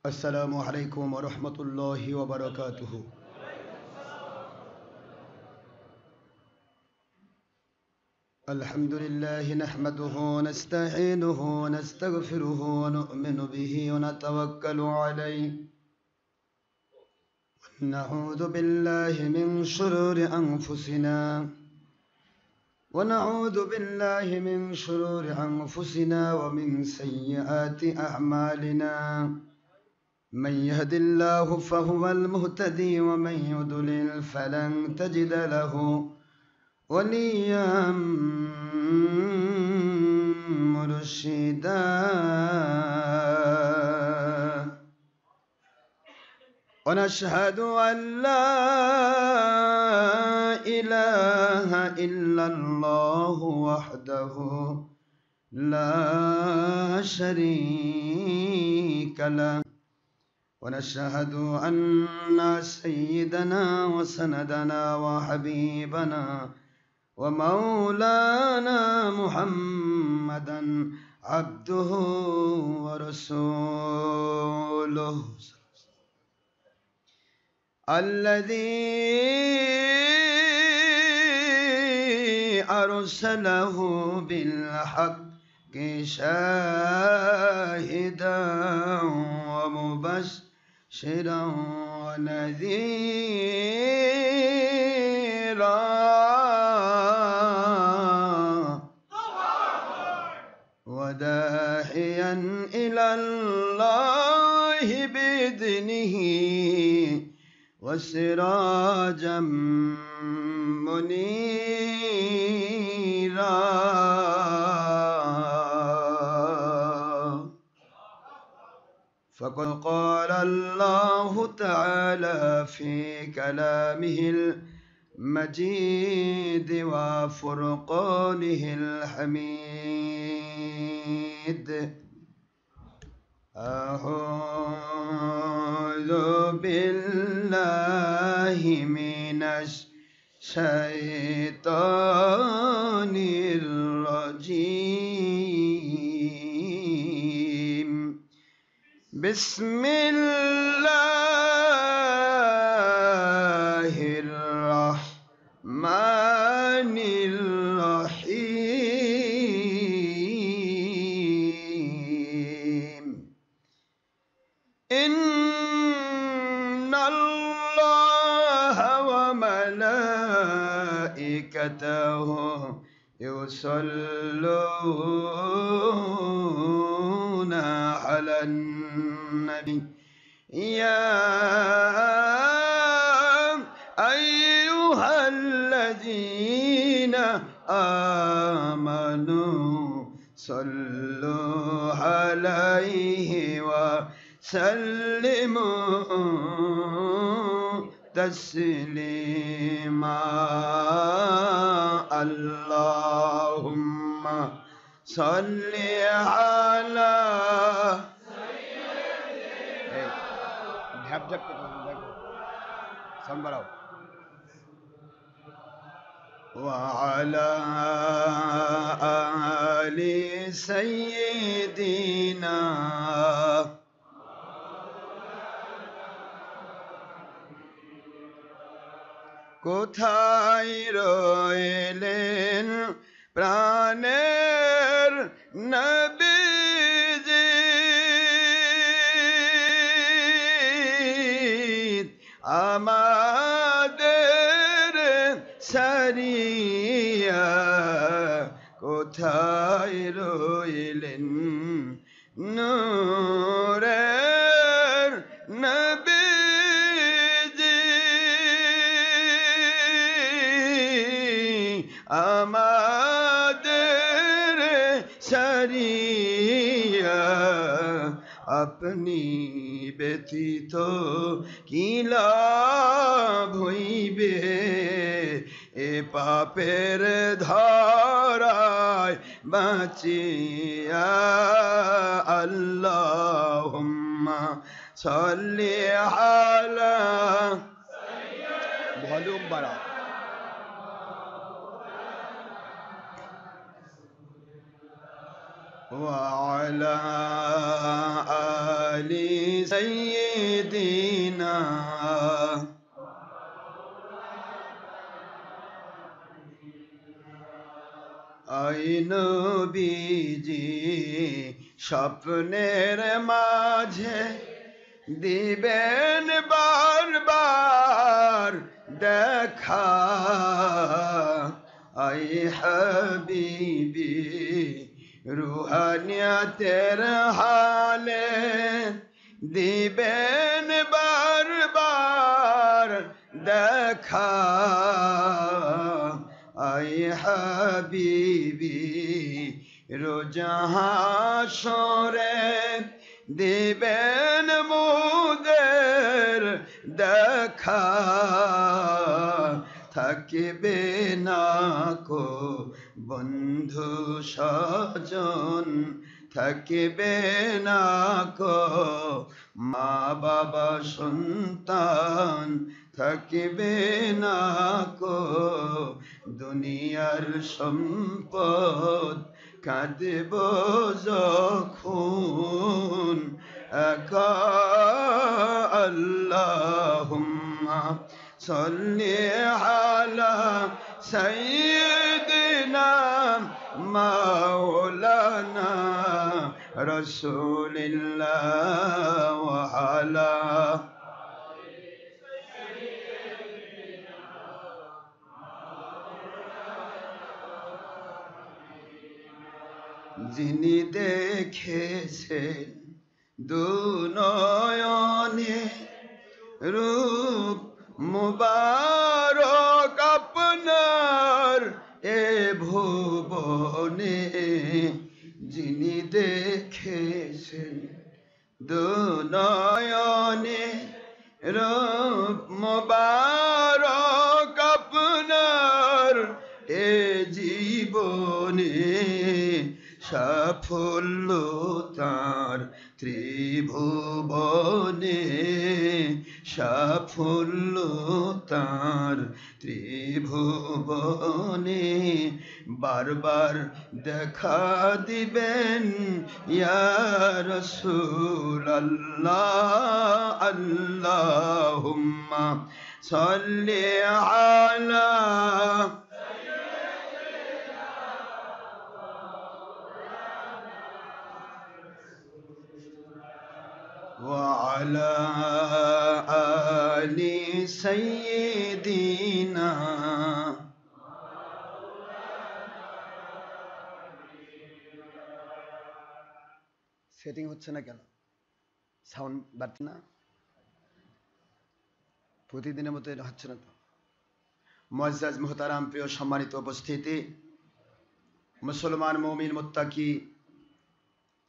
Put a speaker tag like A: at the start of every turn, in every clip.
A: السلام عليكم ورحمة الله وبركاته. الحمد لله نحمده ونستعينه ونستغفره ونؤمن به ونتوكل عليه ونعوذ بالله من شرور أنفسنا ومن سيئات أعمالنا. من يهد الله فهو المهتدي ومن يضلل فلن تجد له وليا مرشدا. ونشهد أن لا إله إلا الله وحده لا شريك له. ونشهد أن سيدنا وسندنا وحبيبنا ومولانا محمدا عبده ورسوله الذي أرسله بالحق شاهدا ومبشرا ونذيرا وداعيا إلى الله بإذنه وسراجا منيرا. فقد قال الله تعالى في كلامه المجيد وفرقانه الحميد: أعوذ بالله من الشيطان الرجيم. بسم الله الرحمن الرحيم. إن الله وملائكته يصلون على النبي يا أيها الذين آمنوا صلوا عليه وسلموا تسليما. اللهم صل على وعلى آل سيدنا কোথায় রইলেন প্রাণের নবীজি আমাদের সারিয়া কোথায় রইলেন নূরের নবীজি আমাদের সারিয়া আপনি ব্যতীত কি লাভ হইবে এ পাপের ধারায় বাঁচিয়া। আল্লাহুম্মা সাল্লি আলা ভলিউম বাড়া وعلى آل سيدنا আই নবীজি স্বপ্নের মাঝে দিবেন বারবার দেখা আই হাবিবি রুহানিয়াতের হালে দিবেন বারবার দেখা আই হাবিবি রোজাহাসরে দিবেন মুদের দেখা থাকিবে না কো বন্ধু স্বজন থাকিবে না কো মা বাবা সন্তান থাকিবে না কো দুনিয়ার সম্পদ কাঁদব যখন একা আল্লাহুম্মা সাল্লি আলা সাইয়্যিদিনা মাওলানা রাসূলিল্লাহ ওয়া আলা যিনি দেখেছেন দুনয়নে রূপ মুবারক আপনার এ ভুবনে যিনি দেখেছেন দুনয়নে রূপ মুবারক আপনার এ জীবনে সাফল্য তার ত্রিভুবনে সাফল্য তার ত্রিভুবনে বারবার দেখা দিবেন ইয়া রাসূলুল্লাহ আল্লাহুম্মা সাল্লি আলা وعلى آل سيدنا সেটিং হচ্ছে না কেন? সাউন্ড বাড়ছে না? প্রতিদিনের মতো এটা হচ্ছে না তো? মুআজ্জাজ মুহতারাম প্রিয় সম্মানিত উপস্থিতি, মুসলমান মুমিন মুত্তাকি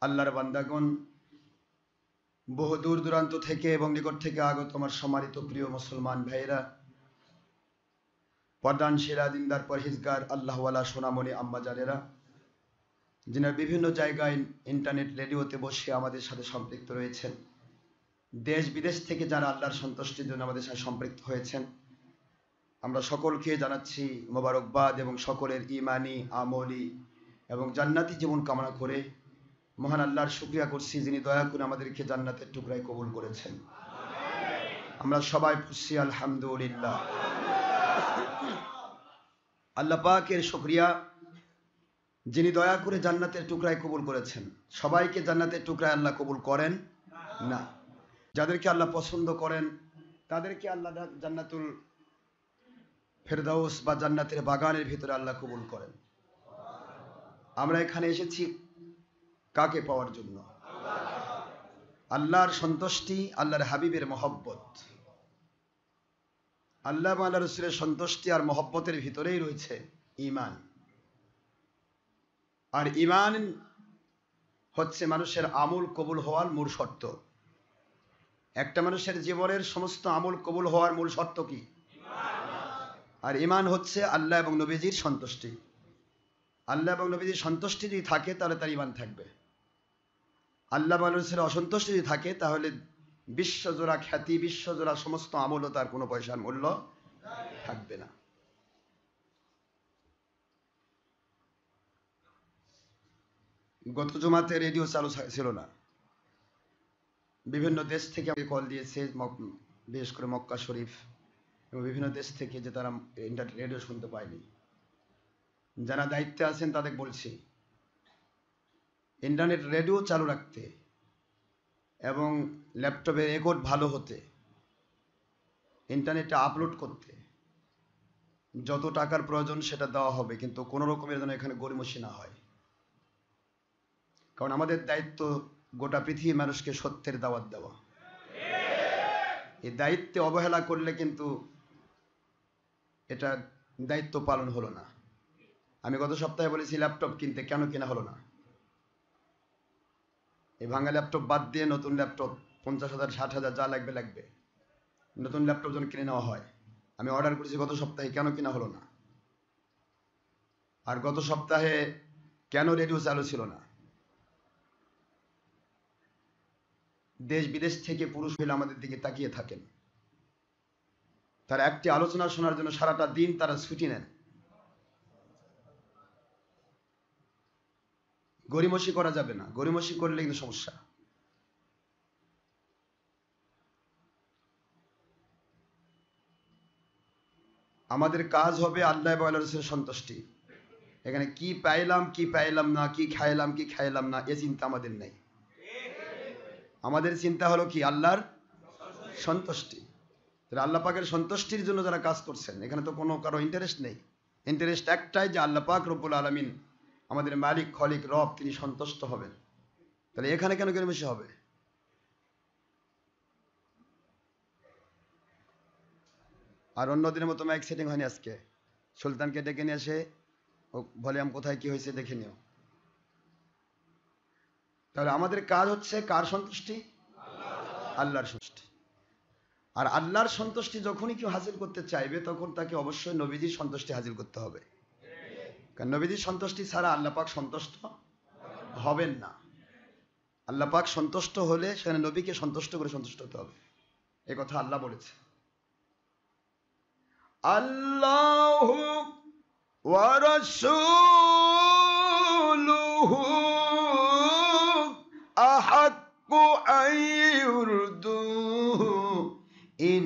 A: আল্লাহর বান্দাগণ, বহু দূর দূরান্ত থেকে এবং নিকট থেকে আগত আমার সম্মানিত প্রিয় মুসলমান ভাইয়েরা, পর্দানশীলা দিনদার পরহেজগার আল্লাহওয়ালা সোনামণি আম্মাজানেরা, যিনি বিভিন্ন জায়গায় ইন্টারনেট রেডিওতে বসে আমাদের সাথে সম্পৃক্ত রয়েছেন, দেশ বিদেশ থেকে যারা আল্লাহর সন্তুষ্টির জন্য আমাদের সাথে সম্পৃক্ত হয়েছেন, আমরা সকলকে জানাচ্ছি মোবারকবাদ এবং সকলের ইমানি আমলি এবং জান্নাতি জীবন কামনা করে মহান আল্লাহর শুকরিয়া করছি, যিনি দয়া করে আমাদেরকে জান্নাতের টুকরায় কবুল করেছেন। আমরা সবাই পড়ছি আলহামদুলিল্লাহ। আল্লাহ পাকের শুকরিয়া, যিনি দয়া করে জান্নাতের টুকরায় কবুল করেছেন। সবাইকে জান্নাতের টুকরায় আল্লাহ কবুল করেন না। যাদেরকে আল্লাহ পছন্দ করেন তাদেরকে আল্লাহ জান্নাতুল ফেরদাউস বা জান্নাতের বাগানের ভিতরে আল্লাহ কবুল করেন। আমরা এখানে এসেছি কাকে পাওয়ার জন্য? আল্লাহর সন্তুষ্টি, আল্লাহর হাবিবের মহব্বত। আল্লাহ এবং আল্লাহ রাসূলের সন্তুষ্টি আর মহব্বতের ভিতরেই রয়েছে ঈমান। আর ঈমান হচ্ছে মানুষের আমল কবুল হওয়ার মূল শর্ত। একটা মানুষের জীবনের সমস্ত আমল কবুল হওয়ার মূল শর্ত কি? আর ঈমান হচ্ছে আল্লাহ এবং নবীজির সন্তুষ্টি। আল্লাহ এবং নবীজির সন্তুষ্টি যদি থাকে তাহলে তার ঈমান থাকবে। আল্লাহ এবং রাসূলের অসন্তুষ্টি যদি থাকে তাহলে বিশ্বজোড়া খ্যাতি, বিশ্বজোড়া সমস্ত আমলও তার কোনো পয়সার মূল্য থাকবে না। গত জুমাতে রেডিও চালু ছিল না। বিভিন্ন দেশ থেকে আমাকে কল দিয়েছে, বিশেষ করে মক্কা শরীফ এবং বিভিন্ন দেশ থেকে, যে তারা ইন্টারনেট রেডিও শুনতে পায়নি। যারা দায়িত্বে আছেন তাদের বলছি, ইন্টারনেট রেডিও চালু রাখতে এবং ল্যাপটপের রেকর্ড ভালো হতে, ইন্টারনেটে আপলোড করতে যত টাকার প্রয়োজন সেটা দেওয়া হবে, কিন্তু কোনো রকমের যেন এখানে গড়িমসি না হয়। কারণ আমাদের দায়িত্ব গোটা পৃথিবীর মানুষকে সত্যের দাওয়াত দেওয়া। এই দায়িত্বে অবহেলা করলে কিন্তু এটা দায়িত্ব পালন হলো না। আমি গত সপ্তাহে বলেছি ল্যাপটপ কিনতে, কেন কেনা হলো না? এই ভাঙা ল্যাপটপ বাদ দিয়ে নতুন ল্যাপটপ 50,000 60,000 যা লাগবে লাগবে, নতুন ল্যাপটপ যেন কিনে নেওয়া হয়। আমি অর্ডার করেছি গত সপ্তাহে, কেন কেনা হলো না? আর গত সপ্তাহে কেন রেডিও চালু ছিল না? দেশ বিদেশ থেকে পুরুষ মহিলা আমাদের দিকে তাকিয়ে থাকেন, তারা একটি আলোচনা শোনার জন্য সারাটা দিন তারা ছুটি নেন। গড়িমসি করা যাবে না, গড়িমসি করলে কিন্তু সমস্যা। আমাদের কাজ হবে আল্লাহ এবং আল্লাহর রাসূলের সন্তুষ্টি। এখানে কি পাইলাম কি পাইলাম না, কি খাইলাম কি খাইলাম না, এ চিন্তা আমাদের নেই। আমাদের চিন্তা হলো কি? আল্লাহর সন্তুষ্টি। আল্লাহ পাকের সন্তুষ্টির জন্য যারা কাজ করছেন, এখানে তো কোনো কারো ইন্টারেস্ট নেই। ইন্টারেস্ট একটাই, যে আল্লাহ পাক রব্বুল আলামিন আমাদের মালিক খলিক রব, তিনি সন্তুষ্ট হবেন। তাহলে এখানে কেন গড়িমসি হবে? আর অন্য দিনের মতো মাইক সেটিং হয়নি আজকে। সুলতানকে ডেকে নিয়ে এসে ভলিউম কোথায় কি হয়েছে দেখে নিও। তাহলে আমাদের কাজ হচ্ছে কার সন্তুষ্টি? আল্লাহর সন্তুষ্টি। আর আল্লাহর সন্তুষ্টি যখনই কেউ হাসিল করতে চাইবে, তখন তাকে অবশ্যই নবীজির সন্তুষ্টি হাসিল করতে হবে। কারণ নবীজির সন্তুষ্টি ছাড়া আল্লাহ পাক সন্তুষ্ট হবেন না। আল্লাহ পাক সন্তুষ্ট হলে সেখানে নবীকে সন্তুষ্ট করে সন্তুষ্ট হতে হবে, এ কথা আল্লাহ বলেছে। আল্লাহু ওয়া রাসূলুহু আহাক্কু আন ইউরদুহু ইন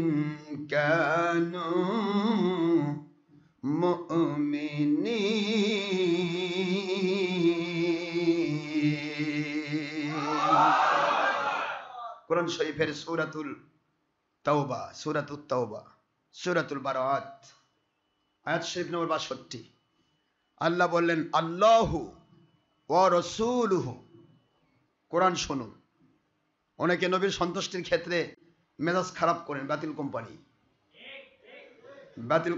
A: কানু মুমিনিন। কোরআন শরীফের সূরাতুল তাওবা, সূরাতুত তাওবা, সূরাতুল বারাআত, আয়াত শরীফ নম্বর 62। আল্লাহ বললেন আল্লাহু ওয়া রাসূলুহু। কোরআন শুনুন। অনেকে নবীর সন্তুষ্টির ক্ষেত্রে মেজাজ খারাপ করেন। বাতিল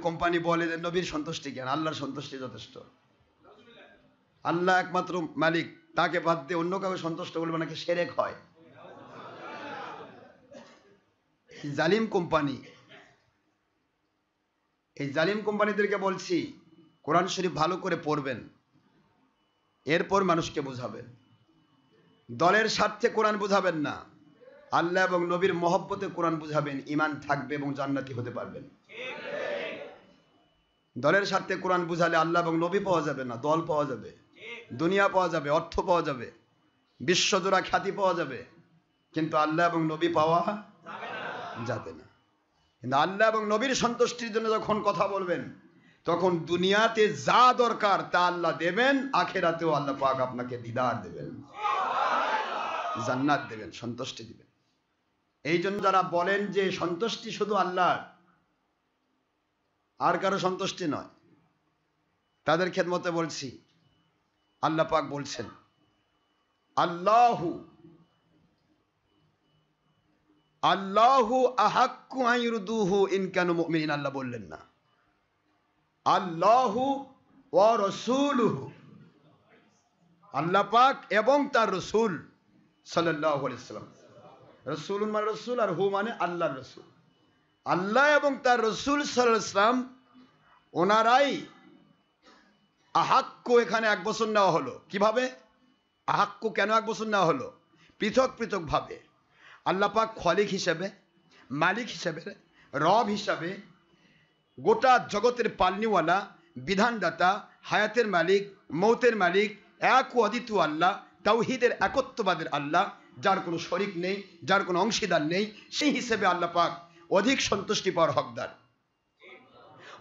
A: কোম্পানি বলে যে নবীর সন্তুষ্টি কেন, আল্লাহর সন্তুষ্টি যথেষ্ট। আল্লাহ একমাত্র মালিক, তাকে বাদ দিয়ে অন্য কাউকে সন্তুষ্ট করলে নাকি শিরক হয়। জালিম কোম্পানি, এই জালিম কোম্পানিদেরকে বলছি, কোরআন শরীফ ভালো করে পড়বেন, এরপর মানুষকে বুঝাবেন। দলের স্বার্থে কোরআন বুঝাবেন না, আল্লাহ এবং নবীর মহব্বতে কোরআন বুঝাবেন, ঈমান থাকবে এবং জান্নাতি হতে পারবেন। দলের স্বার্থে কোরআন বুঝালে আল্লাহ এবং নবী পাওয়া যাবে না, দল পাওয়া যাবে, দুনিয়া পাওয়া যাবে, অর্থ পাওয়া যাবে, বিশ্বজোড়া খ্যাতি পাওয়া যাবে, কিন্তু আল্লাহ এবং নবী পাওয়া যাবে না। কিন্তু আল্লাহ এবং নবীর সন্তুষ্টির জন্য যখন কথা বলবেন, তখন দুনিয়াতে যা দরকার তা আল্লাহ দেবেন, আখিরাতেও আল্লাহ পাক আপনাকে দিদার দেবেন, জান্নাত দেবেন, সন্তুষ্টি দিবেন। এই জন্য যারা বলেন যে সন্তুষ্টি শুধু আল্লাহর, আর কারো সন্তুষ্টি নয়, তাদের খেদমতে বলছি, আল্লাহ পাক বলছেন আল্লাহু আহাক্কু আন ইউরদুহু ইন কানু মুমিনিন। আল্লাহ বললেন না, আল্লাহু ওয়া রাসূলুহু, আল্লাহ পাক এবং তার রাসূল সাল্লাল্লাহু আলাইহি ওয়াসাল্লাম। রাসূলুন মানে রাসূল, আর হু মানে আল্লাহর রাসূল। আল্লাহ এবং তার রাসূল সাল্লাল্লাহু আলাইহি ওয়াসাল্লাম ওনারাই আহাক্কু, এখানে এক বছর নেওয়া হলো। কিভাবে আহাক্কু, কেন এক বছর নেওয়া হলো? পৃথক পৃথক ভাবে। আল্লাহ পাক খলিক হিসেবে, মালিক হিসেবে, রব হিসাবে, গোটা জগতের পালনিওয়ালা, বিধানদাতা, হায়াতের মালিক, মৌতের মালিক, এক ও অদ্বিতীয় আল্লাহ, তাওহীদের একত্ববাদের আল্লাহ, যার কোনো শরিক নেই, যার কোনো অংশীদার নেই, সেই হিসেবে আল্লাহ পাক অধিক সন্তুষ্টি পাওয়ার হকদার।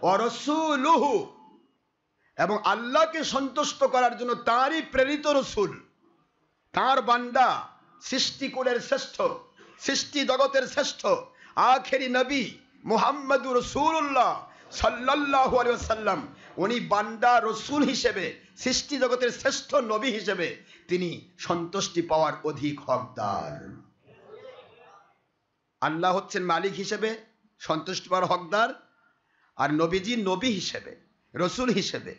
A: ওয়া রাসূলুহু, এবং আল্লাহকে সন্তুষ্ট করার জন্য তারই প্রেরিত রসুল, তার বান্দা, সৃষ্টিকুলের শ্রেষ্ঠ, সৃষ্টি জগতের শ্রেষ্ঠ আখেরি নবী মুহাম্মদুর রাসূলুল্লাহ সাল্লাল্লাহু আলাইহি ওয়াসাল্লাম, উনি বান্দা রসুল হিসেবে, সৃষ্টি জগতের শ্রেষ্ঠ নবী হিসেবে তিনি সন্তুষ্টি পাওয়ার অধিক হকদার। আল্লাহ হচ্ছেন মালিক হিসেবে সন্তুষ্টি পাওয়ার হকদার, আর নবীজি নবী হিসেবে, রসুল হিসেবে,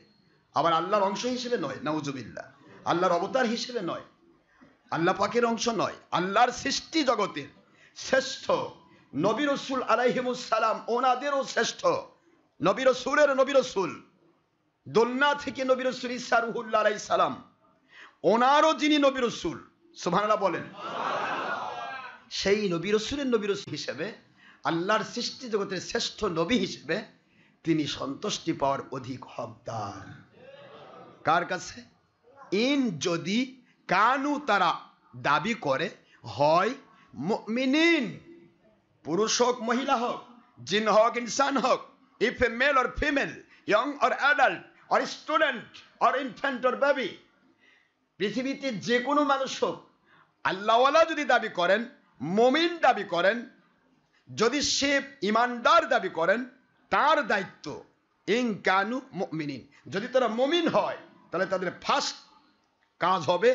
A: আবার আল্লাহর অংশ হিসেবে নয়, নাউজুবিল্লাহ, আল্লাহর অবতার হিসেবে নয়, আল্লাহ পাকের অংশ নয়, আল্লাহর সৃষ্টি জগতের শ্রেষ্ঠ নবী রসুল আলাইহিমুস সালাম, ওনাদেরও শ্রেষ্ঠ নবী রসুলের নবী রসুল, দোলনা থেকে নবী রসুল ঈসা রুহুল্লাহ আলাইহিস সালাম, ওনারও যিনি নবী রসুল, সুবহানাল্লাহ বলেন, সেই নবী রসুলের নবী রসুল হিসেবে, আল্লাহর সৃষ্টি জগতের শ্রেষ্ঠ নবী হিসেবে তিনি সন্তুষ্টি পাওয়ার অধিক হকদার। কার কাছে? ইন, যদি, কানু, তারা দাবি করে, হয় মুমিনিন, পুরুষ হোক মহিলা হোক, জিন হোক ইনসান হোক, if a male or female, young or adult or student or infant or baby, পৃথিবীতে যে কোনো মানুষ হোক, আল্লাহওয়ালা যদি দাবি করেন, মুমিন দাবি করেন, যদি সে ইমানদার দাবি করেন, তার দায়িত্ব, ইন কানু মুমিনিন, যদি তারা মুমিন হয় তাহলে তাদের ফার্স্ট কাজ হবে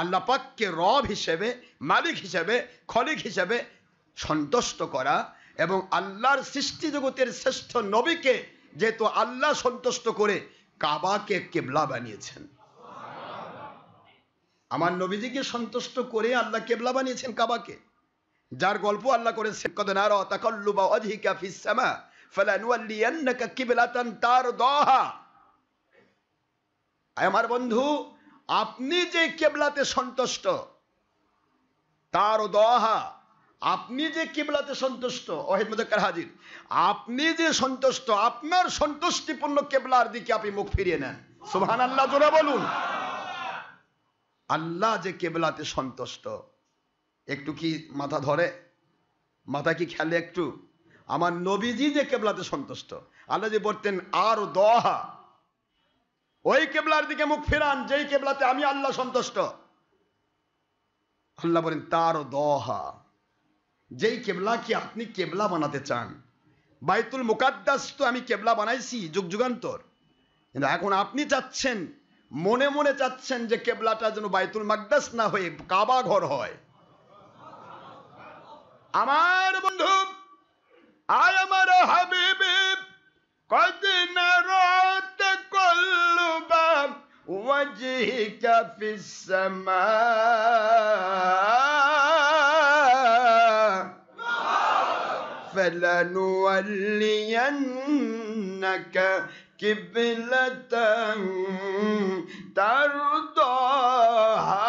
A: আল্লাহ পাককে রব হিসেবে, মালিক হিসেবে, খলিক হিসেবে সন্তুষ্ট করা, এবং আল্লাহর সৃষ্টি জগতের শ্রেষ্ঠ নবীকে যেহেতু আল্লাহ সন্তুষ্ট করে কাবাকে কেবলা বানিয়েছেন, আমার নবীজিকে সন্তুষ্ট করে আল্লাহ কেবলা বানিয়েছেন কাবাকে, যার গল্প আল্লাহ করেছেন, কদ নারা তাকাল্লুবা ওয়াজহিকা ফিস সামা ফালানুওয়াল্লিয়ান্নাকা কিবলাতান তারদাহা। আমার বন্ধু, আপনি যে কেবলাতে সন্তুষ্ট, তারদাহা, আপনি যে কিবলাতে সন্তুষ্ট, ওয়াহিদ মুযাক্কার হাজির, আপনি যে সন্তুষ্ট, আপনার সন্তুষ্টিপূর্ণ কেবলার দিকে আপনি মুখ ফিরিয়ে নেন। সুবহানাল্লাহ, জোরে বলুন। আল্লাহ যে কেবলাতে সন্তুষ্ট, একটু কি মাথা ধরে? মাথা কি খেলে একটু? আমার নবীজি যে কেবলাতে সন্তুষ্ট, আল্লাহ যে বলতেন আর দহা, ওই কেবলার দিকে মুখ ফেরান যেই কেবলাতে আমি আল্লাহ সন্তুষ্ট। আল্লাহ বলেন তার দহা, যেই কেবলা কি আপনি কেবলা বানাতে চান। বাইতুল মুকাদ্দাস তো আমি কেবলা বানাইছি যুগ যুগান্তর, কিন্তু এখন আপনি চাচ্ছেন, মনে মনে চাচ্ছেন যে কেবলাটা যেন বাইতুল মাকদাস না হয়ে কাবা ঘর হয়। আমার বন্ধু, আয় আমার হাবিবি, কদ নারা তাকাল্লুবা ওয়াজহিকা ফিস সামা ফালানুওয়াল্লিয়ান্নাকা কিবলাতান তারদাহা।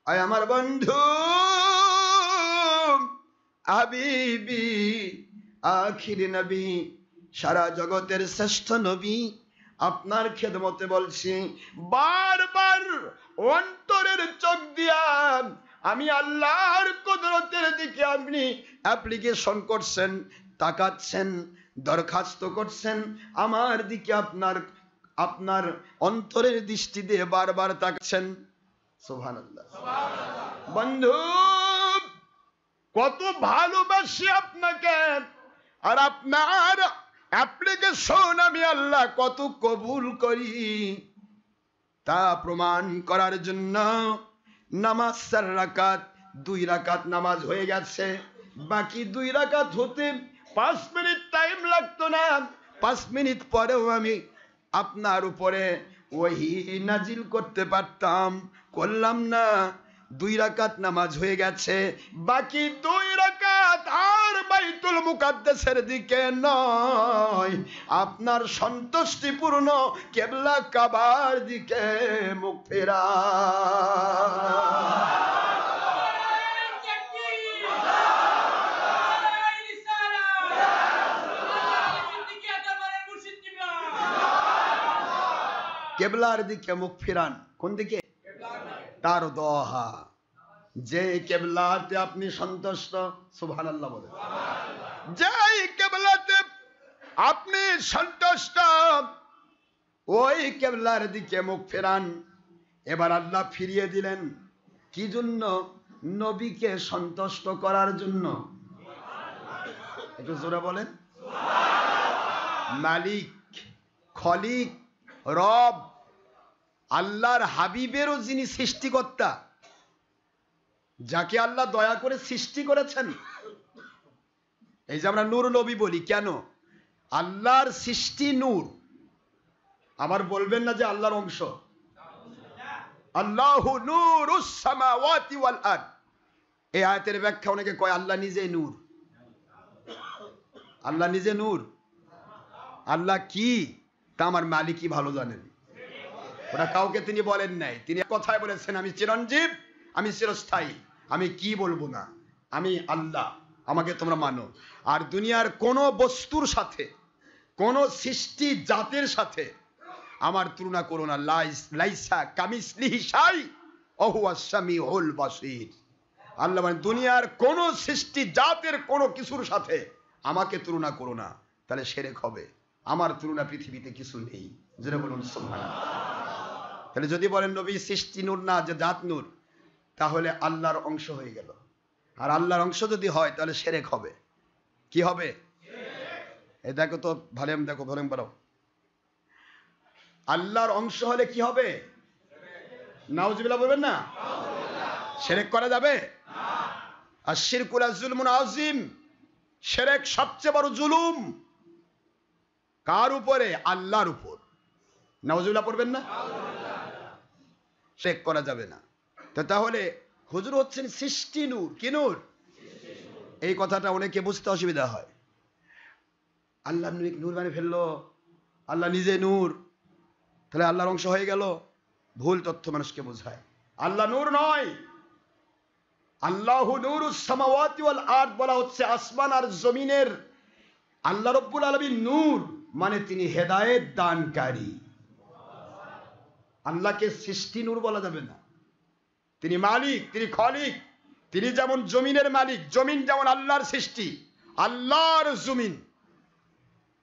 A: আয় আমার বন্ধু হাবিবি, আখির নবী, সারা জগতের শ্রেষ্ঠ নবী, আপনার খেদমতে বলছি, বারবার অন্তরের চোখ দিয়া আমি আল্লাহর কুদরতের দিকে আপনি অ্যাপ্লিকেশন করছেন, তাকাচ্ছেন, দরখাস্ত করছেন আমার দিকে, আপনার অন্তরের দৃষ্টি দিয়ে বারবার তাকাচ্ছেন। সুবহানাল্লাহ। বন্ধু, কত ভালোবাসি আপনাকে, আর আপনার অ্যাপ্লিকেশন আমি আল্লাহ কত কবুল করি, তা প্রমাণ করার জন্য নামাজ 4 রাকাত, 2 রাকাত নামাজ হয়ে গেছে, বাকি 2 রাকাত হতে 5 মিনিট টাইম লাগতো না। 5 মিনিট পরেও আমি আপনার উপরে ওহী নাজিল করতে পারতাম, করলাম না। 2 রাকাত নামাজ হয়ে গেছে, বাকি 2 রাকাত আর বাইতুল মুকাদ্দাসের দিকে নয়, আপনার সন্তুষ্টিপূর্ণ কেবলা কাবার দিকে মুখ ফেরা। কেবলার দিকে মুখ ফিরান। কোন দিকে? তার দোহা, যে কেবলাতে আপনি সন্তুষ্ট, সুবহানাল্লাহ বলেন, যে কেবলাতে আপনি সন্তুষ্ট ওই কেবলার দিকে মুখ ফেরান। এবার আল্লাহ ফিরিয়ে দিলেন কি জন্য? নবীকে সন্তুষ্ট করার জন্য। একটু জোরে বলেন। মালিক, খলিক, রব, আল্লাহর হাবিবেরও যিনি সৃষ্টিকর্তা, যাকে আল্লাহ দয়া করে সৃষ্টি করেছেন। এই যে আমরা নূর নবী বলি কেন? আল্লাহর সৃষ্টি নূর। আবার বলবেন না যে আল্লাহর অংশ। আল্লাহু নূরুস সামাওয়াতি ওয়াল আরদ। এই আয়াতের ব্যাখ্যা অনেকে কয় আল্লাহ নিজে নূর। আল্লাহ নিজে নূর। আল্লাহ কি তা আমার মালিকই ভালো জানেন। ওটা কাউকে তিনি বলেন নাই। তিনি কথায় বলেছেন আমি চিরঞ্জীব, আমি চিরস্থায়ী, আমি কি বলবো না, আমি আল্লাহ, আমাকে তোমরা মানো। আর দুনিয়ার কোন বস্তুর সাথে, কোন সৃষ্টি জাতের সাথে আমার তুলনা করো না। লাইসা কামিসলিহি শাই ওয়া হুয়াস সামিউল বাসীর। আল্লাহ মানে দুনিয়ার কোন সৃষ্টি জাতের কোন কিছুর সাথে আমাকে তুলনা করো না, তাহলে শিরক হবে। আমার তুলনা পৃথিবীতে কিছু নেই। যেটা বলুন সুবহানাল্লাহ। তাহলে যদি বলেন নবী সৃষ্টি নূর না, যে জাত নূর, তাহলে আল্লাহর অংশ হয়ে গেল। আর আল্লাহর অংশ যদি হয় তাহলে শিরক হবে। কি হবে? এই দেখো তো ভলিউম দেখো, ভলিউম বাড়াও। আল্লাহর অংশ হলে কি হবে? নাউজুবিল্লাহ বলবেন না? শিরক করা যাবে না। আর শিরকুল যুলমুন আযীম। শিরক সবচেয়ে বড় জুলুম। কার উপরে? আল্লাহর উপর। নাউজুবিল্লাহ পড়বেন না? শিরক করা যাবে না। তো তাহলে হুজুর হচ্ছেন সৃষ্টি নূর। কি নূর? এই কথাটা অনেকে বুঝতে অসুবিধা হয়। আল্লাহ নূর মানে ফেললো, আল্লাহ নিজে নূর, তাহলে আল্লাহর অংশ হয়ে গেল। ভুল তথ্য মানুষকে বোঝায়। আল্লাহ নূর নয়। আল্লাহু নূরুস সামাওয়াতি ওয়াল আরদ বলা হচ্ছে আসমান আর জমিনের। আল্লাহ রাব্বুল আলামিন নূর মানে তিনি হেদায়েত দানকারী। আল্লাহকে সৃষ্টি নূর বলা যাবে না। তিনি মালিক, তিনি খলিক। তিনি যেমন জমিনের মালিক, জমিন যেমন আল্লাহর সৃষ্টি। আল্লাহর জমিন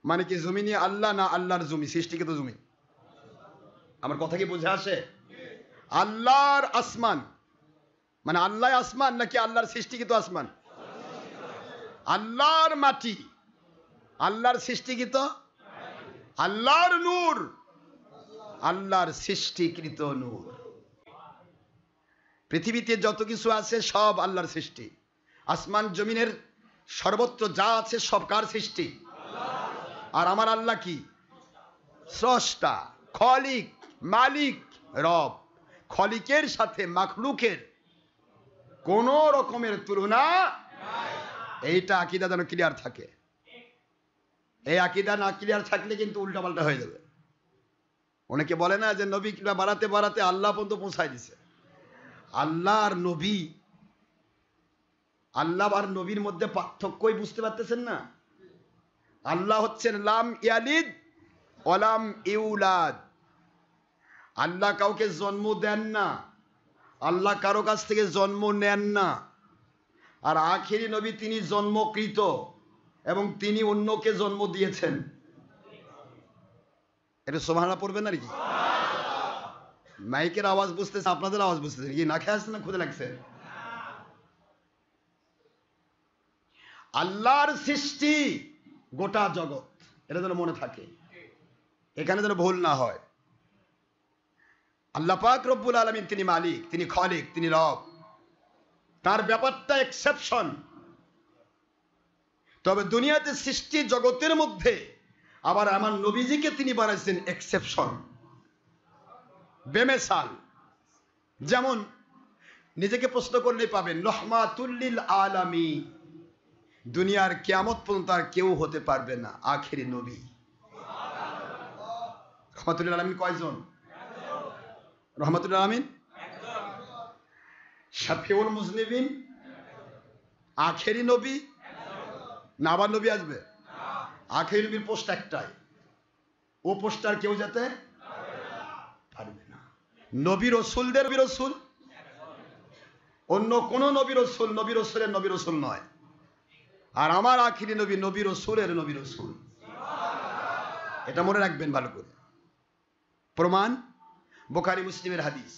A: মানে কি জমিনে আল্লাহ না আল্লাহর জমি? সৃষ্টিকে তো জমি। আমার কথা কি বুঝে আসে? আল্লাহর আসমান মানে আল্লাহ আসমান নাকি আল্লাহর সৃষ্টি? কিন্তু আসমান। আল্লাহর মাটি আল্লাহর সৃষ্টিকৃত। আল্লাহর নূর আল্লাহর সৃষ্টিকৃত নূর। পৃথিবীতে যত কিছু আছে সব আল্লাহর সৃষ্টি। আসমান জমিনের সর্বত্র যা আছে সব কার সৃষ্টি? আর আমার আল্লাহ কি? স্রষ্টা, খলিক, মালিক, রব। খলিকের সাথে মাখলুকের কোন রকমের তুলনা। এইটা আকীদা যেন ক্লিয়ার থাকে। এই আকীদা না ক্লিয়ার থাকলে কিন্তু উল্টাপাল্টা হয়ে যাবে। অনেকে বলে না যে নবী কিংবা বাড়াতে বাড়াতে আল্লাহ পর্যন্ত পৌঁছায় দিছে। আল্লাহ আর নবী, আল্লাহ আর নবীর মধ্যে পার্থক্যই বুঝতে পারতেছেন না। আল্লাহ হচ্ছেন লাম ইয়ালিদ ওয়ালাম ইউলাদ। আল্লাহ কাউকে জন্ম দেন না, আল্লাহ কারো কাছ থেকে জন্ম নেন না। আর আখিরি নবী তিনি জন্মকৃত এবং তিনি অন্যকে জন্ম দিয়েছেন। এটা সুবহানাল্লাহ পড়বেন না নাকি? মাইকের আওয়াজ বুঝতেছে, আপনাদের আওয়াজ বুঝতেছে কি? না খেয়ে আসছে না ক্ষুধা লাগছে? আল্লাহর সৃষ্টি গোটা জগৎ, এটা যেন মনে থাকে, এখানে যেন ভুল না হয়। আল্লাহ পাক রব্বুল আলামিন তিনি মালিক, তিনি খলিক, তিনি রব। তার ব্যাপারটা এক্সেপশন। তবে দুনিয়াতে সৃষ্টি জগতের মধ্যে আবার আমার নবীজিকে তিনি বানাইছেন এক্সেপশন, বেমেসাল। যেমন নিজেকে প্রশ্ন করলেই পাবেন রহমাতুল লিল আলামিন। দুনিয়ার কিয়ামত পর্যন্ত আর কেউ হতে পারবে না আখেরি নবী। রহমাতুল লিল আলামিন কয়জন? রহমাতুল লিল আলামিন শাফিউল মুজনিবিন আখেরি নবী না আবার নবী আসবে? আখেরি নবীর পোস্ট একটাই, ও পোস্টার কেউ যেতে। নবী রসুলদের রসুল, অন্য কোন নবী রসুল নবী রসুলের নবী রসুল নয়। আর আমার আখিরি নবী নবী রসুলের নবী রসুল। এটা মনে রাখবেন ভালো করে। প্রমাণ বুখারী মুসলিমের হাদিস।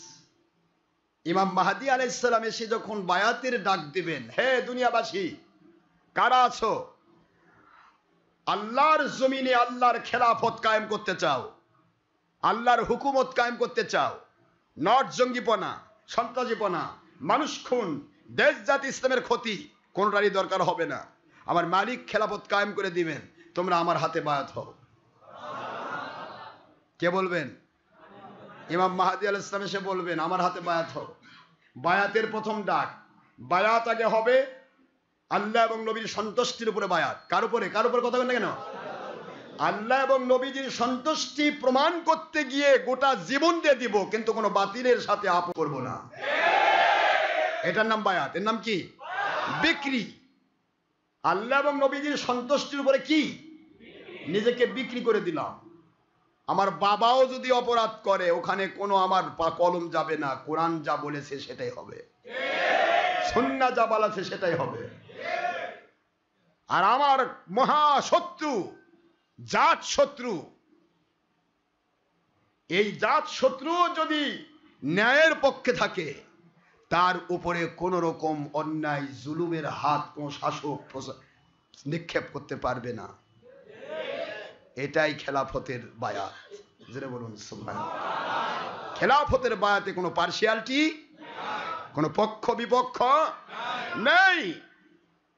A: ইমাম মাহদী আলাইহিস সালাম এসে যখন বায়াতের ডাক দিবেন, হে দুনিয়াবাসী কারা আছো, আল্লাহর জমিনে আল্লাহর খেলাফত কায়েম করতে চাও, আল্লাহর হুকুমত কায়েম করতে চাও, নট জঙ্গিপনা, সন্ত্রাসীপনা, মানুষ খুন, দেশ জাতি ইসলামের ক্ষতি কোনটারই দরকার হবে না, আমার মালিক খেলাফত কায়েম করে দিবেন, তোমরা আমার হাতে বায়াত হও। কে বলবেন? ইমাম মাহদী আলাইহিস সালাম এসে বলবেন আমার হাতে বায়াত হও। বায়াতের প্রথম ডাক, বায়াত আগে হবে আল্লাহ এবং নবীর সন্তুষ্টির উপরে বায়াত। কার উপরে? কার উপরে কথা বলেন না কেন? আল্লাহ এবং নবীজির সন্তুষ্টি প্রমাণ করতে গিয়ে গোটা জীবন দিয়ে দিব, কিন্তু কোনো বাতিলের সাথে আপোষ করব না। এটার নাম বায়াত। এর নাম কি? বিক্রি। আল্লাহ এবং নবীজির সন্তুষ্টির উপরে কি? নিজেকে বিক্রি করে দিলাম। আমার বাবাও যদি অপরাধ করে, ওখানে কোনো আমার কলম যাবে না, কোরআন যা বলেছে সেটাই হবে, সুন্নাহ যা বলেছে সেটাই হবে। আর আমার মহাশত্রু জাত শত্রু, এই জাত শত্রু যদি ন্যায়ের পক্ষে থাকে, তার উপরে কোন রকম অন্যায় জুলুমের হাত কোন শাসক নিক্ষেপ করতে পারবে না। এটাই খেলাফতের বায়াত। যেটা বলুন সুবহানাল্লাহ। খেলাফতের বায়াতে কোনো পার্সিয়ালিটি, কোনো পক্ষ বিপক্ষ নেই।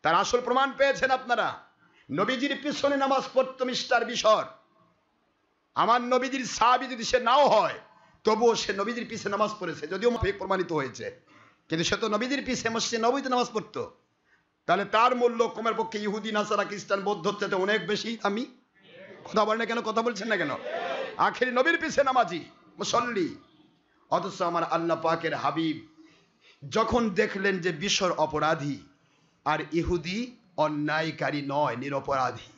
A: তার আসল প্রমাণ পেয়েছেন আপনারা। নবীজির পিছনে নামাজ পড়তো মিস্টার বিশর। আমার নবীজির সাহাবী যদি সে নাও হয়, তবুও সে নবীজির পিছে নামাজ পড়েছে, যদিও ফেক প্রমাণিত হয়েছে, কিন্তু সে তো নবীজির পিছে মসজিদে নববীতে নামাজ পড়তো। তাহলে তার মূল্য কমের পক্ষে ইহুদি, নাসারা, খ্রিস্টান, বৌদ্ধর চাইতে অনেক বেশি। আমি কথা বলেন না কেন? কথা বলছেন না কেন? আখেরি নবীর পিছে নামাজি মুসল্লি। অথচ আমার আল্লাহ পাকের হাবিব যখন দেখলেন যে বিশর অপরাধী আর ইহুদি অন্যায়কারী নয়, নিরপরাধী,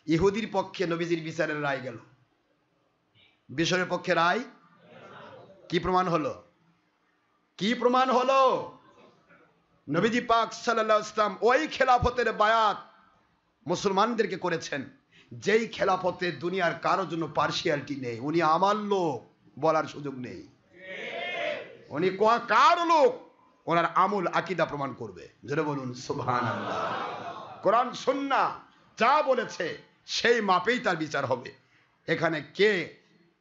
A: ইহুদির পক্ষে নবীজির বিচারের রায় গেল, বিশরের পক্ষে রায়। কি প্রমাণ হলো? কি প্রমাণ হলো? নবীজি পাক সাল্লাল্লাহু আলাইহি ওয়াসাল্লাম ওই খেলাফতের বায়াত মুসলমানদেরকে করেছেন, যেই খেলাফতে দুনিয়ার কারোর জন্য পার্সিয়ালিটি নেই। উনি আমার লোক বলার সুযোগ নেই, উনি কার লোক, ওনার আমল আকীদা প্রমাণ করবে। যেটা বলুন সুবহানাল্লাহ। কোরআন সুন্নাহ যা বলেছে সেই মাপেই তার বিচার হবে। এখানে কে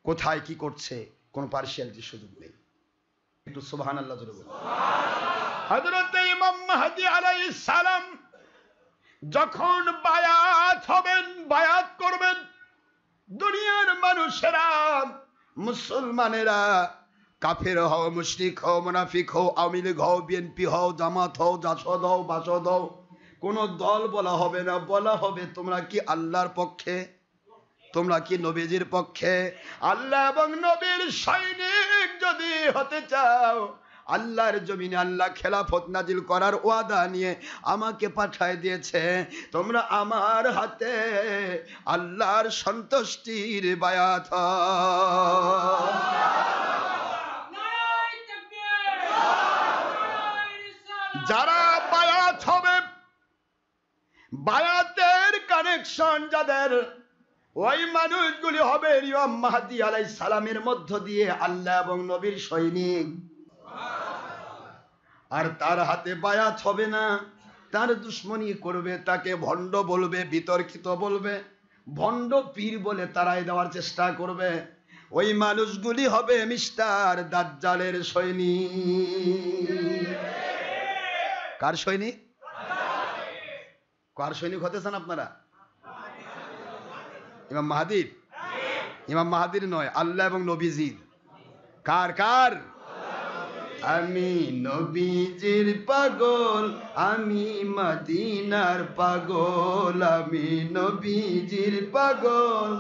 A: কোথায় কি করছে কোন পার্সিয়ালিটির সুযোগ নেই। একটু সুবহানাল্লাহ জোরে বলুন। হযরত ইমাম মাহদী আলাইহিস সালাম যখন বায়াত হবেন, বায়াত করবেন, দুনিয়ার মানুষেরা, মুসলমানেরা, কাফের হও, মুশরিক হও, মুনাফিক হও, আওয়ামী লীগ হও, বিএনপি হও, জামাত হও, জাসদ হও, বাসদ হও, কোন দল বলা হবে না। বলা হবে তোমরা কি আল্লাহর পক্ষে, তোমরা কি নবীজির পক্ষে? আল্লাহ এবং নবীর সৈনিক যদি হতে চাও, আল্লাহর জমিনে আল্লাহ খেলাফত নাজিল করার ওয়াদা নিয়ে আমাকে পাঠায় দিয়েছে, তোমরা আমার হাতে আল্লাহর সন্তুষ্টির বায়াত। যারা বায়াত হবে, বায়াতের কানেকশন যাদের, ওই মানুষগুলি হবে ইমাম মাহদী আলাইহিস সালামের মধ্য দিয়ে আল্লাহ এবং নবীর সৈনিক। আর তার হাতে বায়াত হবে না, তার দুশ্মনী করবে, তাকে ভণ্ড বলবে, বিতর্কিত বলবে, ভণ্ড পীর বলে তারাই দেওয়ার চেষ্টা করবে। ওই মানুষগুলি হবে মিস্টার দাজ্জালের সৈনিক। কার সৈনিক? কার সৈনিক হতে চান আপনারা? ইমাম মাহদীর? ইমাম মাহদীর নয়, আল্লাহ এবং নবীজির। কার? কার? আমি নবীজির পাগল, আমি মদিনার পাগল, আমি নবীজির পাগল,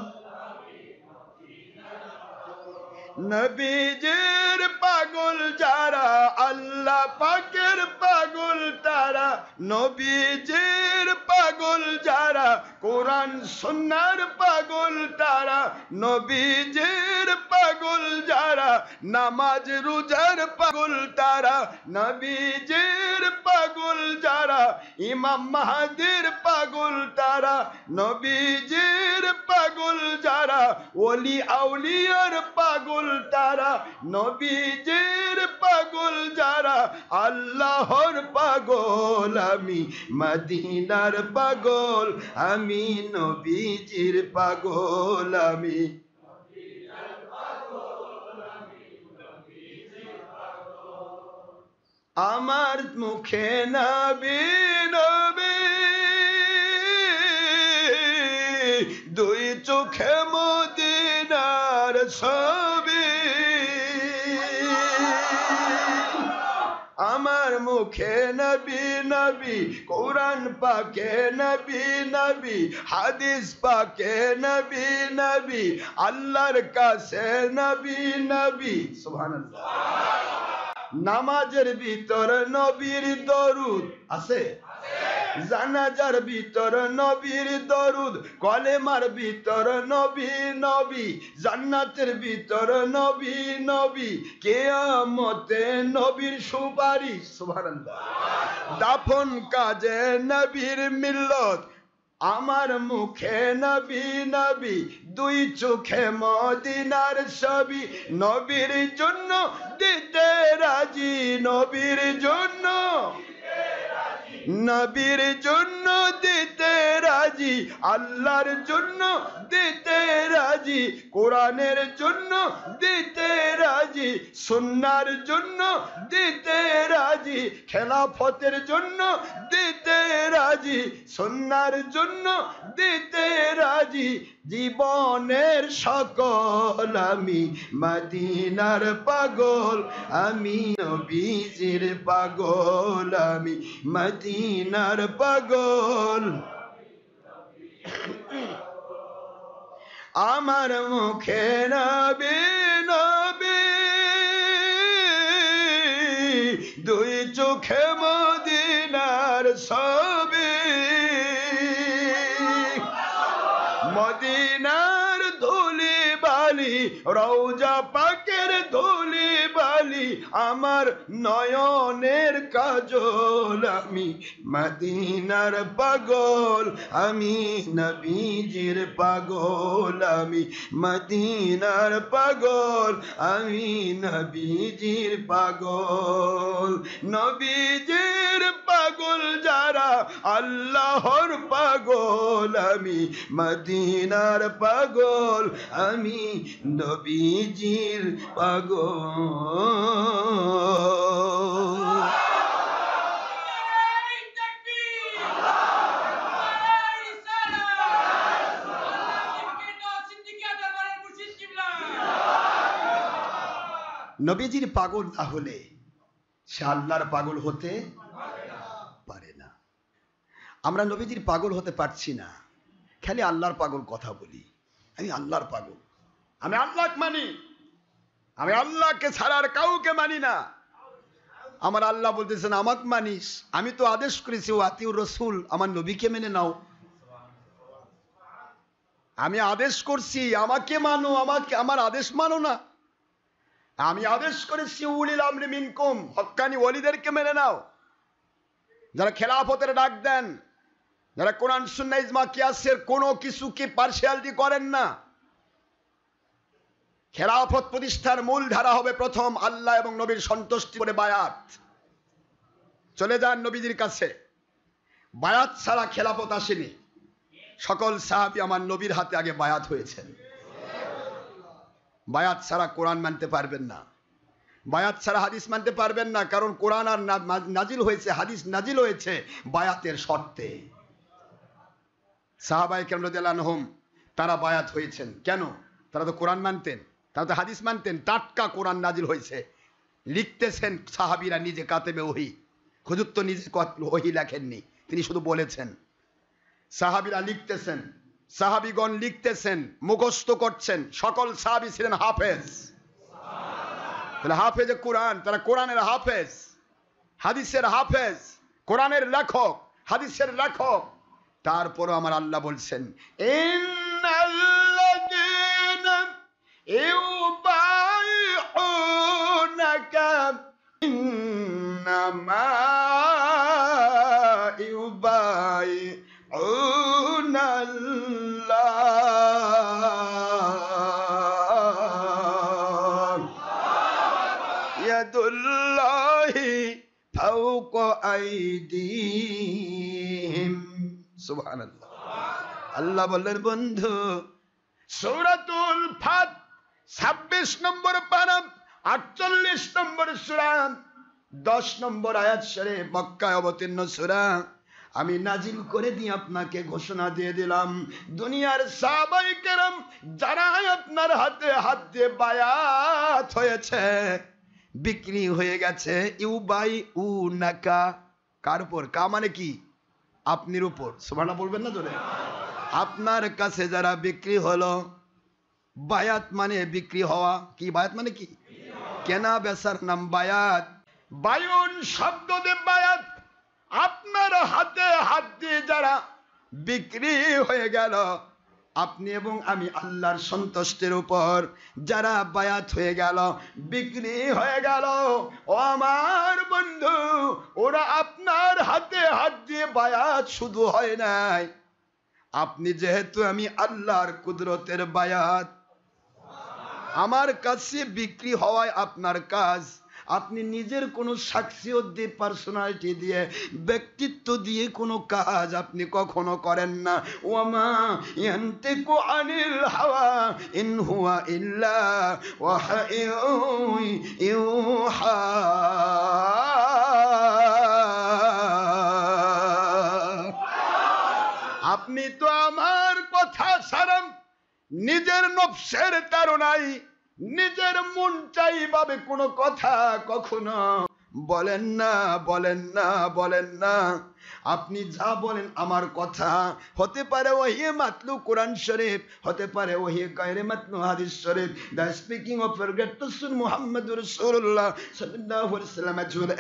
A: নবীজির পাগল যারা, আল্লাহ পাকের পাগল তারা, নবীজির পাগল পাগল যারা, কোরআন সুন্নাহর পাগল তারা, নবীজির পাগল যারা, নামাজ রোজার পাগল তারা, নবীজির পাগল যারা, ইমাম মাহাদির পাগল তারা, নবীজির পাগল যারা, ওলি আউলিয়ার পাগল তারা, নবীজির পাগল যারা, আল্লাহর পাগল আমি, মদিনার পাগল আমি, নবীজির পাগল আমি। আমার মুখে নবী নবী, দুই চোখে মদিনার ছবি, আমার মুখে নবী নবী, কোরআন পাকে নবী নবী, হাদিস পাকে নবী নবী, আল্লাহর কাছে নবী নবী। সুবহানাল্লাহ। নামাজের ভিতর নবীর দরুদ আছে, জানাজার ভিতর নবীর দরুদ, কলেমার ভিতর নবী নবী, জান্নাতের ভিতর নবী নবী, কিয়ামতে নবীর সুপারিশ। সুবহানাল্লাহ। দাফন কাজে নবীর মিল্লত, আমার মুখে নবী নবী, দুই চোখে মদিনার ছবি, নবীর জন্য দিতে রাজি, নবীর জন্য, নবীর জন্য দিতে রাজি, আল্লাহর জন্য দিতে রাজি, কোরআনের জন্য দিতে রাজি, সুন্নাহর জন্য দিতে রাজি, খেলাফতের জন্য দিতে রাজি, সুন্নাহর জন্য দিতে রাজি, জীবনের সকল আমি, মদিনার পাগল আমি, নবীজির পাগল আমি, মদিনার পাগল। আমার মুখে নবী নবী, দুই চোখে মদিনার ছবি, মদিনার ধুলি বালি, রওজা পাকের ধুলি বালি, আমার নয়নের কাজল আমি, মদিনার পাগল আমি, নবীজির পাগল আমি, মদিনার পাগল আমি, নবীজির পাগল। নবীজির পাগল যারা, আল্লাহর পাগল আমি, মদিনার পাগল আমি, নবীজির পাগল। নবীজির পাগল না হলে সে আল্লাহর পাগল হতে পারে না। আমরা নবীজির পাগল হতে পারছি না, খালি আল্লাহর পাগল কথা বলি। আমি আল্লাহর পাগল, আমি আল্লাহ মানি, আমি আল্লাহকে ছাড়ার কাউকে মানি না। আমার আল্লাহ বলতেছেন আমাকে মানিস, আমি তো আদেশ করেছি ও আতিউর রসুল, আমার নবীকে মেনে নাও। আমি আদেশ করছি আমাকে মানো, আমাকে, আমার আদেশ মানো না। আমি আদেশ করেছি উলিল আমরি মিনকুম, হক্কানি ওলিদেরকে মেনে নাও, যারা খেলাফতের ডাক দেন, যারা কোরআন সুন্নাহ ইজমা কিয়াসের কোনো কিছুকে পার্সিয়ালিটি করেন না। খেলাফত প্রতিষ্ঠার মূল ধারা হবে প্রথম আল্লাহ এবং নবীর সন্তুষ্টি করে বায়াত। চলে যান নবীজির কাছে, বায়াত ছাড়া খেলাফত আসেনি। সকল সাহাবী আমার নবীর হাতে আগে বায়াত হয়েছেন। বায়াত ছাড়া কোরআন মানতে পারবেন না, বায়াত ছাড়া হাদিস মানতে পারবেন না, কারণ কোরআন আর নাজিল হয়েছে, হাদিস নাজিল হয়েছে বায়াতের শর্তে। সাহাবায়ে কেরাম রাদিয়াল্লাহু আনহুম তারা বায়াত হয়েছেন কেন? তারা তো কোরআন মানতেন, তারা তো হাদিস মানতেন। টাটকা কোরআন নাজিল হয়েছে, লিখতেছেন সাহাবীরা নিজে, কাতেবে ওহী। হুজুর তো নিজে ওহী লেখেননি, তিনি শুধু বলেছেন। সাহাবীরা লিখতেছেন, সাহাবীগণ লিখতেছেন, মুখস্থ করছেন। সকল সাহাবী ছিলেন হাফেজ। তাহলে হাফেজে কোরআন, তারা কোরআনের হাফেজ, হাদিসের হাফেজ, কোরআনের লেখক, হাদিসের লেখক। তারপর আমার আল্লাহ বলছেন, ইন্নাল্লাযীনা ইউবাইউনাকা ইন্নামা ইউবাইউনাল্লাহ ইয়াদুল্লাহি ফাওকা আইদিহিম। সুবহানাল্লাহ। আল্লাহ বললেন, বন্ধু, সূরাতুল ফাত 26 নম্বর পারা 48 নম্বর সূরা 10 নম্বর আয়াত শরীফ মক্কায় অবতীর্ণ সূরা আমি নাজিল করে দিয়ে আপনাকে ঘোষণা দিয়ে দিলাম, দুনিয়ার সাহাবায়ে কেরাম যারা আপনার হাতে হাত দিয়ে বায়াত হয়েছে, বিক্রি হয়ে গেছে, ইউবাইউনাকা, কার উপর? কা মানে কি? আপনার উপর। সুবহানাল্লাহ বলবেন না জোরে? আপনার কাছে যারা বিক্রি হলো, বায়াত মানে বিক্রি হওয়া। কি বায়াত মানে? কি কেনা বেচার নাম বায়াত। বায়ুন শব্দ দিয়ে বায়াত। আপনার হাতে হাত দিয়ে যারা বিক্রি হয়ে গেল, আপনি এবং আমি আল্লাহর সন্তুষ্টির উপর যারা বায়াত হয়ে গেল, বিক্রি হয়ে গেল, ও আমার বন্ধু, ওরা আপনার হাতে হাত দিয়ে বায়াত শুধু হয় নাই, আপনি যেহেতু আমি আল্লাহর কুদরতের বায়াত, আমার কাছে বিক্রি হওয়ায় আপনার কাজ, আপনি নিজের কোনো শাখসিয়ত দিয়ে, পার্সোনালিটি দিয়ে, ব্যক্তিত্ব দিয়ে কোনো কাজ আপনি কখনো করেন না। ওয়ামা ইয়ান্তিকু আনিল হাওয়া ইন হুয়া ইল্লা ওয়াহয়ুন ইউহা। আপনি তো আমার কথা ছাড়া নিজের নফসের তাড়নায়, নিজের মন চাই ভাবে কোনো কথা কখনো বলেন না, বলেন না, বলেন না। আপনি যা বলেন আমার কথা হতে পারে ওহি মাতলু কোরআন শরীফ, হতে পারে ওহি গায়রে মাতলু হাদিস শরীফ। The speaking of your great রাসূল মুহাম্মদুর রাসূলুল্লাহ সাল্লাল্লাহু আলাইহি ওয়াসাল্লাম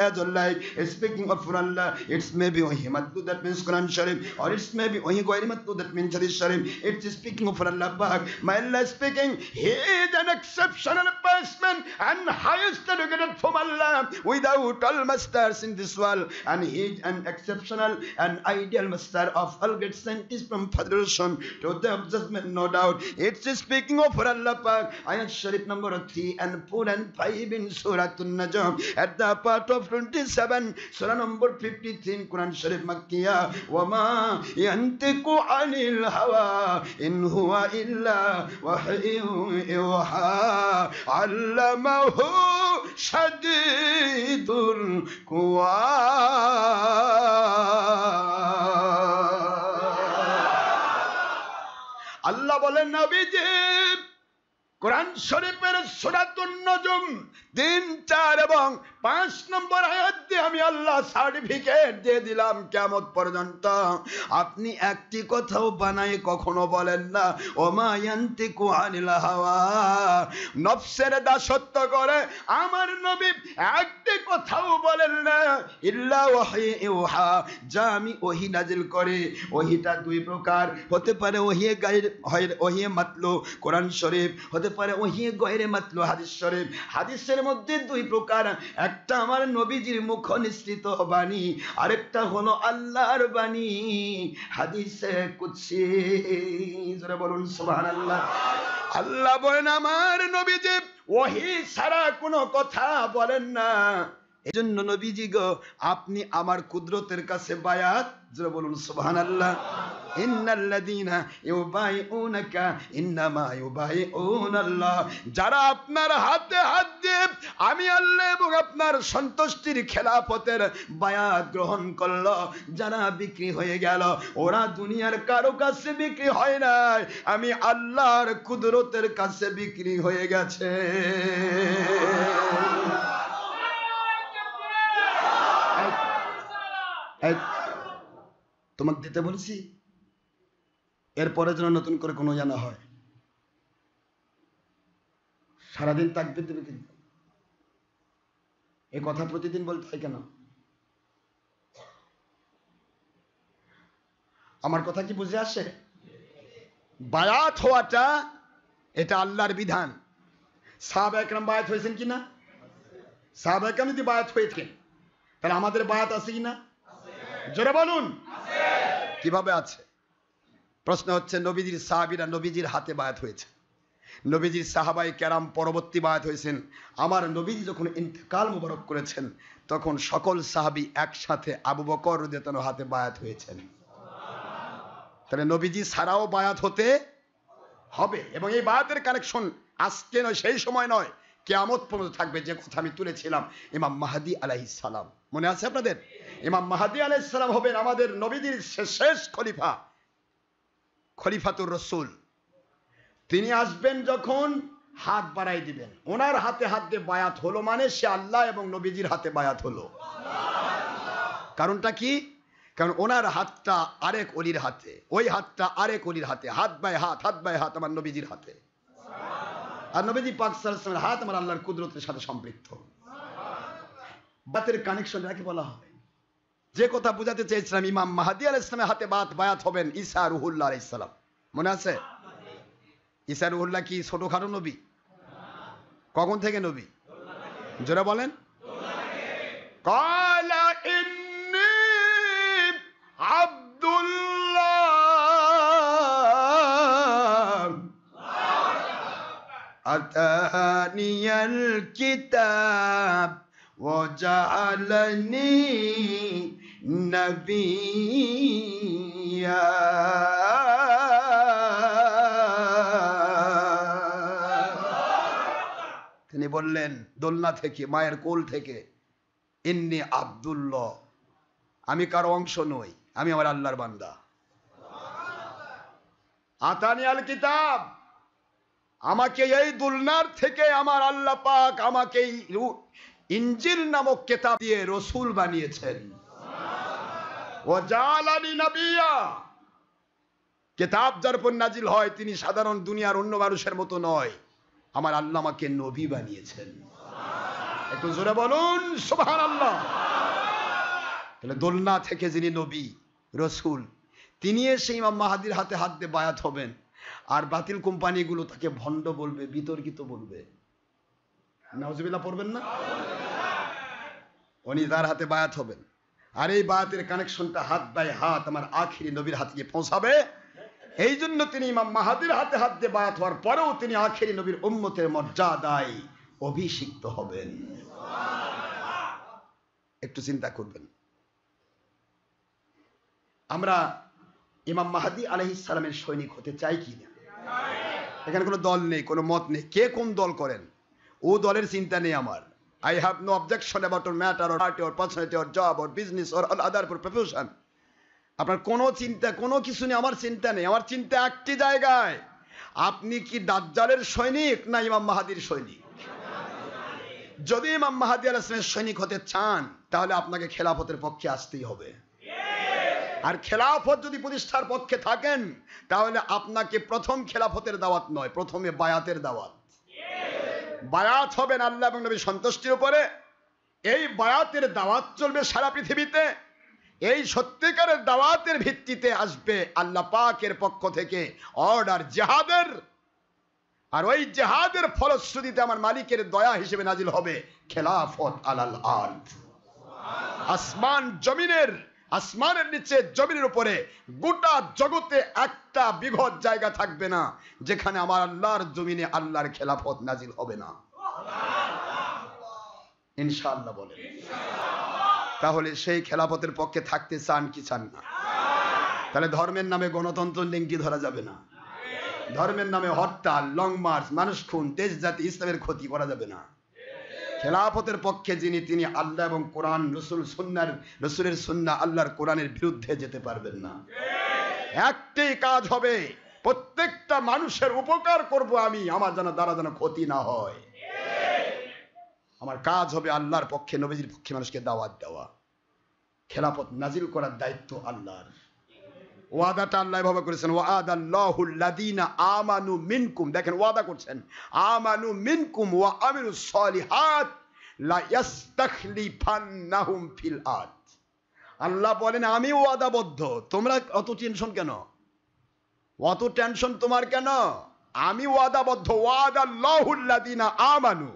A: as like speaking of Allah, it's maybe ওহি মাতলু, that means Quran Sharif, or it's maybe ওহি গায়রে মাতলু, that means Hadith Sharif. It's speaking of Allah Pak. My Allah speaking, he is an exceptional person and highest educated from Allah without all masters in this world, and he is an exceptional and ideal master of all great scientists from Federation to the judgment, no doubt. It's speaking of Allah Pak. Ayat Sharif number 3 and 4 and 5 in Surah An-Najm at the part of 27, Surah number 53 in Quran Sharif Makkiyah. Wama yantiqu anil hawa in huwa illa wahyun yuha allamahu shadidul quwa। আল্লাহ বলেন, নবীজি কোরআন শরীফের সূরাতুন নজম 3, 4 এবং 5 নম্বর আয়াত দিয়ে আমি আল্লাহ certificate দিয়ে দিলাম কিয়ামত পর্যন্ত আপনি একটি কথাও বানায় কখনো বলেন না। ওমা ইয়ান্তিকু আনিল হাওয়া, নফসের দাসত্ব করে আমার নবী একটি কথাও বলেন না, ইল্লা ওয়াহি ইউহা, যা আমি ওহি নাজিল করি। ওহিটা দুই প্রকার, হতে পারে ওহি গায়রে, ওহি মাতলু কোরআন শরীফ, হতে পারে ওহি গায়রে মাতলু হাদিস শরীফ। হাদিসের মধ্যে দুই প্রকার, একটা আমার নবীজির মুখ নিঃসৃত বাণী, আরেকটা হলো আল্লাহর বাণী, হাদিসে কুদসি। জোরে বলুন সুবহানাল্লাহ। আল্লাহ বলেন আমার নবীজি ওহি ছাড়া কোনো কথা বলেন না। এজন্য নবীজি গো, আপনি আমার কুদরতের কাছে বায়াত, জোরে বলুন সুবহানাল্লাহ। ইন্নাল্লাযীনা ইউবাইউনাকা ইন্নামা ইউবাইউনাল্লাহ, যারা আপনার হাতে হাত দিয়ে আমি আল্লাহ এবং আপনার সন্তুষ্টির খেলাফতের বায়াত গ্রহণ করলো, যারা বিক্রি হয়ে গেল, ওরা দুনিয়ার কারো কাছে বিক্রি হয় নাই, আমি আল্লাহর কুদরতের কাছে বিক্রি হয়ে গেছে। তোমাকে দিতে বলেছি, এরপরে যেন নতুন করে কোনো জানা হয়। সারাদিন তাকবীর দেবে কিন্তু, এই কথা প্রতিদিন বলতে হয় কেন? আমার কথা কি বুঝে আসে? বায়াত হওয়াটা এটা আল্লাহর বিধান। সাহাবা একরাম বায়াত হয়েছেন কিনা? সাহাবা একরাম যদি বায়াত হয়ে থাকেন তাহলে আমাদের বায়াত আছে কিনা? জোরে বলুন। কিভাবে আছে? প্রশ্ন হচ্ছে, নবীজির সাহাবীরা নবীজির হাতে বায়াত হয়েছে, নবীজির সাহাবায়ে কেরাম পরবর্তী বায়াত হয়েছেন। আমার নবীজি যখন ইন্তেকাল মুবারক করেছেন তখন সকল সাহাবী একসাথে আবু বকর রাদিয়াল্লাহু আনহু হাতে বায়াত হয়েছেন। তাহলে নবীজি ছাড়াও বায়াত হতে হবে, এবং এই বায়াতের কানেকশন আজকে নয়, সেই সময় নয়, কিয়ামত পর্যন্ত থাকবে। যে কথা আমি তুলেছিলাম, ইমাম মাহদী আলাইহিস সালাম, মনে আছে আপনাদের? ইমাম মাহদী আলাইহিস সালাম হবেন আমাদের নবীজির শেষ খলিফা, খলিফাতুর রাসূল। তিনি আসবেন যখন হাত বাড়াই দিবেন, ওনার হাতে হাত দিয়ে বায়াত হলো মানে সে আল্লাহ এবং নবীজির হাতে বায়াত হলো। কারণটা কি? কারণ ওনার হাতটা আরেক অলির হাতে, ওই হাতটা আরেক অলির হাতে, হাত বাই হাত, হাত বাই হাত আমার নবীজির হাতে। আর নবীজি পাক সাল্লাল্লাহু আলাইহি ওয়াসাল্লামের হাত আমার আল্লাহর কুদরতের সাথে সম্পৃক্ত। বাতের কানেকশন এটাকে বলা হয়। যে কথা বুঝাতে চেয়েছিলাম, ইমাম মাহদী আলাইহিস সালামের হাতে বায়াত হবেন ঈসা রুহুল্লাহ আলাইহিস সালাম, মনে আছে? ঈসা রুহুল্লাহ কি ছোটখাটো নবী? কখন থেকে নবী? জোরে বলেন। ক্বালা ইন্নী আব্দুল্লাহ আতানিয়াল কিতাব ওয়া জাআলানি নবিয়্যা। তিনি বললেন দোলনা থেকে, মায়ের কোল থেকে, ইন্নী আব্দুল্লাহ, আমি কারো অংশ নই, আমি আমার আল্লাহর বান্দা। আতানি আল কিতাব, আমাকে এই দুলনার থেকে আমার আল্লাহ পাক আমাকে ইনজিল নামক কিতাব দিয়ে রাসূল বানিয়েছেন। ওয়া জাআলানি নবিয়্যা, কিতাব যার উপর নাজিল হয় তিনি সাধারণ দুনিয়ার অন্য মানুষের মতো নয়, আমার আল্লাহ আমাকে নবী বানিয়েছেন। একটু জোরে বলুন সুবহানাল্লাহ। তাহলে দোলনা থেকে যিনি নবী রাসূল, তিনি এসে ইমাম মাহদীর হাতে হাত দিয়ে বায়াত হবেন। আর বাতিল কোম্পানিগুলো তাকে ভণ্ড বলবে, বিতর্কিত বলবে। নাউজুবিল্লাহ পড়বেন না? উনি তার হাতে বায়াত হবেন, আর এই বায়াতের কানেকশনটা হাত বাই হাত আমার আখিরি নবীর হাতে গিয়ে পৌঁছাবে। এই জন্য তিনি ইমাম মাহদীর হাতে হাত দিয়ে বায়াত হওয়ার পরেও তিনি আখিরি নবীর উম্মতের মর্যাদায় অভিষিক্ত হবেন। একটু চিন্তা করবেন। আমরা ইমাম মাহদী আলাইহিস সালামের সৈনিক হতে চাই কি না? এখানে কোনো দল নেই, কোনো মত নেই, কে কোন দল করেন ও দলের চিন্তা নেই আমার। I have no objection about your matter or party or personality or job or business or other profession. আপনার কোনো চিন্তা, কোনো কিছু নেই, আমার চিন্তা নেই। আমার চিন্তা একটি জায়গায়, আপনি কি দাজ্জালের সৈনিক না ইমাম মাহদীর সৈনিক? যদি ইমাম মাহদী আলাইহিস সালামের সৈনিক হতে চান তাহলে আপনাকে খেলাফতের পক্ষে আসতেই হবে। আর খেলাফত যদি প্রতিষ্ঠার পক্ষে থাকেন তাহলে আপনাকে প্রথম খেলাফতের দাওয়াত নয়, প্রথমে বায়াতের দাওয়াত। বায়াত হবেন আল্লাহ এবং নবীর সন্তুষ্টির উপরে। এই বায়াতের দাওয়াত চলবে সারা পৃথিবীতে। এই সত্যিকারের দাওয়াতের ভিত্তিতে আসবে আল্লাহ পাকের পক্ষ থেকে অর্ডার জিহাদের, আর ওই জিহাদের ফলশ্রুতিতে আমার মালিকের দয়া হিসেবে নাজিল হবে খেলাফত আলাল আরদ। আসমান জমিনের, আসমানের নিচে জমিনের উপরে গোটা জগতে একটা বিঘত জায়গা থাকবে না যেখানে আমার আল্লাহর জমিনে আল্লাহর খেলাফত নাজিল হবে না। ইনশাআল্লাহ বলেন। তাহলে সেই খেলাফতের পক্ষে থাকতে চান কি চান না? তাহলে ধর্মের নামে গণতন্ত্র লিঙ্কি ধরা যাবে না, ধর্মের নামে হরতাল, লং মার্চ, মানুষ খুন, দেশ জাতি, ইসলামের ক্ষতি করা যাবে না। খেলাফতের পক্ষে যিনি, তিনি আল্লাহ এবং কোরআন, রসুলের সুন্নাহ, আল্লাহর কোরআনের বিরুদ্ধে যেতে পারবেন না। একটাই কাজ হবে, প্রত্যেকটা মানুষের উপকার করব আমি, আমার দ্বারা যেন ক্ষতি না হয়। আমার কাজ হবে আল্লাহর পক্ষে, নবীজির পক্ষে মানুষকে দাওয়াত দেওয়া। খেলাফত নাজিল করার দায়িত্ব আল্লাহর। ওয়াদাটা আল্লাহ এভাবে করেছেন, ওয়াদাল্লাহুল লাযীনা আমানু মিনকুম, দেখেন ওয়াদা করছেন, আমানু মিনকুম ওয়া আমিলুস সলিহাত লা ইস্তাখলিফান্নাহুম ফিল আরদ। আল্লাহ বলেন আমি ওয়াদাবদ্ধ। তোমরা অত টেনশন কেন? অত টেনশন তোমার কেন? আমি ওয়াদাবদ্ধ। ওয়াদাল্লাহুল্লাযিনা আমানু,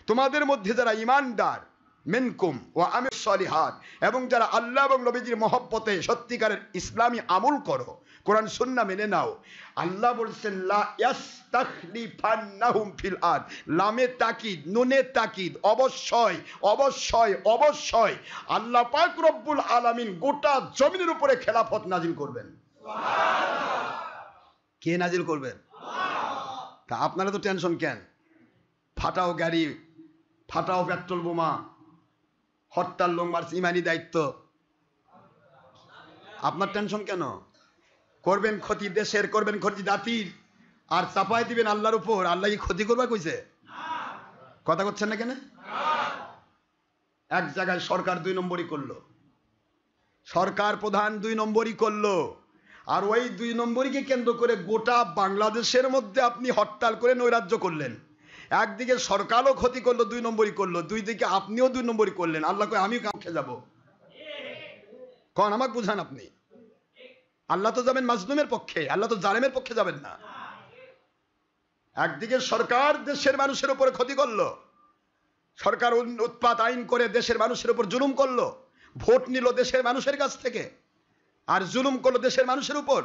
A: তোমাদের মধ্যে যারা ঈমানদার, মিনকুম ওয়া আমিলুস সলিহাত, এবং যারা আল্লাহ এবং নবীজির মহব্বতে সত্যিকারের ইসলামী আমল করো, কোরআন সুন্নাহ মেনে নাও। আল্লাহ বলছেন লা ইয়াস্তাখলিফান্নাহুম ফিল আরদ, লামে তাকিদ, নুনে তাকিদ, অবশ্যই অবশ্যই অবশ্যই আল্লাহ পাক রব্বুল আলামিন গোটা জমিনের উপরে খেলাফত নাজিল করবেন। কে নাজিল করবেন? তা আপনারা তো টেনশন কেন? ফাটাও গাড়ি, ফাটাও পেট্রোল বোমা, হরতাল, লং মার্চ, ইমানি দায়িত্ব। আপনার টেনশন কেন? করবেন ক্ষতি দেশের, করবেন ক্ষতি জাতির, আর চাপাই দিবেন আল্লাহর উপর। আল্লাহ কি ক্ষতি করবা কইছে? কথা করছেন না কেন? এক জায়গায় সরকার 2 নম্বরই করলো, সরকার প্রধান 2 নম্বরই করলো, আর ওই 2 নম্বরীকে কেন্দ্র করে গোটা বাংলাদেশের মধ্যে আপনি হরতাল করে নৈরাজ্য করলেন। একদিকে সরকারও ক্ষতি করলো, 2 নম্বরই করলো, দুই দিকে আপনিও 2 নম্বরই করলেন। আল্লাহ কয় আমি কাউকে যাব? কোন আমাকে বুঝান আপনি। আল্লাহ তো যাবেন মাজলুমের পক্ষে, আল্লাহ তো জালেমের পক্ষে যাবেন না। একদিকে সরকার দেশের মানুষের উপরে ক্ষতি করলো, সরকার উৎপাত আইন করে দেশের মানুষের উপর জুলুম করলো, ভোট নিল দেশের মানুষের কাছ থেকে, আর জুলুম করলো দেশের মানুষের উপর।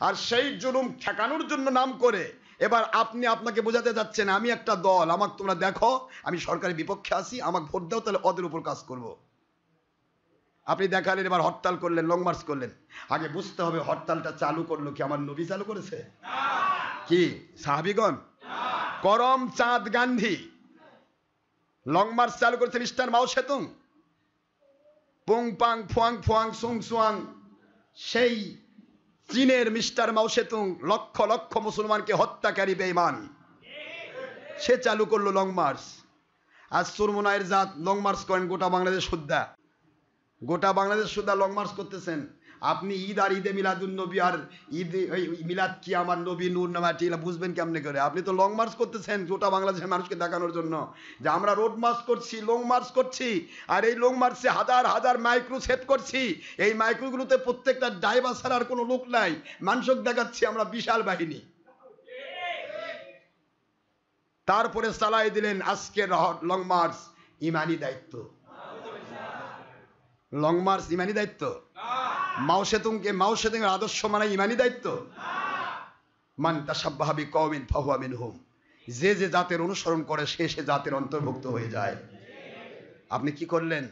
A: আর সেই জুলুম ঠেকানোর জন্য নাম করে এবার আপনি আপনাকে বোঝাতে যাচ্ছেন আমি একটা দল, আমাকে তোমরা দেখো আমি সরকারের বিপক্ষে আছি, আমাকে ভোট দাও, তাহলে ওদের উপর কাজ করব। আপনি দেখালেন, এবার হরতাল করলেন, লং মার্চ করলেন। আগে বুঝতে হবে হরতালটা চালু করলো কি আমার নবী চালু করেছে? কি সাহাবীগণ? করম চাঁদ গান্ধী। লং মার্চ চালু করেছে মিস্টার মাও সেতুং। পুং পাং ফুয়াং ফুয়াং সুং সুয়াং, সেই চীনের মিস্টার মাও সেতুং লক্ষ লক্ষ মুসলমানকে হত্যাকারী বেঈমান, সে চালু করলো লং মার্চ। আজ সুরমুনায়ের জাত লং মার্চ করেন গোটা বাংলাদেশ সুদ্ধা, গোটা বাংলাদেশ সুদ্ধা লং মার্চ করতেছেন। আপনি ঈদ আর ঈদে মিলাদুন নবী আর ঈদে মিলাদ কি আমার নবী নূর নামাটি বুঝবেন কেমনে করে? আপনি তো লং মার্চ করতেছেন গোটা বাংলাদেশের মানুষকে দেখানোর জন্য যে আমরা রোড মার্চ করছি, লং মার্চ করছি। আর এই লং মার্চে হাজার হাজার মাইক্রো সেট করছি। এই মাইক্রোগুলোতে প্রত্যেকটা ড্রাইভার ছাড়ার কোনো লোক নাই, মানুষক দেখাচ্ছি আমরা বিশাল বাহিনী। তারপরে চালাই দিলেন আজকের লং মার্চ ইমানি দায়িত্ব। লং মার্চ ইমানি দায়িত্ব? মাও সেতুং এর আদর্শ মানে ইমানি দায়িত্ব? মান তাশাব্বাহা বিকওমিন ফাহুয়া মিনহুম, যে যে জাতের অনুসরণ করে সে সে জাতের অন্তর্ভুক্ত হয়ে যায়। আপনি কি করলেন?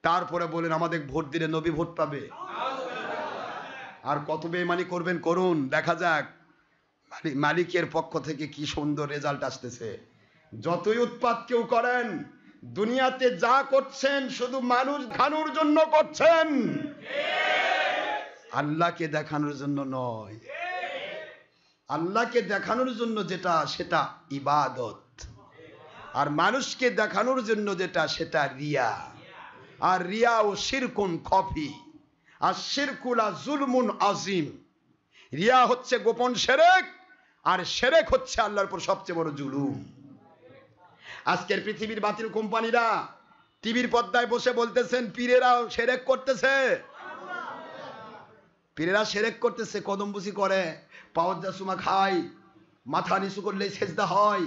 A: তারপরে বলেন আমাদের ভোট দিলে নবী ভোট পাবে। আর কত বেঈমানি করবেন করুন, দেখা যাক মালিকের পক্ষ থেকে কি সুন্দর রেজাল্ট আসতেছে। যতই উৎপাত কেউ করেন, দুনিয়াতে যা করছেন শুধু মানুষ দেখানোর জন্য করছেন, আল্লাহকে দেখানোর জন্য নয়। আল্লাহকে দেখানোর জন্য যেটা সেটা ইবাদত, আর মানুষকে দেখানোর জন্য যেটা সেটা রিয়া। আর রিয়া ও শিরকুন খফি, আর শিরকুলা জুলমুন আজিম। রিয়া হচ্ছে গোপন শিরক, আর শিরক হচ্ছে আল্লাহর উপর সবচেয়ে বড় জুলুম। আজকের পৃথিবীর বাতিল কোম্পানিরা টিভির পর্দায় বসে বলতেছেন পীরেরা শিরক করতেছে, পীরেরা শিরক করতেছে, কদমবুসি করে, পাওয়াজ্জা সুমা খায়, মাথা নিচু করলেই সেজদা হয়।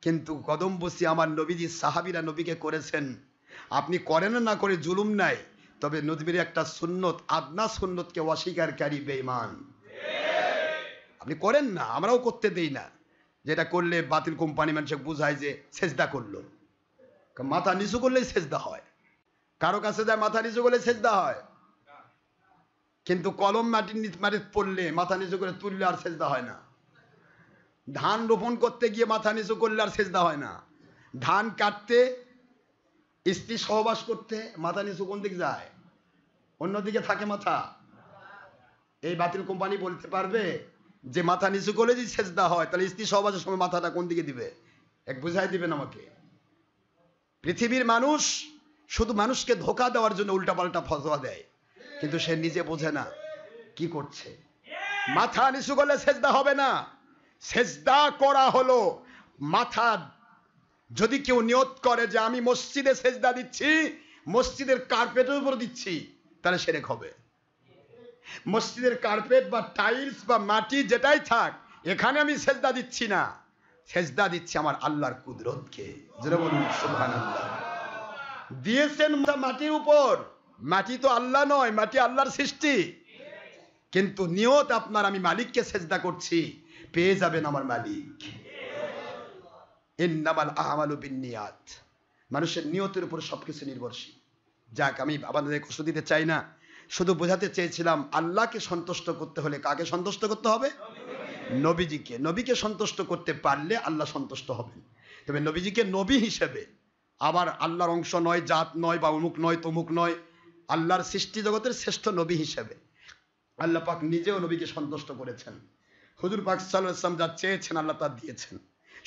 A: কিন্তু কদমবুসি আমার নবীজি সাহাবীরা নবীকে করেছেন। আপনি করেন না করে জুলুম নাই, তবে নবীর একটা সুন্নত, আদনা সুন্নতকে অস্বীকারী বেঈমান। আপনি করেন না, আমরাও করতে দেই না। যেটা করলে বাতিল কোম্পানি মানুষকে বুঝায় যে সেজদা করলো, মাথা নিচু করলেই সেজদা হয়। কারো কাছে যায় মাথা নিচু করলে সেজদা হয়, কিন্তু কলম মাটির পড়লে মাথা নিচু করে তুললে আর সেজদা হয় না। ধান রোপণ করতে গিয়ে মাথা নিচু করলে আর সেজদা হয় না। ধান কাটতে, স্ত্রী সহবাস করতে মাথা নিচু কোন দিকে যায়? অন্যদিকে থাকে মাথা। এই বাতিল কোম্পানি বলতে পারবে যে মাথা নিচু করলে যদি সেজদা হয়, তাহলে স্ত্রী সহবাসের সময় মাথাটা কোন দিকে দিবে? এক বুঝাই দিবেন আমাকে। পৃথিবীর মানুষ শুধু মানুষকে ধোকা দেওয়ার জন্য উল্টাপাল্টা ফতোয়া দেয়, কিন্তু সে নিজে বোঝে না কি করছে। মাথা নিচু করলে সেজদা হবে না। সেজদা করা হলো মাথা, যদি কেউ নিয়ত করে যে আমি মসজিদে সেজদা দিচ্ছি, মসজিদের কার্পেটের উপর দিচ্ছি, তাহলে শিরক হবে। মসজিদের কার্পেট বা টাইলস বা মাটি যেটাই থাক, এখানে আমি সেজদা দিচ্ছি না, সেজদা দিচ্ছি আমার আল্লাহর কুদরতকে। যারা বলুন সুবহানাল্লাহ। দিয়েছেন মাটির উপর, মাটি তো আল্লাহ নয়, মাটি আল্লাহর সৃষ্টি, কিন্তু নিয়ত আপনার আমি মালিককে সেজদা করছি, পেয়ে যাবেন আমার মালিক। ইন্নামাল আ'মালু বিন্নিয়াত, মানুষের নিয়তের উপর সবকিছু নির্ভরশীল। যাক, আমি আপনাদের কষ্ট দিতে চাই না, শুধু বোঝাতে চেয়েছিলাম আল্লাহকে সন্তুষ্ট করতে হলে কাকে সন্তুষ্ট করতে হবে? নবীজিকে। নবীকে সন্তুষ্ট করতে পারলে আল্লাহ সন্তুষ্ট হবেন। তবে নবীজিকে নবী হিসেবে, আবার আল্লাহর অংশ নয়, জাত নয়, বা অমুক নয় তমুক নয়, আল্লাহর সৃষ্টি জগতের শ্রেষ্ঠ নবী হিসেবে আল্লাহ পাক নিজেও নবীকে সন্তুষ্ট করেছেন। হুজুর পাক সাল্লাল্লাহু আলাইহি ওয়াসাল্লাম যা চেয়েছেন আল্লাহ তা দিয়েছেন।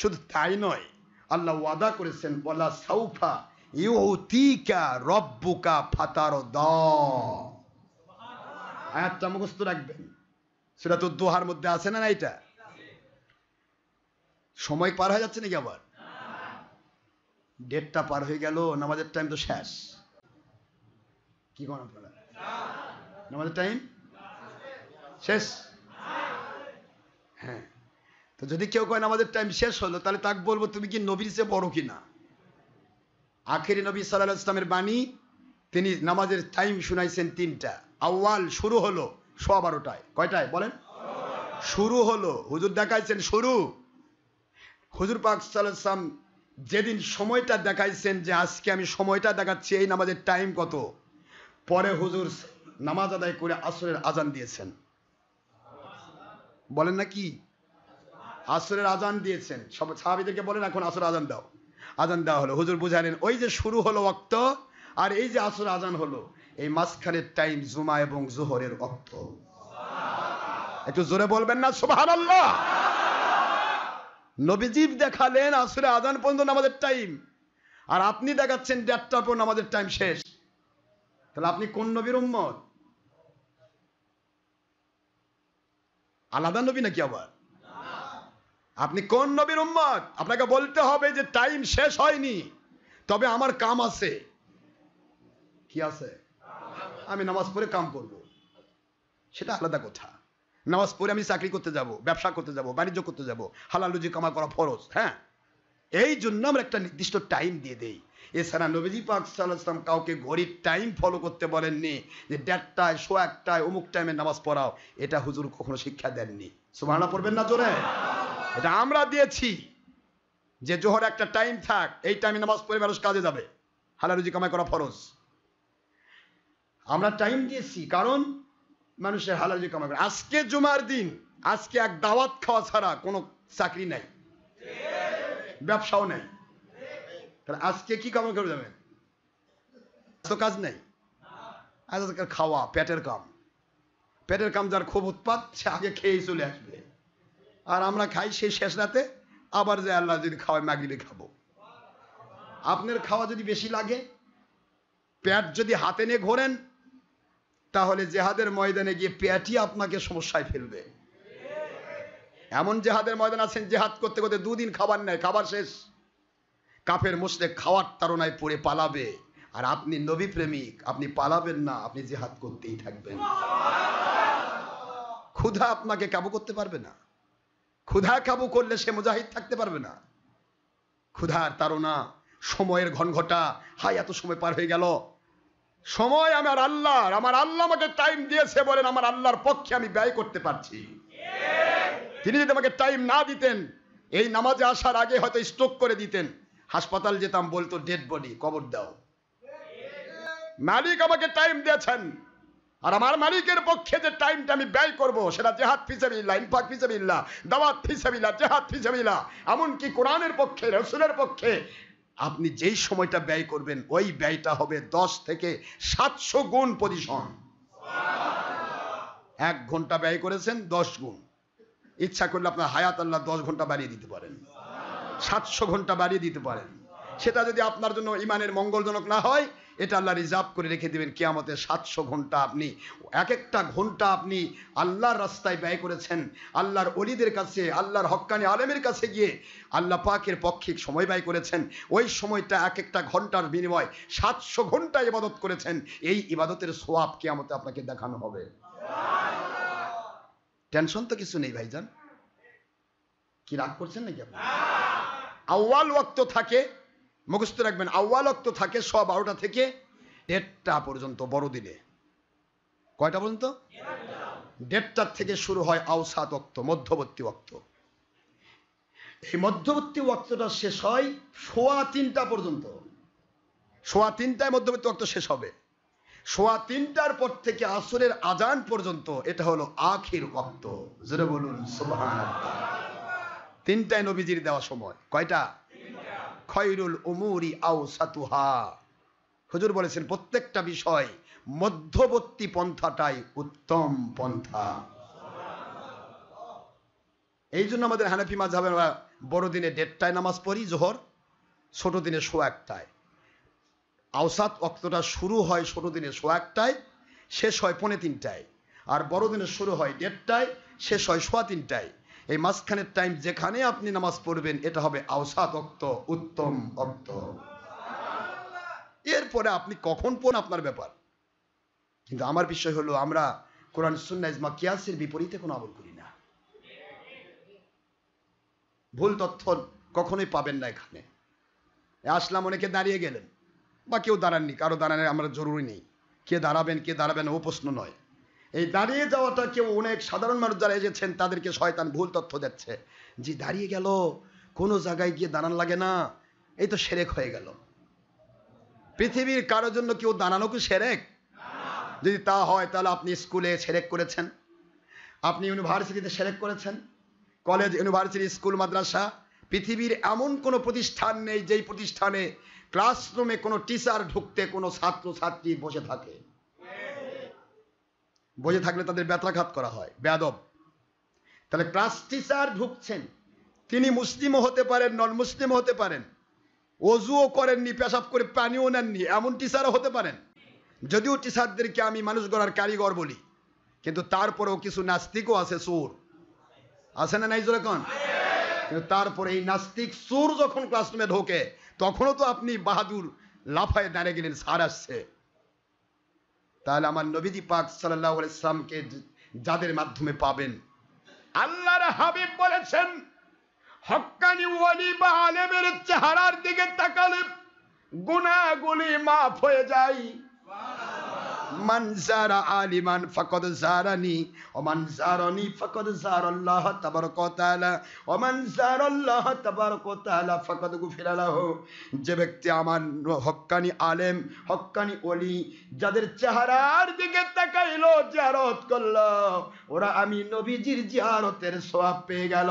A: শুধু তাই নয়, আল্লাহ ওয়াদা করেছেন, ওয়ালা সাউফা ইউতিকা রব্বুকা ফাতারদা। আয়াতটা মুখস্থ রাখবেন, সূরাতুদ দুহার মধ্যে আছে না এটা? সময় পার হয়ে যাচ্ছে নাকি? আবার ডেটটা পার হয়ে গেল, নামাজের টাইম তো শেষ। কি করেন আপনারা? নামাজের টাইম শেষ? হ্যাঁ, তো যদি কেউ কয় নামাজের টাইম শেষ হলো, তাহলে তাকে বলবো তুমি কি নবীর চেয়ে বড় কিনা? আখেরি নবী সাল্লাল্লাহু আলাইহি ওয়াসাল্লামের বাণী, তিনি নামাজের টাইম শুনাইছেন তিনটা। আউয়াল শুরু হলো 12:15। কয়টায় বলেন? শুরু হলো, হুজুর দেখাইছেন শুরু। হুজুর পাক সাল্লাল্লাহু আলাইহি ওয়াসাল্লাম যেদিন সময়টা দেখাইছেন যে আজকে আমি সময়টা দেখাচ্ছি, এই নামাজের টাইম কত, পরে হুজুর নামাজ আদায় করে আসরের আজান দিয়েছেন। বলেন না কি? আসরের আজান দিয়েছেন। সব সাহাবীদেরকে বলেন এখন আসর আজান দাও। আজান দেওয়া হলো, হুজুর বুঝালেন ওই যে শুরু হলো ওয়াক্ত, আর এই যে আসর আজান হলো, এই মাঝখানের টাইম জুমা এবং জোহরের ওয়াক্ত। একটু জোরে বলবেন না সুবহানাল্লাহ? নবীজি দেখালেন আসরে আজান পর্যন্ত নামাজের টাইম, আর আপনি দেখাচ্ছেন 1:30টার পর নামাজের টাইম শেষ। তাহলে আপনি কোন নবীর উম্মত? আলাদা নবী নাকি আবার? আপনি কোন নবীর উম্মত? আপনাকে বলতে হবে যে টাইম শেষ হয়নি, তবে আমার কাম আছে। কি আছে? আমি নামাজ পড়ে কাম করব, সেটা আলাদা কথা। নামাজ পড়ে আমি চাকরি করতে যাব, ব্যবসা করতে যাব, বাণিজ্য করতে যাব, হালাল রুজি কামাই করা ফরজ। হ্যাঁ, এই জন্য আমরা একটা নির্দিষ্ট টাইম দিয়ে দেই। এছাড়া নবীজি পাক সাল্লাল্লাহু আলাইহি ওয়াসাল্লাম কাউকে ঘড়ির টাইম ফলো করতে বলেননি, যে 1:30টায় 1:15টায় অমুক টাইমে নামাজ পড়াও। এটা হুজুর কখনো শিক্ষা দেননি। সুবহানাল্লাহ পড়বেন না জোরে? এটা আমরা দিয়েছি, যে জোহর একটা টাইম থাক, এই টাইমে নামাজ পড়ে মানুষ কাজে যাবে, হালাল রুজি কামাই করা ফরজ। আমরা টাইম দিয়েছি কারণ মানুষের হালাল রুজি কামাই করে। আজকে জুমার দিন, আজকে এক দাওয়াত খাওয়া ছাড়া কোনো চাকরি নাই, ব্যবসাও নাই। তাহলে আজকে কি কামাই করে যাবেন? তো কাজ নাই, আজকে খাওয়া, পেটের কাম। পেটের কাম যার খুব উৎপাত, সে আগে খেয়েই চলে আসবে, আর আমরা খাই সেই শেষ রাতে, আবার যে আল্লাহ যদি খাওয়ায় মাগরিবে খাবো। আপনার খাওয়া যদি বেশি লাগে, পেট যদি হাতে নিয়ে ঘোরেন, তাহলে জেহাদের ময়দানে গিয়ে পেটই আপনাকে সমস্যায় ফেলবে। এমন জেহাদের ময়দান আছেন, জেহাদ করতে করতে 2 দিন খাবার নেই, খাবার শেষ। কাফের মুশরিক খাওয়ার তাড়নায় পড়ে পালাবে, আর আপনি নবী প্রেমিক, আপনি পালাবেন না, আপনি জেহাদ করতেই থাকবেন। ক্ষুধা আপনাকে কাবু করতে পারবে না। ক্ষুধা কাবু করলে সে মুজাহিদ থাকতে পারবে না। ক্ষুধার তাড়না, সময়ের ঘনঘটা, হাই এত সময় পার হয়ে গেল। সময় আমার আল্লাহর, আমার আল্লাহ আমাকে টাইম দিয়েছে বলেন আমার আল্লাহর পক্ষে আমি ব্যয় করতে পারছি। তিনি যদি আমাকে টাইম না দিতেন, এই নামাজে আসার আগে হয়তো স্ট্রোক করে দিতেন, হাসপাতাল যেতাম, বলতো ডেড বডি, কবর দাও। মালিক আমাকে টাইম দিয়েছেন, আর আমার মালিকের পক্ষে যে টাইমটা আমি ব্যয় করব, সেটা জিহাদ ফি সাবিলিল্লাহ, ইনফাক ফি সাবিলিল্লাহ, দাওয়াত ফি সাবিলিল্লাহ, জিহাদ ফি সাবিলিল্লাহ, এমনকি কোরআনের পক্ষে, রাসূলের পক্ষে আপনি যেই সময়টা ব্যয় করবেন, ওই ব্যয়টা হবে 10 থেকে 700 গুণ পজিশন। 1 ঘন্টা ব্যয় করেছেন, 10 গুণ। ইচ্ছা করলে আপনার হায়াত আল্লাহ 10 ঘন্টা বাড়িয়ে দিতে পারেন, 700 ঘন্টা বাড়িয়ে দিতে পারেন, সেটা যদি আপনার জন্য ইমানের মঙ্গলজনক না হয়, এটা আল্লাহ রিজার্ভ করে রেখে দিবেন কিয়ামতে। 700 ঘন্টা আপনি, এক একটা ঘন্টা আপনি আল্লাহর রাস্তায় ব্যয় করেছেন, আল্লাহর ওলিদের কাছে, আল্লাহর হক্কানি আলেমের কাছে গিয়ে আল্লাহ পাকের পক্ষে সময় ব্যয় করেছেন। ওই সময়টা এক একটা ঘন্টার বিনিময় 700 ঘন্টা ইবাদত করেছেন। এই ইবাদতের সওয়াব কিয়ামতে আপনাকে দেখানো হবে। টেনশন তো কিছু নেই ভাইজান, কি রাগ করছেন নাকি আপনি? আউয়াল ওয়াক্ত থাকে, মুখস্থ রাখবেন, আউয়াল ওয়াক্ত থাকে 12টা থেকে 1টা পর্যন্ত বড়দিনে। কয়টা পর্যন্ত? 1:30 থেকে শুরু হয় আওসাত ওয়াক্ত, মধ্যবর্তী ওয়াক্ত। এই মধ্যবর্তী ওয়াক্তটা শেষ হয় 3:15 পর্যন্ত। 3:15টায় মধ্যবর্তী ওয়াক্ত শেষ হবে। 3:15টার পর থেকে আসরের আজান পর্যন্ত এটা হলো আখির ওয়াক্ত। জোরে বলুন সুবহানাল্লাহ। 3টায় নবীজির দেওয়া সময়। কয়টা? খয়রুল উমুরি আওসাতুহা। হুজুর বলেছেন প্রত্যেকটা বিষয় মধ্যবর্তী পন্থাটাই উত্তম পন্থা। এই জন্য আমাদের হানাফি মাযহাবে আমরা বড়দিনে 1:30টায় নামাজ পড়ি জোহর, ছোট দিনে 1:15টায়। আওসাত ওয়াক্তটা শুরু হয় ছোট দিনে 1:15টায়, শেষ হয় 2:45টায়। আর বড়দিনে শুরু হয় 1:30টায়, শেষ হয় 3:15টায়। এই মাঝখানের টাইম যেখানে আপনি নামাজ পড়বেন এটা হবে আওসাত ওয়াক্ত, উত্তম ওয়াক্ত। এরপরে আপনি কখন পড়েন আপনার ব্যাপার, কিন্তু আমার বিষয় হলো আমরা কোরআন সুন্নাহ ইজমা কিয়াসের বিপরীতে কোনো আমল করি না। ভুল তথ্য কখনোই পাবেন না এখানে। আসলাম, অনেকে দাঁড়িয়ে গেলেন বা কেউ দাঁড়াননি, কারো দাঁড়ানোর আমরা জরুরি নেই। কে দাঁড়াবেন ও প্রশ্ন নয়। এই দাঁড়িয়ে যাওয়াটা কেউ, অনেক সাধারণ মানুষ যারা এসেছেন তাদেরকে শয়তান ভুল তথ্য দিচ্ছে, যে দাঁড়িয়ে গেল কোনো জায়গায় গিয়ে দাঁড়ান লাগে না, এই তো শিরক হয়ে গেল। পৃথিবীর কারোর জন্য কেউ দাঁড়ানো কি শিরক? যদি তা হয় তাহলে আপনি স্কুলে শিরক করেছেন, আপনি ইউনিভার্সিটিতে শিরক করেছেন, কলেজ, ইউনিভার্সিটি, স্কুল, মাদ্রাসা, পৃথিবীর এমন কোনো প্রতিষ্ঠান নেই যেই প্রতিষ্ঠানে ক্লাসরুমে কোনো টিচার ঢুকতে কোনো ছাত্র ছাত্রী বসে থাকে। বসে থাকলে তাদের ব্যত্রাঘাত করা হয়, বেয়াদব। তাহলে ক্লাস টিচার ঢুকছেন, তিনি মুসলিমও হতে পারেন, নন মুসলিমও হতে পারেন, ওযুও করেননি, পেশাব করে পানিও নেননি, এমন টিচারও হতে পারেন। যদিও টিচারদেরকে আমি মানুষ গড়ার কারিগর বলি, কিন্তু তারপরেও কিছু নাস্তিকও আছে, সুর আছে না নাই যেরকম? কিন্তু তারপরে এই নাস্তিক সুর যখন ক্লাসরুমে ঢোকে তখনও তো আপনি বাহাদুর লাফায় দাঁড়িয়ে গেলেন, সার আসছে। তাহলে আমার নবীজি পাক সাল্লাল্লাহু আলাইহি সাল্লামকে যাদের মাধ্যমে পাবেন, আল্লাহর হাবিব বলেছেন হক্কানি ওলি বা আলেমের চেহারার দিকে তাকালে গুনাহগুলি মাফ হয়ে যায়। মান যারা আলিমান ফাকাদ যারানি ওয়া মান যারানি ফাকাদ যারাল্লাহ তাবারাকা ওয়া তাআলা ওয়া মান যারাল্লাহ তাবারাকা ওয়া তাআলা ফাকাদ গুফিরা লাহু। যে ব্যক্তি আমার হক্কানি আলেম, হক্কানি ওলি যাদের চেহারার দিকে তাকাইলো, জিয়ারত করলো, ওরা আমি নবীজির জিয়ারতের সওয়াব পেয়ে গেল।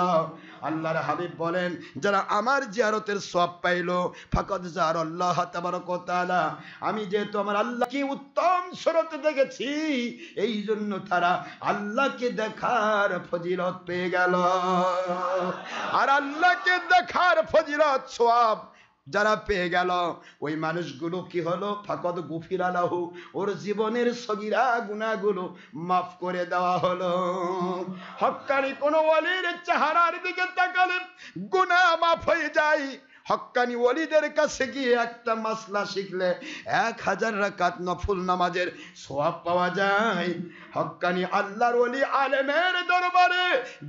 A: আল্লাহর হাবিব বলেন যারা আমার জিয়ারতের সওয়াব পাইলো ফাকাদ যারাল্লাহ তাবারাকা ওয়া তাআলা, আমি যেহেতু আমার আল্লাহকে উত্তম সুরতে দেখেছি এই জন্য তারা আল্লাহকে দেখার ফজিলত পেয়ে গেল। আর আল্লাহকে দেখার ফজিলত সওয়াব যারা পেয়ে গেল, ওই মানুষগুলো কি হলো? ফাকাদ গুফিরা লাহু, ওর জীবনের সগীরা গুনাহগুলো মাফ করে দেওয়া হলো। হক্কানি কোন ওলির চেহারার দিকে তাকালে গুনাহ মাফ হয়ে যায়। হক্কানি ওলিদের কাছে গিয়ে একটা মাসলা শিখলে 1000 রাকাত নফল নামাজের সওয়াব পাওয়া যায়। হক্কানি আল্লাহর ওলি আলেমের দরবারে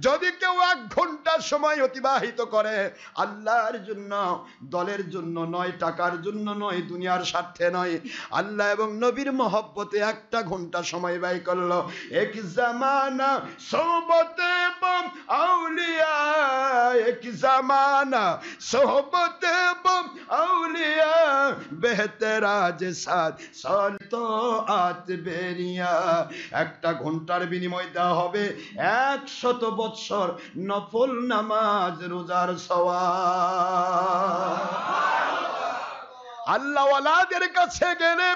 A: যদি কেউ 1 ঘন্টা সময় অতিবাহিত করে আল্লাহর জন্য, দলের জন্য নয়, টাকার জন্য নয়, দুনিয়ার স্বার্থে নয়, আল্লাহ এবং নবীর মহব্বতে 1টা ঘন্টা সময় ব্যয় করলো, এক জামানা সোহবতে বম আউলিয়া, এক জামানা সোহবতে বম আউলিয়া বেহতরাজ সাথ সলতো আত বেরিয়া। 1টা ঘন্টার বিনিময় দেওয়া হবে 100 বৎসর নফল নামাজ রোজার সওয়াব। আল্লাহ ওয়ালাদের কাছে গেলে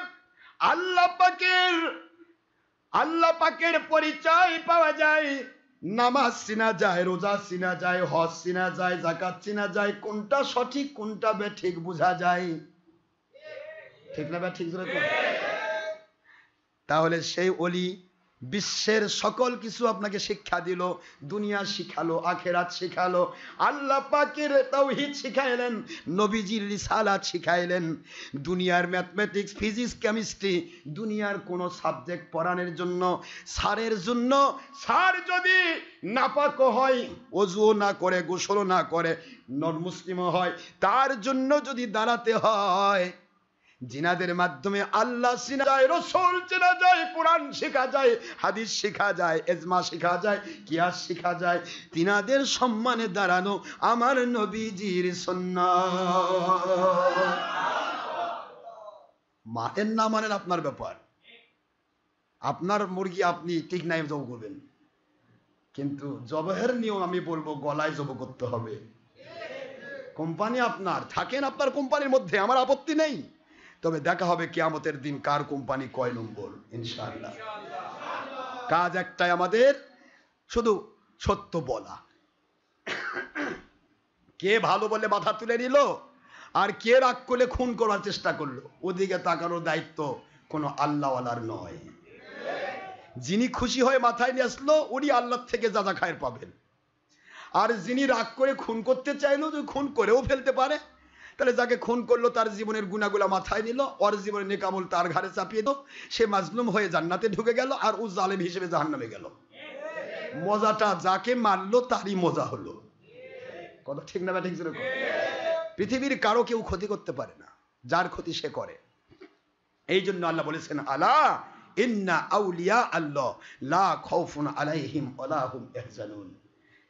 A: আল্লাহ পাকের পরিচয় পাওয়া যায়। নামাজ চিনা যায়, রোজা চিনা যায়, হজ চিনা যায়, যাকাত চিনা যায়, কোনটা সঠিক কোনটা বেঠিক বোঝা যায়। ঠিক না ঠিক? তাহলে সেই ওলি বিশ্বের সকল কিছু আপনাকে শিক্ষা দিল, দুনিয়া শিখালো, আখেরাত শিখালো, আল্লাহ পাকের তাওহীদ শিখাইলেন, নবীজির রিসালাত শিখাইলেন। দুনিয়ার ম্যাথমেটিক্স, ফিজিক্স, কেমিস্ট্রি, দুনিয়ার কোন সাবজেক্ট পড়ানোর জন্য স্যারের জন্য, স্যার যদি নাপাক হয়, ওযু না করে, গোসল না করে, নন মুসলিমও হয়, তার জন্য যদি দাঁড়াতে হয়, জিনাদের মাধ্যমে আল্লাহ চিনা যায়, রাসূল চিনা যায়, কোরআন শেখা যায়, হাদিস শেখা যায়, ইজমা শেখা যায়, কিয়াস শেখা যায়, তিনাদের সম্মানে দাঁড়ানো আমার নবীজির সুন্নাত। মানেন না মানেন আপনার ব্যাপার, আপনার মুরগি আপনি ঠিক নাই জব করবেন, কিন্তু জবহের নিয়ম আমি বলবো গলায় জব করতে হবে। কোম্পানি আপনার, থাকেন আপনার কোম্পানির মধ্যে, আমার আপত্তি নেই, তবে দেখা হবে কিয়ামতের দিন কার কোম্পানি কয় নম্বর। ইনশাআল্লাহ কাজ একটাই আমাদের, শুধু সত্য বলা। কে ভালো বলে মাথা তুলে নিল আর কে রাগ করলে খুন করার চেষ্টা করলো, ওদিকে তাকানোর দায়িত্ব কোনো আল্লাহওয়ালার নয়। যিনি খুশি হয়ে মাথায় নিয়ে আসলো উনি আল্লাহ থেকে যা যা খায়ের পাবেন, আর যিনি রাগ করে খুন করতে চাইলো যে খুন করেও ফেলতে পারে, তাহলে যাকে খুন করলো তার জীবনের গুনাহগুলা মাথায় নিল, ওর জীবনের নেকামল তার ঘাড়ে চাপিয়ে দাও, সে মাজলুম হয়ে জান্নাতে ঢুকে গেল আর ও জালেম হিসেবে জাহান্নামে গেল। মজাটা যাকে মারলো তারই মজা হলো। কথা ঠিক না ঠিক? পৃথিবীর কারো কেউ ক্ষতি করতে পারে না, যার ক্ষতি সে করে। এই জন্য আল্লাহ বলেছেন, আলা ইন্না আউলিয়া আল্লাহ লা খাউফুন আলাইহিম ওয়ালা হুম ইয়াহজানুন।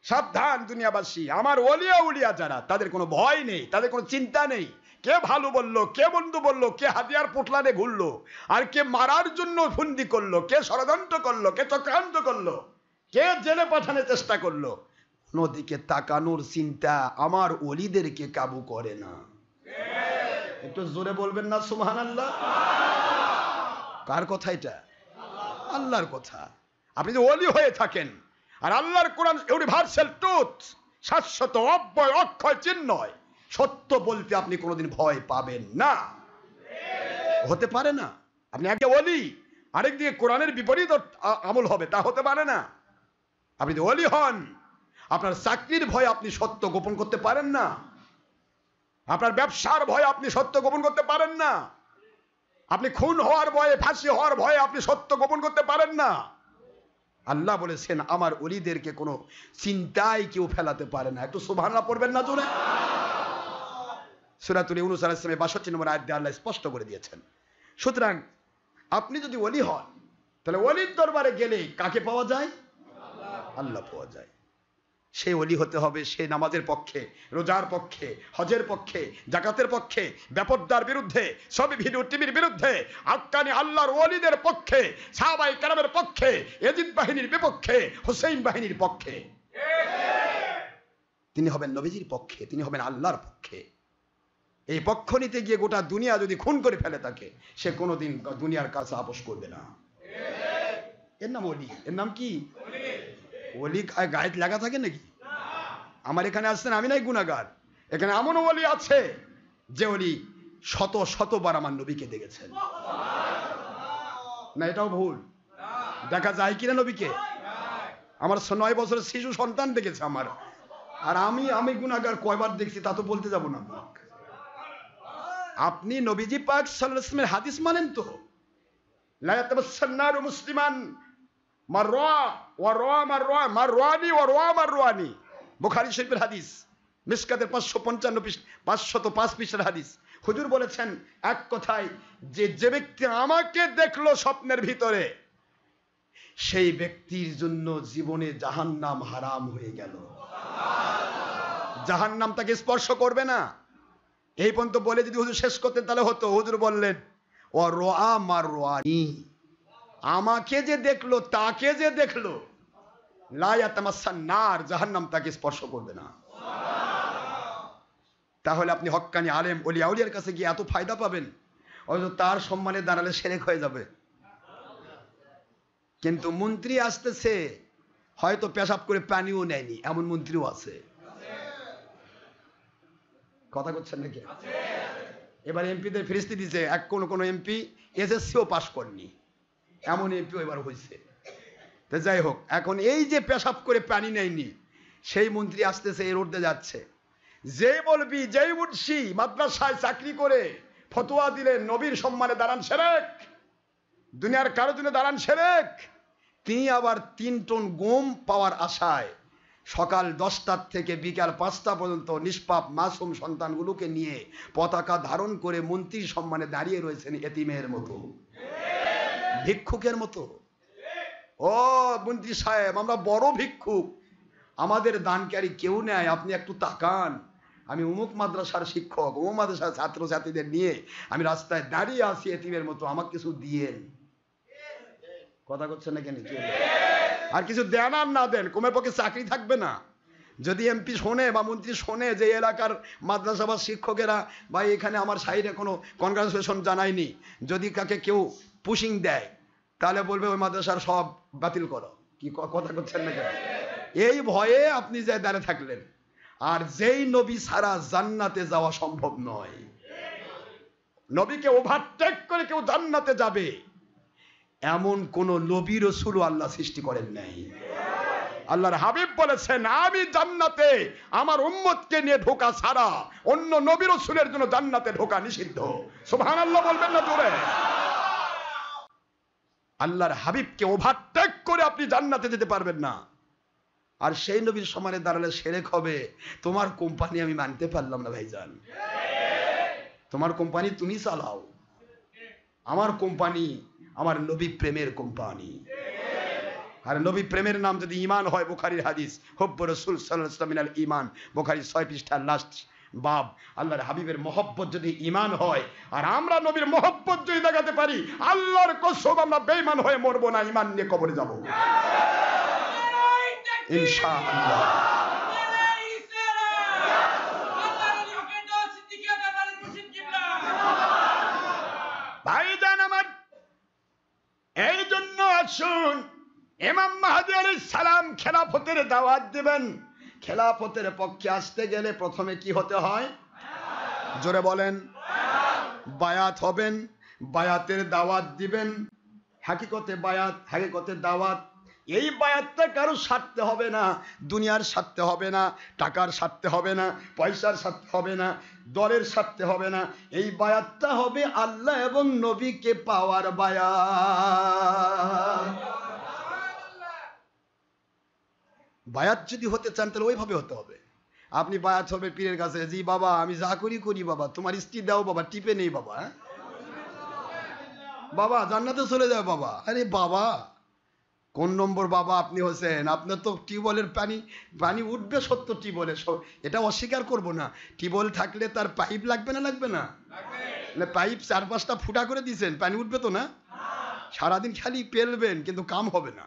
A: সাবধান দুনিয়াবাসী, আমার ওলিয়া উলিয়া যারা, তাদের কোনো ভয় নেই, তাদের কোনো চিন্তা নেই। কে ভালো বললো, কে বন্ধু বললো, কে হাতিয়ার পোটলানে ঘুরলো, আর কে মারার জন্য ফন্দি করলো, কে ষড়যন্ত্র করলো, কে চক্রান্ত করলো, কে জেলে পাঠানোর চেষ্টা করলো, অন্যদিকে তাকানোর চিন্তা আমার ওলিদেরকে কাবু করে না। একটু জোরে বলবেন না সুবহানাল্লাহ? কার কথা এটা? আল্লাহর কথা। আপনি যদি ওলি হয়ে থাকেন আর আল্লাহর কোরআন ইউনিভার্সাল ট্রুথ, শাশ্বত অব্যয় অক্ষয় চিহ্নয়, সত্য বলতে আপনি কোনোদিন ভয় পাবেন না, হতে পারে না। আপনি একে ওলি, আরেকদিকে কোরআনের বিপরীত আমল হবে, তা হতে পারে না। আপনি যদি ওলি হন, আপনার চাকরির ভয়ে আপনি সত্য গোপন করতে পারেন না, আপনার ব্যবসার ভয়ে আপনি সত্য গোপন করতে পারেন না, আপনি খুন হওয়ার ভয়ে, ফাঁসি হওয়ার ভয়ে আপনি সত্য গোপন করতে পারেন না। আল্লাহ বলেছেন আমার ওলিদেরকে কোনো চিন্তায় কেউ ফেলাতে পারে না। একটু সুবহানাল্লাহ পড়বেন না জোরে? সূরাতুল ইউনূস আলাইহিস সালামের ৬২ নম্বর আয়াতে আল্লাহ স্পষ্ট করে দিয়েছেন। সুতরাং আপনি যদি ওলি হন, তাহলে ওলির দরবারে গেলে কাকে পাওয়া যায়? আল্লাহ পাওয়া যায়। সে ওলি হতে হবে, সে নামাজের পক্ষে, রোজার পক্ষে, হজের পক্ষে, যাকাতের পক্ষে, বেপরদার বিরুদ্ধে, সব ভিডিও টিভির বিরুদ্ধে, আক্কানি আল্লাহর ওলিদের পক্ষে, সাহাবায়ে কেরামের পক্ষে, ইয়াজিদ বাহিনীর বিপক্ষে, হুসাইন বাহিনীর পক্ষে। তিনি হবেন নবীজির পক্ষে, তিনি হবেন আল্লাহর পক্ষে। এই পক্ষ নিতে গিয়ে গোটা দুনিয়া যদি খুন করে ফেলে তাকে, সে কোনোদিন দুনিয়ার কাছে আপোষ করবে না। এর নাম ওলি। এর নাম কি? ওলি গায়ে লাগা থাকে নাকি? আমার এখানে আসছেন, আমি নাই গুনাহগার, এখানে এমন ওলি আছে যে ওলি শত শতবার আমার নবীকে দেখেছেন। না এটাও ভুল? দেখা যায় কিনা নবীকে? আমার ৯ বছরের শিশু সন্তান দেখেছে আমার, আর আমি গুনাহগার কয়বার দেখছি তা তো বলতে যাব না। আপনি নবীজি পাক সাল্লাল্লাহু আলাইহি ওয়াসাল্লামের হাদিস মানেন তো? লা ইয়াতাবাসসান্নারু মুসলিমান মারওয়ানি, বুখারী শরীফের হাদিস, মিশকাতের 505 পৃষ্ঠার হাদিস। হুজুর বলেছেন এক কথায় যে ব্যক্তি আমাকে দেখলো স্বপ্নের ভিতরে, সেই ব্যক্তির জন্য জীবনে জাহান্নাম হারাম হয়ে গেল। জাহান্নাম তাকে স্পর্শ করবে না। এই পর্যন্ত বলে যদি হুজুর শেষ করতেন তাহলে হতো। হুজুর বললেন ও রোয়া মারওয়ানি, আমাকে যে দেখলো, তাকে যে দেখলো, লা ইয়াতামাসসান নার, জাহান্নাম তাকে স্পর্শ করবে না। তাহলে আপনি হক্কানি আলেম ওলিয়া উলিয়ার কাছে গিয়ে এত ফায়দা পাবেন, অথচ তার সম্মানে দাঁড়ালে শিরক হয়ে যাবে। কিন্তু মন্ত্রী আসতেছে, হয়তো পেশাব করে পানিও নেয়নি, এমন মন্ত্রীও আছে। কথা করছেন নাকি? এবার এমপিদের ফিরিস্তি দিছে, এক কোন এমপি এসএসসিও পাশ করেনি, এমন এমপিও এবার হয়েছে। তো যাই হোক, এখন এই যে পেশাব করে পানি নেয়নি সেই মন্ত্রী আসতেছে, এই রোডে যাচ্ছে, যেই বলবি যেই উঠছি মাদ্রাসায় চাকরি করে ফতোয়া দিলেন নবীর সম্মানে দাঁড়ান শিরক, দুনিয়ার কারো জন্য দাঁড়ান শিরক। তিনি আবার 3 টন গম পাওয়ার আশায় সকাল 10টা থেকে বিকাল 5টা পর্যন্ত নিষ্পাপ মাসুম সন্তানগুলোকে নিয়ে পতাকা ধারণ করে মন্ত্রীর সম্মানে দাঁড়িয়ে রয়েছেন এতিমের মতো, ভিক্ষুকের মতো। ও মন্ত্রী সাহেব, আমরা বড় ভিক্ষুক, আমাদের দানকারী কেউ নেয়, আপনি একটু তাকান। আমি অমুক মাদ্রাসার শিক্ষক, অমুক মাদ্রাসার ছাত্রছাত্রীদের নিয়ে আমি রাস্তায় দাঁড়িয়ে আছি এতিমের মতো, আমাকে কিছু দিয়েন। কথা করছেন না কেন? আর কিছু দেন আর না দেন কমের পক্ষে চাকরি থাকবে না। যদি এমপি শোনে বা মন্ত্রী শোনে যে এলাকার মাদ্রাসা বা শিক্ষকেরা বা এখানে আমার সাইডে কোনো কনগ্রাচুলেশন জানায়নি, যদি কাকে কেউ পুশিং দেয় তাহলে বলবে ওই মাদ্রাসার সব বাতিল করো। কি কথা করছেন না কেন? এই ভয়ে আপনি যে দাঁড়িয়ে থাকলেন। আর যেই নবী ছাড়া জান্নাতে যাওয়া সম্ভব নয়, নবীকে ওভারটেক করে কেউ জান্নাতে যাবে এমন কোন নবী রাসূল আল্লাহ সৃষ্টি করেন নাই। আল্লাহর হাবিব বলেছেন, আমি জান্নাতে আমার উম্মতকে নিয়ে ঢোকা ছাড়া অন্য নবী রাসূলের জন্য জান্নাতে ঢোকা নিষিদ্ধ। সুবহানাল্লাহ বলবেন না জোরে? আল্লাহর হাবিবকে ওভারটেক করে আপনি জান্নাতে যেতে পারবেন না। আর সেই নবীর সমানে দাঁড়ালে শিরক হবে। তোমার কোম্পানি আমি মানতে পারলাম না ভাইজান, তোমার কোম্পানি তুমি চালাও, আমার কোম্পানি আমার নবী প্রেমের কোম্পানি। আর নবী প্রেমের নাম যদি ঈমান হয়, বুখারীর হাদিস হুব্বু রাসূল সাল্লাল্লাহু আলাইহি ওয়াসাল্লাম মিনাল ঈমান, বুখারী 6 পৃষ্ঠার লাস্ট বাব। আল্লাহর হাবিবের মহব্বত যদি ঈমান হয় আর আমরা নবীর মহব্বত যদি দেখাতে পারি, আল্লাহর কসম আমরা বেঈমান হয়ে মরবো না, ঈমান নিয়ে কবরে যাব ইনশাআল্লাহ। ভাইজান আমার, এই জন্য আসুন ইমাম মাহদী আলাইহিস সালাম খেলাফতের দাওয়াত দিবেন। খেলাফতের পক্ষে আসতে গেলে প্রথমে কি হতে হয়? জোরে বলেন। বায়াত হবেন, বায়াতের দাওয়াত দিবেন। হাকিকতে বায়াত, হাকিকতে দাওয়াত। এই বায়াতটা কারো স্বার্থে হবে না, দুনিয়ার স্বার্থে হবে না, টাকার স্বার্থে হবে না, পয়সার স্বার্থে হবে না, দলের স্বার্থে হবে না। এই বায়াতটা হবে আল্লাহ এবং নবীকে পাওয়ার বায়াত। বায়াত যদি হতে চান তাহলে ওইভাবে হতে হবে। আপনি বায়াত হবে পীরের কাছে, জি বাবা আমি যা করি করি বাবা, তোমার স্ত্রী দাও বাবা, টিপে নেই বাবা, বাবা জান্নাতে চলে যাও বাবা। আরে বাবা কোন নম্বর বাবা আপনি হচ্ছেন? আপনার তো টিউবওয়েলের পানি উঠবে সত্য, টিউবওয়েলে এটা অস্বীকার করব না। টিউবওয়েল থাকলে তার পাইপ লাগবে না? লাগবে না? পাইপ 4-5টা ফুটা করে দিয়েছেন, পানি উঠবে তো না? সারাদিন খালি পেলবেন কিন্তু কাম হবে না,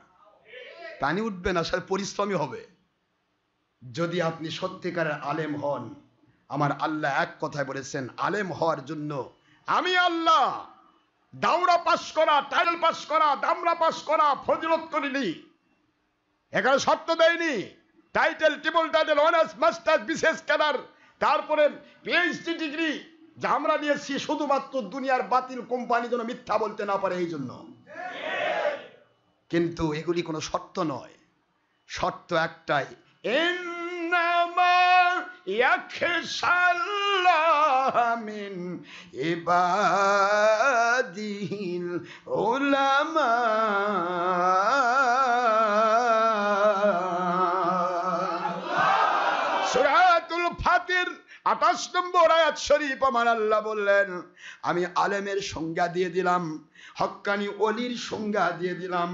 A: পানি উঠবে না, সাথে পরিশ্রমী হবে। যদি আপনি সত্যিকারের আলেম হন, আমার আল্লাহ এক কথায় বলেছেন, আলেম হওয়ার জন্য আমি আল্লাহ দাওরা পাস করা, টাইটেল পাস করা, দামরা পাস করা ফজিলত করিনি। এখানে শর্ত দেয়নি title, triple title, honours, masters, বিশেষ ক্যাডার, তারপরে পিএইচডি ডিগ্রি যা আমরা নিয়েছি শুধুমাত্র দুনিয়ার বাতিল কোম্পানি যেন মিথ্যা বলতে না পারে এই জন্য। কিন্তু এগুলি কোনো শর্ত নয়, শর্ত একটাই, ইন্নামা ইয়াখশাল্লাহ মিন ইবাদিহিল উলামা। সূরাতুল ফাতির 28 নম্বর আয়াত শরীফ আমার আল্লাহ বললেন, আমি আলেমের সংজ্ঞা দিয়ে দিলাম, হক্কানি ওলির সংজ্ঞা দিয়ে দিলাম,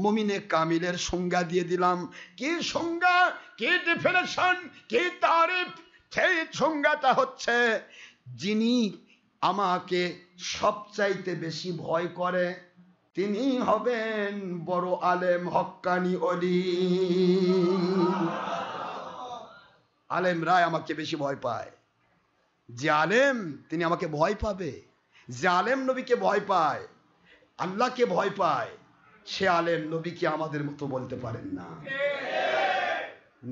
A: মুমিনে কামিলের সংজ্ঞা দিয়ে দিলাম। কি সংজ্ঞা, কি ডেফিনেশন, কি তারিফ? সেই সংজ্ঞাটা হচ্ছে, যিনি আমাকে সবচাইতে বেশি ভয় করে তিনি হবেন বড় আলেম, হক্কানি ওলি। আলেমরাই আমাকে বেশি ভয় পায়। যে আলেম তিনি আমাকে ভয় পাবে, যে আলেম নবীকে ভয় পায়, আল্লাহকে ভয় পায়, সে আলেম নবীকে আমাদের মতো বলতে পারেন না।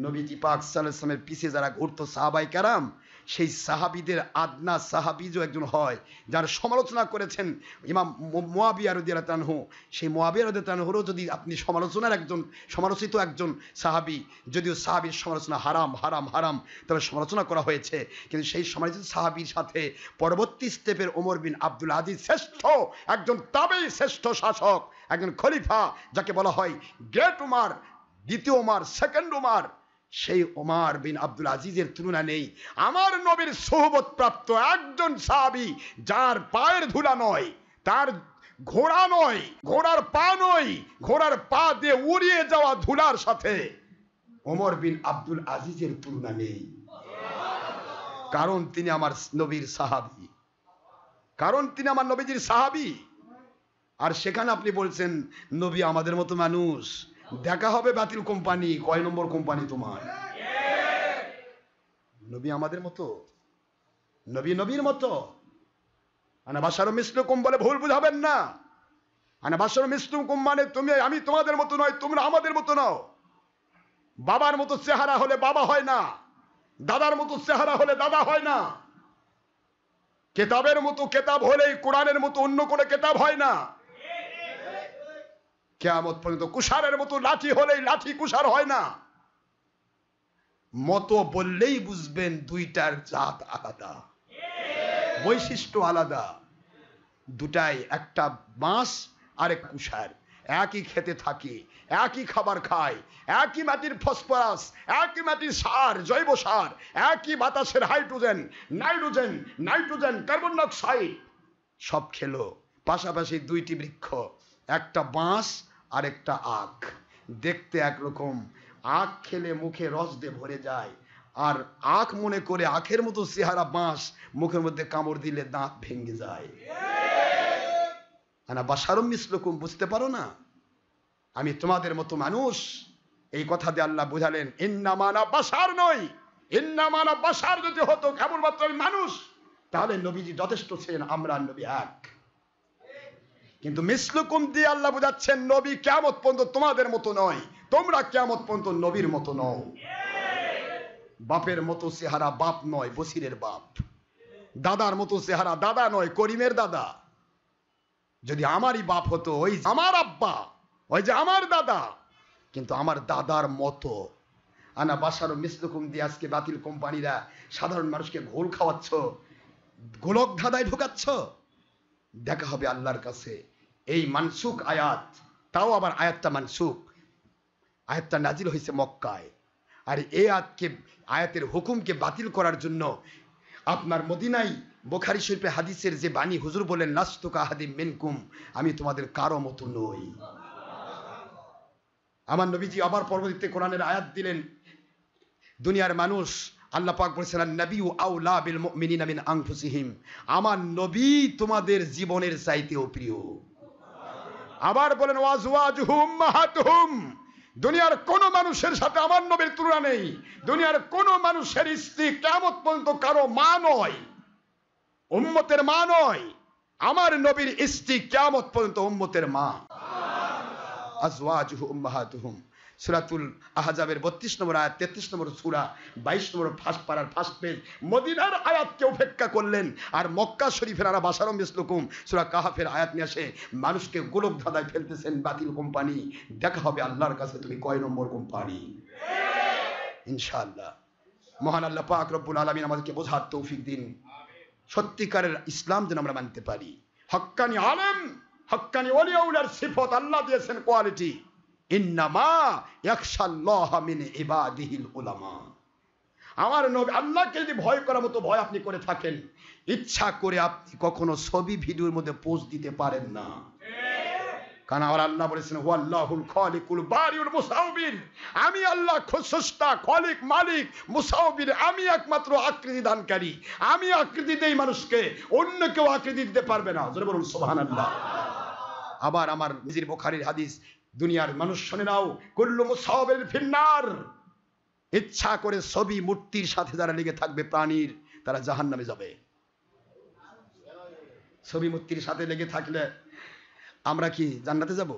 A: নবীজি পাক সাল্লাল্লাহু আলাইহি ওয়াসাল্লামের পিছে যারা ঘুরতো সাহাবাই কেরাম, সেই সাহাবীদের আদনা সাহাবীজও একজন হয় যার সমালোচনা করেছেন ইমাম মুয়াবিয়া রাদিয়াল্লাহু আনহু। সেই মুয়াবিয়া রাদিয়াল্লাহু আনহুরও যদি আপনি সমালোচিত একজন সাহাবী, যদিও সাহাবীর সমালোচনা হারাম হারাম হারাম, তবে সমালোচনা করা হয়েছে, কিন্তু সেই সমালোচিত সাহাবীর সাথে পরবর্তী স্টেপের ওমর বিন আব্দুল আজিজ শ্রেষ্ঠ একজন তাবেঈ, শ্রেষ্ঠ শাসক, একজন খলিফা, যাকে বলা হয় গ্রেট উমার, দ্বিতীয় উমার, সেকেন্ড উমার, সেই ওমর বিন আব্দুল আজিজের তুলনা নেই। আমার নবীর সোহবত প্রাপ্ত একজন সাহাবী, যার পায়ের ধুলা নয়, তার ঘোড়া নয়, ঘোড়ার পা নয়, ঘোড়ার পা দিয়ে উড়িয়ে যাওয়া ধুলার সাথে ওমর বিন আব্দুল আজিজের তুলনা নেই। কারণ তিনি আমার নবীর সাহাবী, কারণ তিনি আমার নবীজির সাহাবী। আর সেখানে আপনি বলছেন নবী আমাদের মতো মানুষ। দেখা হবে বাতিল কোম্পানি, কয় নম্বর কোম্পানি তোমার? নবী আমাদের মতো, নবী নবীর মতো। আনা বাশারুম মিসলুকুম বলে ভুল বুঝাবেন না। আনা বাশারুম মিসলুকুম মানে তুমি আমি তোমাদের মতো নয়, তোমরা আমাদের মতো নও। বাবার মতো চেহারা হলে বাবা হয় না, দাদার মতো চেহারা হলে দাদা হয় না, কেতাবের মতো কেতাব হলেই কোরআনের মতো অন্য কোনো কেতাব হয় না। কিয়ামত পর্যন্ত কুষারের মতো লাঠি হলেই লাঠি কুষার হয় না। মতো বললেই বুঝবেন দুইটার জাত আলাদা, বৈশিষ্ট্য আলাদা। দুটাই, একটা বাঁশ আর এক কুষার, একই খেতে থাকে, একই খাবার খায়, একই মাটির ফসফরাস, একই মাটির সার, জৈব সার, একই বাতাসের hydrogen, nitrogen, carbon die oxide সব খেলো। পাশাপাশি দুইটি বৃক্ষ, একটা বাঁশ আর একটা আখ, দেখতে একরকম। আখ খেলে মুখে রস দিয়ে ভরে যায়, আর আখ মনে করে আখের মতো চেহারা বাঁশ, মুখের মধ্যে কামড় দিলে দাঁত ভেঙে যায়। আনা বাশারুম মিসলুকুম, বুঝতে পারো না আমি তোমাদের মতো মানুষ? এই কথা দিয়ে আল্লাহ বুঝালেন ইন্নামা আনা বাশার নই, ইন্নামা আনা বাশার যদি হতো কেবলমাত্র আমি মানুষ, তাহলে নবীজি যথেষ্ট ছিলেন, আমরা নবী এক। কিন্তু মিসলুকুম দিয়ে আল্লাহ বুঝাচ্ছেন নবী কিয়ামত পর্যন্ত তোমাদের মতো নয়, তোমরা কিয়ামত পর্যন্ত নবীর মতো নও। বাপের মতো চেহারা বাপ নয়, বসিরের বাপ। দাদার মতো চেহারা দাদা নয়, করিমের দাদা। যদি আমারই বাপ হতো, ওই আমার আব্বা, ওই যে আমার দাদা, কিন্তু আমার দাদার মতো। আনা বাশারুম মিসলুকুম দিয়ে আজকে বাতিল কোম্পানিরা সাধারণ মানুষকে ঘোল খাওয়াচ্ছ, গোলক ধাঁধায় ঢুকাচ্ছ। দেখা হবে আল্লাহর কাছে। এই মানসুক আয়াত, তাও আবার আয়াতটা মানসুক, আয়াতটা নাজিল হয়েছে মক্কায়, আর এই আয়াতের হুকুমকে বাতিল করার জন্য আপনার মদিনায় বুখারী শরীফে হাদিসের যে বাণী হুজুর বলেন লাস্তু কাহাদিম মিনকুম, আমি তোমাদের কারো মতো নই। আমার নবীজি আবার পরবর্তীতে কোরআনের আয়াত দিলেন, দুনিয়ার মানুষ, আল্লাহ পাক বলেছেন নবিয়্যু আওলা বিল মুমিনিনা মিন আনফুসিহিম, আমার নবী তোমাদের জীবনের চাইতেও প্রিয়। আবার বলেন ওয়াজওয়াজুহু উম্মাহাতুহুম, দুনিয়ার কোন মানুষের সাথে আমার নবীর তুলনা নেই। দুনিয়ার কোন মানুষের স্ত্রী কিয়ামত পর্যন্ত কারো মা নয়, উম্মতের মা নয়। আমার নবীর স্ত্রী কিয়ামত পর্যন্ত উম্মতের মা। আজওয়াজুহু উম্মাহাতুহুম, সূরাতুল আহজাবের 32 নম্বর আয়াত, 33 নম্বর সূরা, 22 নম্বর ফার্স্ট পারার ফার্স্ট পেজ। মদিনার আয়াতকে উপেক্ষা করলেন, আর মক্কা শরীফের আরা বাশারুম মিসলুকুম সূরা কাহাফের আয়াত নিয়ে আসে মানুষকে গোলক ধাঁধায় ফেলতেছেন বাতিল কোম্পানি। দেখা হবে আল্লাহর কাছে তুমি কয় নম্বর কোম্পানি। ইনশাআল্লাহ মহান আল্লাহ পাক রব্বুল আলামিন আমাদেরকে বোঝার তৌফিক দিন, সত্যিকারের ইসলাম যেন আমরা মানতে পারি। হক্কানি আলেম, হক্কানি ওলিয়াউলার সিফত আল্লাহ দিয়েছেন, কোয়ালিটি। ইন্নামা ইয়াখশাল্লাহ মিন ইবাদিহিল উলামা। আমার নবী আল্লাহকে যদি ভয় করার মতো ভয় আপনি করে থাকেন, ইচ্ছা করে আপনি কখনো ছবি ভিডিওর মধ্যে পোস্ট দিতে পারেন না। কারণ আমার আল্লাহ বলেছেন হুয়াল্লাহুল খালিকুল বারিউল মুসাউবির, আমি আল্লাহ স্রষ্টা, খালিক, মালিক, মুসাউবির, আমি একমাত্র আকৃতি দানকারী। আমি আকৃতি দেই মানুষকে, অন্য কেউ আকৃতি দিতে পারবে না। জোরে বলুন সুবহানাল্লাহ। আবার আমার নিজের বুখারীর হাদিস, দুনিয়ার মানুষ শুনে নাও, কুল্লু মুসাউবির ফিন্নার, ইচ্ছা করে ছবি মূর্তির সাথে যারা লেগে থাকবে প্রাণীর, তারা জাহান্নামে যাবে। ছবি মূর্তির সাথে লেগে থাকলে আমরা কি জান্নাতে যাব?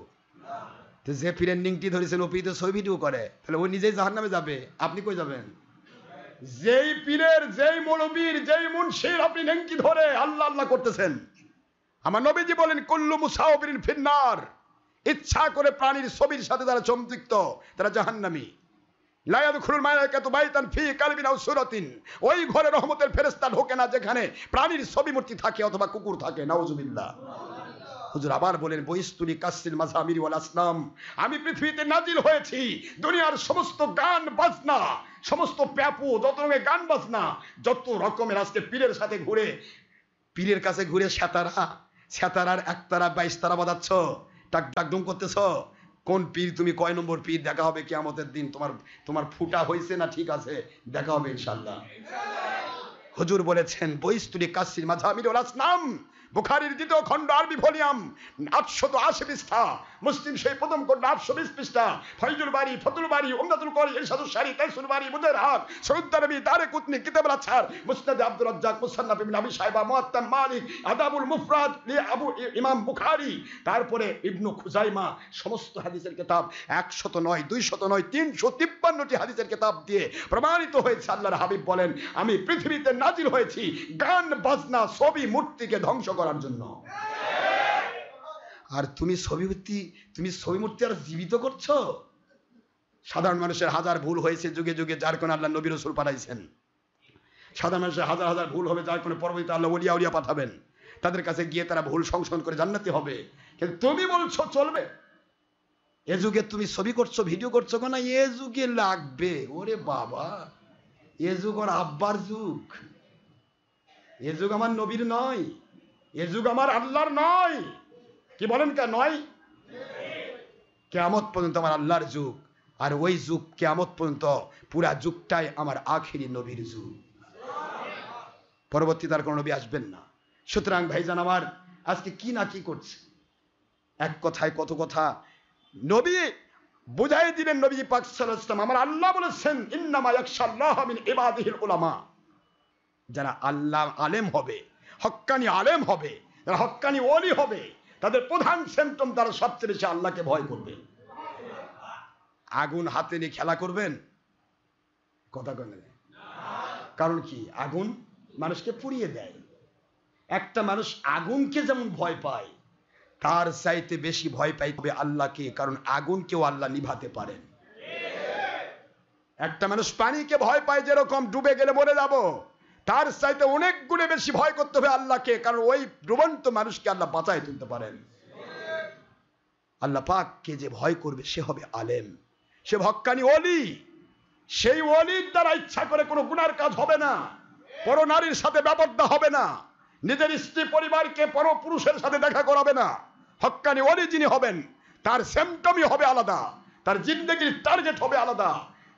A: তো যে পীরের নিংটি ধরেছেন ও পীর তো ছবি ভিডিও করে, তাহলে ও নিজেই জাহান্নামে যাবে, আপনি কই যাবেন? যেই পীরের, যেই মৌলবীর, যেই মুন্সির আপনি নেংটি ধরে আল্লাহ আল্লাহ করতেছেন, আমার নবীজি বলেন কুল্লু মুসাওবিরিন ফিন্নার, ইচ্ছা করে প্রাণীর ছবির সাথে যারা সম্পৃক্ত তারা জাহান্নামী। লা ইয়াদখুলুল মালাইকাতু বাইতান ফি কালবিন আও সূরাতিন, ওই ঘরে রহমতের ফেরেশতা ঢোকে না যেখানে প্রাণীর ছবি মূর্তি থাকে অথবা কুকুর থাকে। নাউজুবিল্লাহ। হুজুর আবার বলেন বইস্তুনি কাসিল মাযামির ওয়াল আসনাম, আমি পৃথিবীতে নাজিল হয়েছি দুনিয়ার সমস্ত গান বাজনা, সমস্ত প্যাপু, যত রকমের গান বাজনা, যত রকমের আজকে পীরের সাথে ঘুরে, পীরের কাছে ঘুরে সেতারার একতারা 22 তারা বাজাচ্ছ, টাক টাক ডুম করতেছ। কোন পীর তুমি, কয় নম্বর পীর? দেখা হবে কিয়ামতের দিন। তোমার ফুটা হয়েছে না ঠিক আছে, দেখা হবে ইনশাআল্লাহ। হুজুর বলেছেন বইস্তুনি কাসিল মাযামির ওয়াল আসনাম, বুখারীর 2য় খণ্ড আরবি ভলিউম 880 পৃষ্ঠা, মুসলিম সেই প্রথম খণ্ড 820 পৃষ্ঠা, ফাইজুল বারী, ফতুল বারী, উমদাতুল কারী, ইরশাদুস সারী, তাইসুল বারী, মুদাররাত, সৌদারবী, দারকুতনী, কিতাবুল আছহার, মুসনাদ আব্দুর রাজ্জাক, মুসান্নাফ ইবনে আবি শাইবা, মুআত্তা মালিক, আদাবুল মুফরাদ লি আবু ইমাম বুখারী, তারপরে ইবনু খুজাইমা, সমস্ত হাদিসের কিতাব 100 নয়, 200 নয়, 353টি হাদিসের কিতাব দিয়ে প্রমাণিত হয়েছে। আল্লাহর হাবিব বলেন আমি পৃথিবীতে নাজিল হয়েছি গান বাজনা ছবি মূর্তিকে ধ্বংস করার জন্য। আর তুমি ছবি মূর্তি আর জীবিত করছো। সাধারণ মানুষের হাজার ভুল হয়েছে যুগে যুগে, যার কোন আল্লাহ নবী রাসূল পাঠাইছেন। সাধারণ মানুষের হাজার হাজার ভুল হবে, যার কোন পরবর্তীতে আল্লাহ ওলিয়া উলিয়া পাঠাবেন, তাদের কাছে গিয়ে তারা ভুল সংশোধন করে জান্নাতি হবে। কিন্তু তুমি বলছো চলবে? এ যুগে তুমি ছবি করছো, ভিডিও করছো না, এ যুগে লাগবে। ওরে বাবা, এ যুগ ওর আব্বার যুগ, এ যুগ আমার নবীর নয়, এ যুগ আমার আল্লাহর নয়। কি বলেন কে নয়? কিয়ামত পর্যন্ত আমার আল্লাহর যুগ, আর ওই যুগ কিয়ামত পর্যন্ত পুরা যুগটাই আমার আখিরি নবীর যুগ। পরবর্তী তার কোন নবী আসবেন না। সুতরাং ভাইজান আমার, আজকে কি না কি করছে, এক কথায় কত কথা নবী বুঝাই দিলেন। নবী পাক সাল্লাল্লাহু আলাইহি ওয়াসাল্লাম, আমার আল্লাহ বলেছেন ইন্নামা ইয়াখশাল্লাহ মিন ইবাদিহিল উলামা, যারা আল্লাহ আলেম হবে, হক্কানি আলেম হবে, যারা হক্কানি ওলি হবে, তাদের প্রধান সিম্পটম তারা সবচেয়ে বেশি আল্লাহকে ভয় করবে। আগুন হাতে নিয়ে খেলা করবেন? কথা কেন? কারণ কি? আগুন মানুষকে পুড়িয়ে দেয়। একটা মানুষ আগুনকে যেমন ভয় পায়, তার চাইতে বেশি ভয় পাইবে আল্লাহকে, কারণ আগুনকেও আল্লাহ নিভাতে পারেন। একটা মানুষ পানিকে ভয় পায়, যেরকম ডুবে গেলে মরে যাব, তার চাইতে অনেক গুণে বেশি ভয় করতে হবে আল্লাহকে, কারণ ওই ডুবন্ত মানুষকে আল্লাহ বাঁচায় তুলতে পারেন। আল্লাহ পাককে যে ভয় করবে সে হবে আলেম, সে হক্কানি ওলি। সেই ওলির দ্বারা ইচ্ছা করে কোনো গুনার কাজ হবে না, পর নারীর সাথে ব্যাপারটা হবে না, নিজের স্ত্রী পরিবারকে পর পুরুষের সাথে দেখা করাবে না। হক্কানি ওলি যিনি হবেন, তার সিম্পটমই হবে আলাদা, তার জিন্দেগির টার্গেট হবে আলাদা।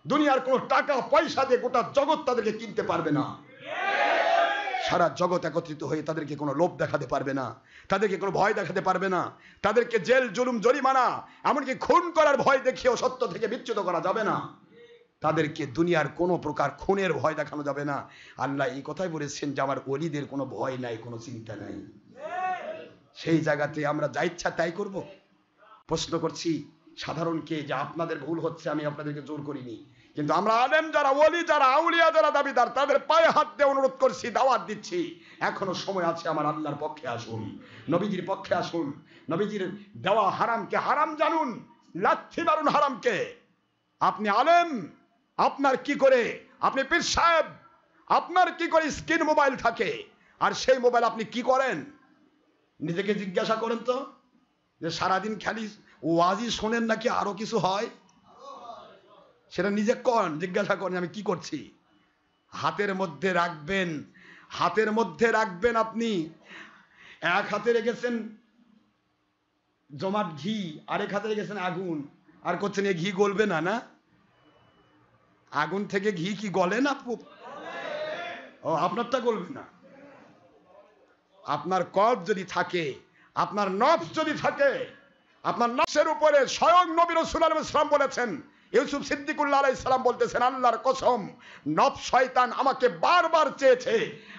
A: দুনিয়ার কোনো টাকা পয়সা দিয়ে গোটা জগৎ তাদেরকে কিনতে পারবে না। সারা জগৎ একত্রিত হয়ে তাদেরকে কোনো লোভ দেখাতে পারবে না, তাদেরকে কোনো ভয় দেখাতে পারবে না, তাদেরকে জেল জুলুম জরিমানা এমনকি খুন করার ভয় দেখিয়েও সত্য থেকে বিচ্যুত করা যাবে না। তাদেরকে দুনিয়ার কোনো প্রকার খুনের ভয় দেখানো যাবে না। আল্লাহ এই কথাই বলেছেন যে আমার ওলিদের কোনো ভয় নাই, কোনো চিন্তা নাই। সেই জায়গাতে আমরা যা ইচ্ছা তাই করব? প্রশ্ন করছি সাধারণকে যে আপনাদের ভুল হচ্ছে, আমি আপনাদেরকে জোর করিনি, কিন্তু আমরা আলেম যারা, ওলি যারা, আউলিয়া যারা দাবিদার, তাদের পায়ে হাত দিয়ে অনুরোধ করছি, দাওয়াত দিচ্ছি, এখনো সময় আছে, আমার আল্লাহর পক্ষে আসুন, নবীজির পক্ষে আসুন, নবীজির দেওয়া হারামকে হারাম জানুন, লাথি মারুন হারামকে। আপনি আলেম, আপনার কি করে, আপনি পীর সাহেব, আপনার কি করে স্ক্রিন মোবাইল থাকে, আর সেই মোবাইল আপনি কি করেন? নিজেকে জিজ্ঞাসা করেন তো, যে সারাদিন খালি ওয়াজি শোনেন নাকি আরো কিছু হয়? সেটা নিজে করেন, জিজ্ঞাসা করেন আমি কি করছি। হাতের মধ্যে রাখবেন, হাতের মধ্যে রাখবেন, আপনি এক হাতে রেখেছেন জমাট ঘি, আরেক হাতে রেখেছেন আগুন, আর করছেন এ ঘি গলবে না। না, আগুন থেকে ঘি কি গলে না? ও, আপনারটা গলবে না। আপনার কল্ব যদি থাকে, আপনার নফস যদি থাকে, আপনার নফসের উপরে স্বয়ং নবী রাসূল সাল্লাল্লাহু আলাইহি ওয়াসাল্লাম বলেছেন, ইউসুফ সিদ্দিকুল্লাহ আলাইহিস সালাম বলতেছেন, আল্লাহর কসম, নফস শয়তান আমাকে বারবার চেয়েছে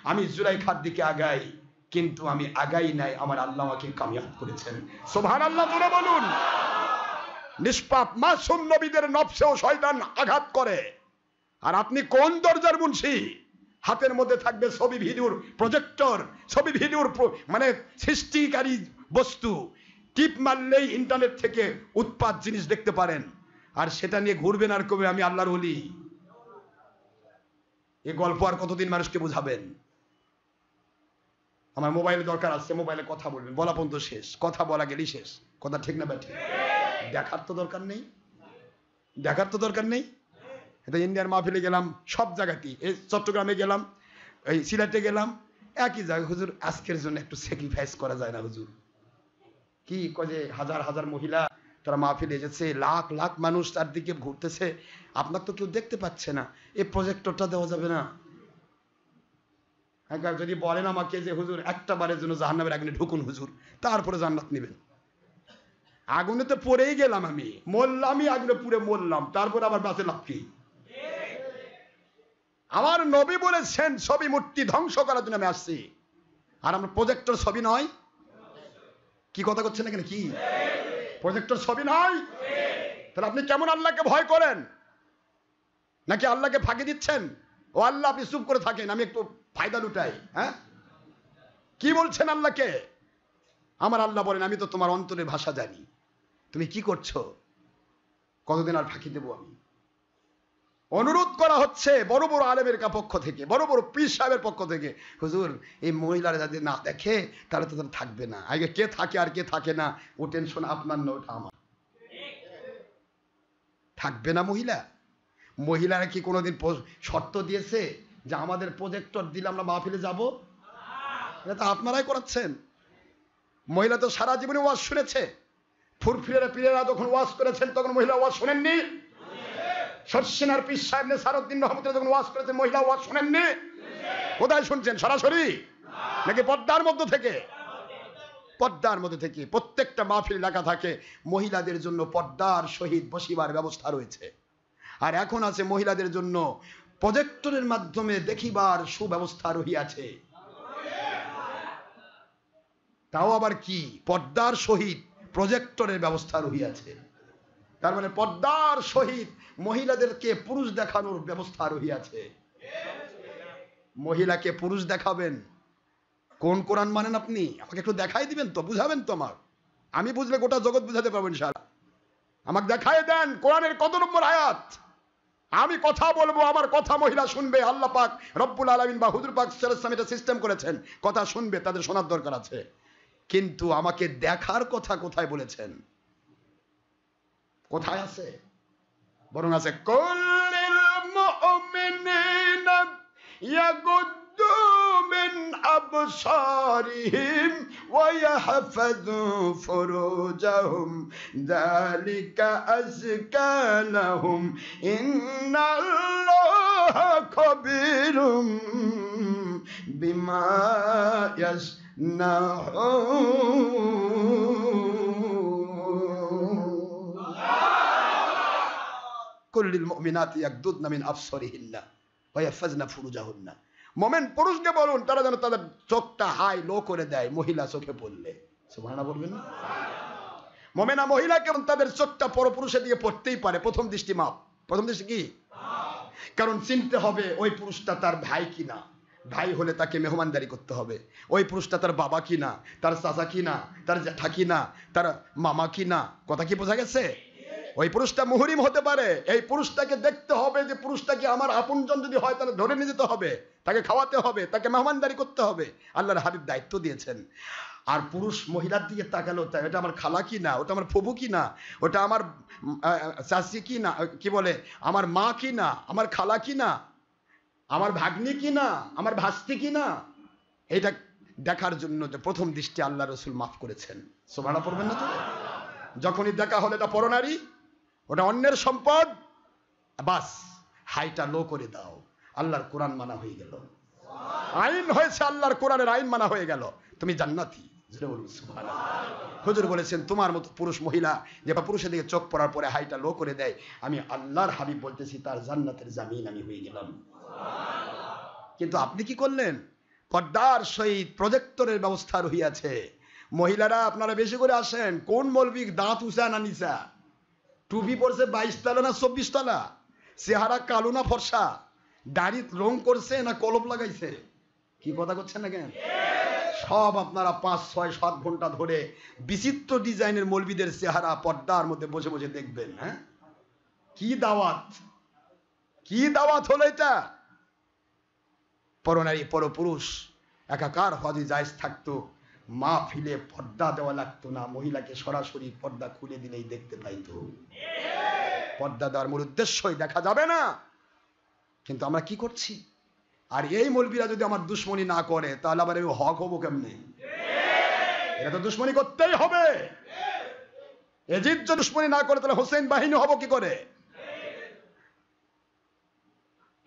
A: আমি জুলাইখার দিকে আগাই, কিন্তু আমি আগাই নাই, আমার আল্লাহ আমাকে কামিয়াব করেছেন। সুবহানাল্লাহ, জোরে বলুন।
B: নিষ্পাপ মাসুম নবীদের নফসেও শয়তান আঘাত করে। আর আপনি কোন দরজার মুন্সি? হাতের মধ্যে থাকবে ছবি ভিডিওর প্রজেক্টর, ছবি ভিডিওর মানে সৃষ্টিকারী বস্তু, টিপ মারলেই ইন্টারনেট থেকে উৎপাত জিনিস দেখতে পারেন, আর সেটা নিয়ে ঘুরবেন আর কবে আমি আল্লাহর ওলি। এই গল্প আর কতদিন মানুষকে বুঝাবেন? আমার মোবাইলে দরকার আছে, মোবাইলে কথা বলবেন, বলা পর্যন্ত শেষ, কথা বলা গেলেই শেষ। কথা ঠিক না ব্যাঠিক? দেখার তো দরকার নেই, দেখার তো দরকার নেই। এটা ইন্ডিয়ার মাহফিলে গেলাম, সব জায়গাতেই, এই চট্টগ্রামে গেলাম, এই সিলেটে গেলাম, একই জায়গায়, হুজুর আজকের জন্য একটু স্যাক্রিফাইস করা যায় না হুজুর? কি কয়ে হাজার হাজার মহিলা তারা মাহফিলে এসেছে, লাখ লাখ মানুষ চারদিকে ঘুরতেছে, আপনার তো কেউ দেখতে পাচ্ছে না, এই প্রজেক্টরটা দেওয়া যাবে না? একবার যদি বলেন আমাকে যে হুজুর একটা বারের জন্য জাহান্নামের আগুনে ঢুকুন হুজুর, তারপরে জান্নাত নেবেন। আগুনে তো পড়েই গেলাম, আমি মরলামই, আগুনে পুড়ে মরলাম, তারপর আবার বাঁচে লাভ কি? আমার নবী বলেছেন ছবি মূর্তি ধ্বংস করার জন্য আমি আসছি, আর আমরা প্রজেক্টর ছবি নয়। কি কথা করছেন এখানে? কি প্রজেক্টর ছবি নয়? তাহলে আপনি কেমন আল্লাহকে ভয় করেন? নাকি আল্লাহকে ফাঁকি দিচ্ছেন? ও আল্লাহ আপনি চুপ করে থাকেন, আমি একটু ফায়দা লুটাই। হ্যাঁ, কি বলছেন আল্লাহকে? আমার আল্লাহ বলেন আমি তো তোমার অন্তরের ভাষা জানি, তুমি কি করছো, কতদিন আর ফাঁকি দেবো আমি? অনুরোধ করা হচ্ছে বড় বড় আলেমের পক্ষ থেকে, বড় বড় পীর সাহেবের পক্ষ থেকে, হুজুর এই মহিলারা যদি না দেখে তাহলে তো থাকবে না। আগে কে থাকে আর কে থাকে না ও টেনশন আপনার না, ওটা আমার। থাকবে না মহিলা? মহিলারা কি কোনোদিন শর্ত দিয়েছে যে আমাদের প্রজেক্টর দিলে আমরা মাহফিলে যাব? এটা তো আপনারাই করাচ্ছেন। মহিলা তো সারা জীবনে ওয়াজ শুনেছে, ফুরফিরেরা পীরেরা যখন ওয়াজ করেছেন তখন মহিলা ওয়াজ শোনেননি? শর্ষিনার পীর সাহেব নেসারউদ্দিন রহমতুল্লাহ যখন ওয়াজ করেছেন মহিলা ওয়াজ শোনেননি? কোথায় শুনছেন? সরাসরি নাকি পর্দার মধ্যে থেকে? পর্দার মধ্যে থেকে। প্রত্যেকটা মাহফিল লেখা থাকে মহিলাদের জন্য পর্দার সহিত বসিবার ব্যবস্থা রয়েছে, আর এখন আছে মহিলাদের জন্য প্রজেক্টরের মাধ্যমে দেখিবার সুব্যবস্থা রহিয়াছে। তাও আবার কি পর্দার সহিত প্রজেক্টরের ব্যবস্থা রহিয়াছে, তার মানে পর্দার সহিত মহিলাদেরকে পুরুষ দেখানোর ব্যবস্থা রহিয়াছে। মহিলাকে পুরুষ দেখাবেন, কোন কোরআন মানেন আপনি? আমাকে একটু দেখাই দিবেন তো, বুঝাবেন তো আমার, আমি বুঝলে গোটা জগৎ বুঝাতে পারবো ইনশাআল্লাহ। আমাকে দেখাই দেন কোরআনের কত নম্বর আয়াত, আমি কথা বলবো, আমার কথা মহিলা শুনবে। আল্লাহ পাক রব্বুল আলামিন বা হুজুর পাক সাল্লাল্লাহু আলাইহি ওয়াসাল্লাম এটা সিস্টেম করেছেন, কথা শুনবে, তাদের শোনার দরকার আছে। কিন্তু আমাকে দেখার কথা কোথায় বলেছেন? কোথায় আছে? বরং আছে কুল্লিল মুমিনিনা ইয়াগুদ্দু মিন আবসারিহিম ওয়া ইয়াহফাযু ফুরুজাহুম যালিকা আযকা লাহুম ইন্নাল্লাহা খাবীরুম বিমা ইয়াসনাউন। কুল্লিল মুমিনাতি ইয়াগদুদনা মিন আবসারিহিন্না ওয়া ইয়াহফাযনা ফুরুজাহুন্না। মুমিন পুরুষকে বলুন তারা যেন তাদের চোখটা হাই লো করে দেয় মহিলা চোখে পড়লে। সুবহানাল্লাহ বলবেন না? মুমিনা মহিলাকে তাদের চোখটা পরপুরুষের দিকে পড়তেই পারে, প্রথম দৃষ্টি মাপ। প্রথম দৃষ্টি কি? কারণ চিনতে হবে ওই পুরুষটা তার ভাই কিনা, ভাই হলে তাকে মেহমানদারি করতে হবে। ওই পুরুষটা তার বাবা কিনা, তার চাচা কিনা, তার জ্যাঠা কিনা, তার মামা কিনা। কথা কি বোঝা গেছে? ওই পুরুষটা মুহরিম হতে পারে, এই পুরুষটাকে দেখতে হবে যে পুরুষটাকে আমার আপনজন যদি হয় তাহলে ধরে নিয়ে যেতে হবে, তাকে খাওয়াতে হবে, তাকে মেহমানদারি করতে হবে। আল্লাহর হাবিব দায়িত্ব দিয়েছেন। আর পুরুষ মহিলার দিকে তাকালো, তাই ওটা আমার খালা কি না, ওটা আমার ফুবু কি না, ওটা আমার চাচি কি না, কি বলে আমার মা কি না, আমার খালা কি না, আমার ভাগ্নি কি না, আমার ভাস্তি কি না, এটা দেখার জন্য যে প্রথম দৃষ্টি আল্লাহ রসুল মাফ করেছেন। সুবহানাল্লাহ পড়বেন না তো? যখনই দেখা হলে এটা পরনারী, ওটা অন্যের সম্পদ, বাস হাইটা লো করে দাও, আল্লাহর কোরআন মানা হয়ে গেল, আইন হয়েছে, আল্লাহর কোরআনের আইন মানা হয়ে গেল, তুমি জান্নাতি। হুজুর বলেছেন তোমার মতো পুরুষ মহিলা যে পুরুষের দিকে চোখ পড়ার পরে হাইটা লো করে দেয়, আমি আল্লাহর হাবিব বলতেছি তার জান্নাতের জামিন আমি হয়ে গেলাম। কিন্তু আপনি কি করলেন? পর্দার সহিত প্রজেক্টরের ব্যবস্থা রহিয়াছে। মহিলারা আপনারা বেশি করে আসেন, কোন মৌলবী দাঁত উঁচা না নিচা? টুপি পরছে 22 তলা না 24 তলা, চেহারা কালো না ফর্সা, দাড়ি রং করছে না কলপ লাগাইছে? কি কথা করছেন না কেন? সব আপনারা 5, 6, 7 ঘন্টা ধরে বিচিত্র ডিজাইনের মৌলবীদের চেহারা পর্দার মধ্যে বসে বসে দেখবেন। হ্যাঁ, কি দাওয়াত, কি দাওয়াত হলো এটা? পরনারী পরপুরুষ একাকার হজে জায়েজ থাকতো, মাহফিলে পর্দা দেওয়া লাগতো না, মহিলাকে সরাসরি পর্দা খুলে দিলেই দেখতে পাইতো। পর্দা দেওয়ার মূল উদ্দেশ্যই দেখা যাবে না, কিন্তু আমরা কি করছি? আর এই মৌলবীরা যদি আমার দুশ্মনী না করে তাহলে আবার এই হক হবো কেমনে? এটা তো দুশ্মনী করতেই হবে। এজিদ যদি দুশ্মনী না করে তাহলে হোসেন বাহিনী হবো কি করে?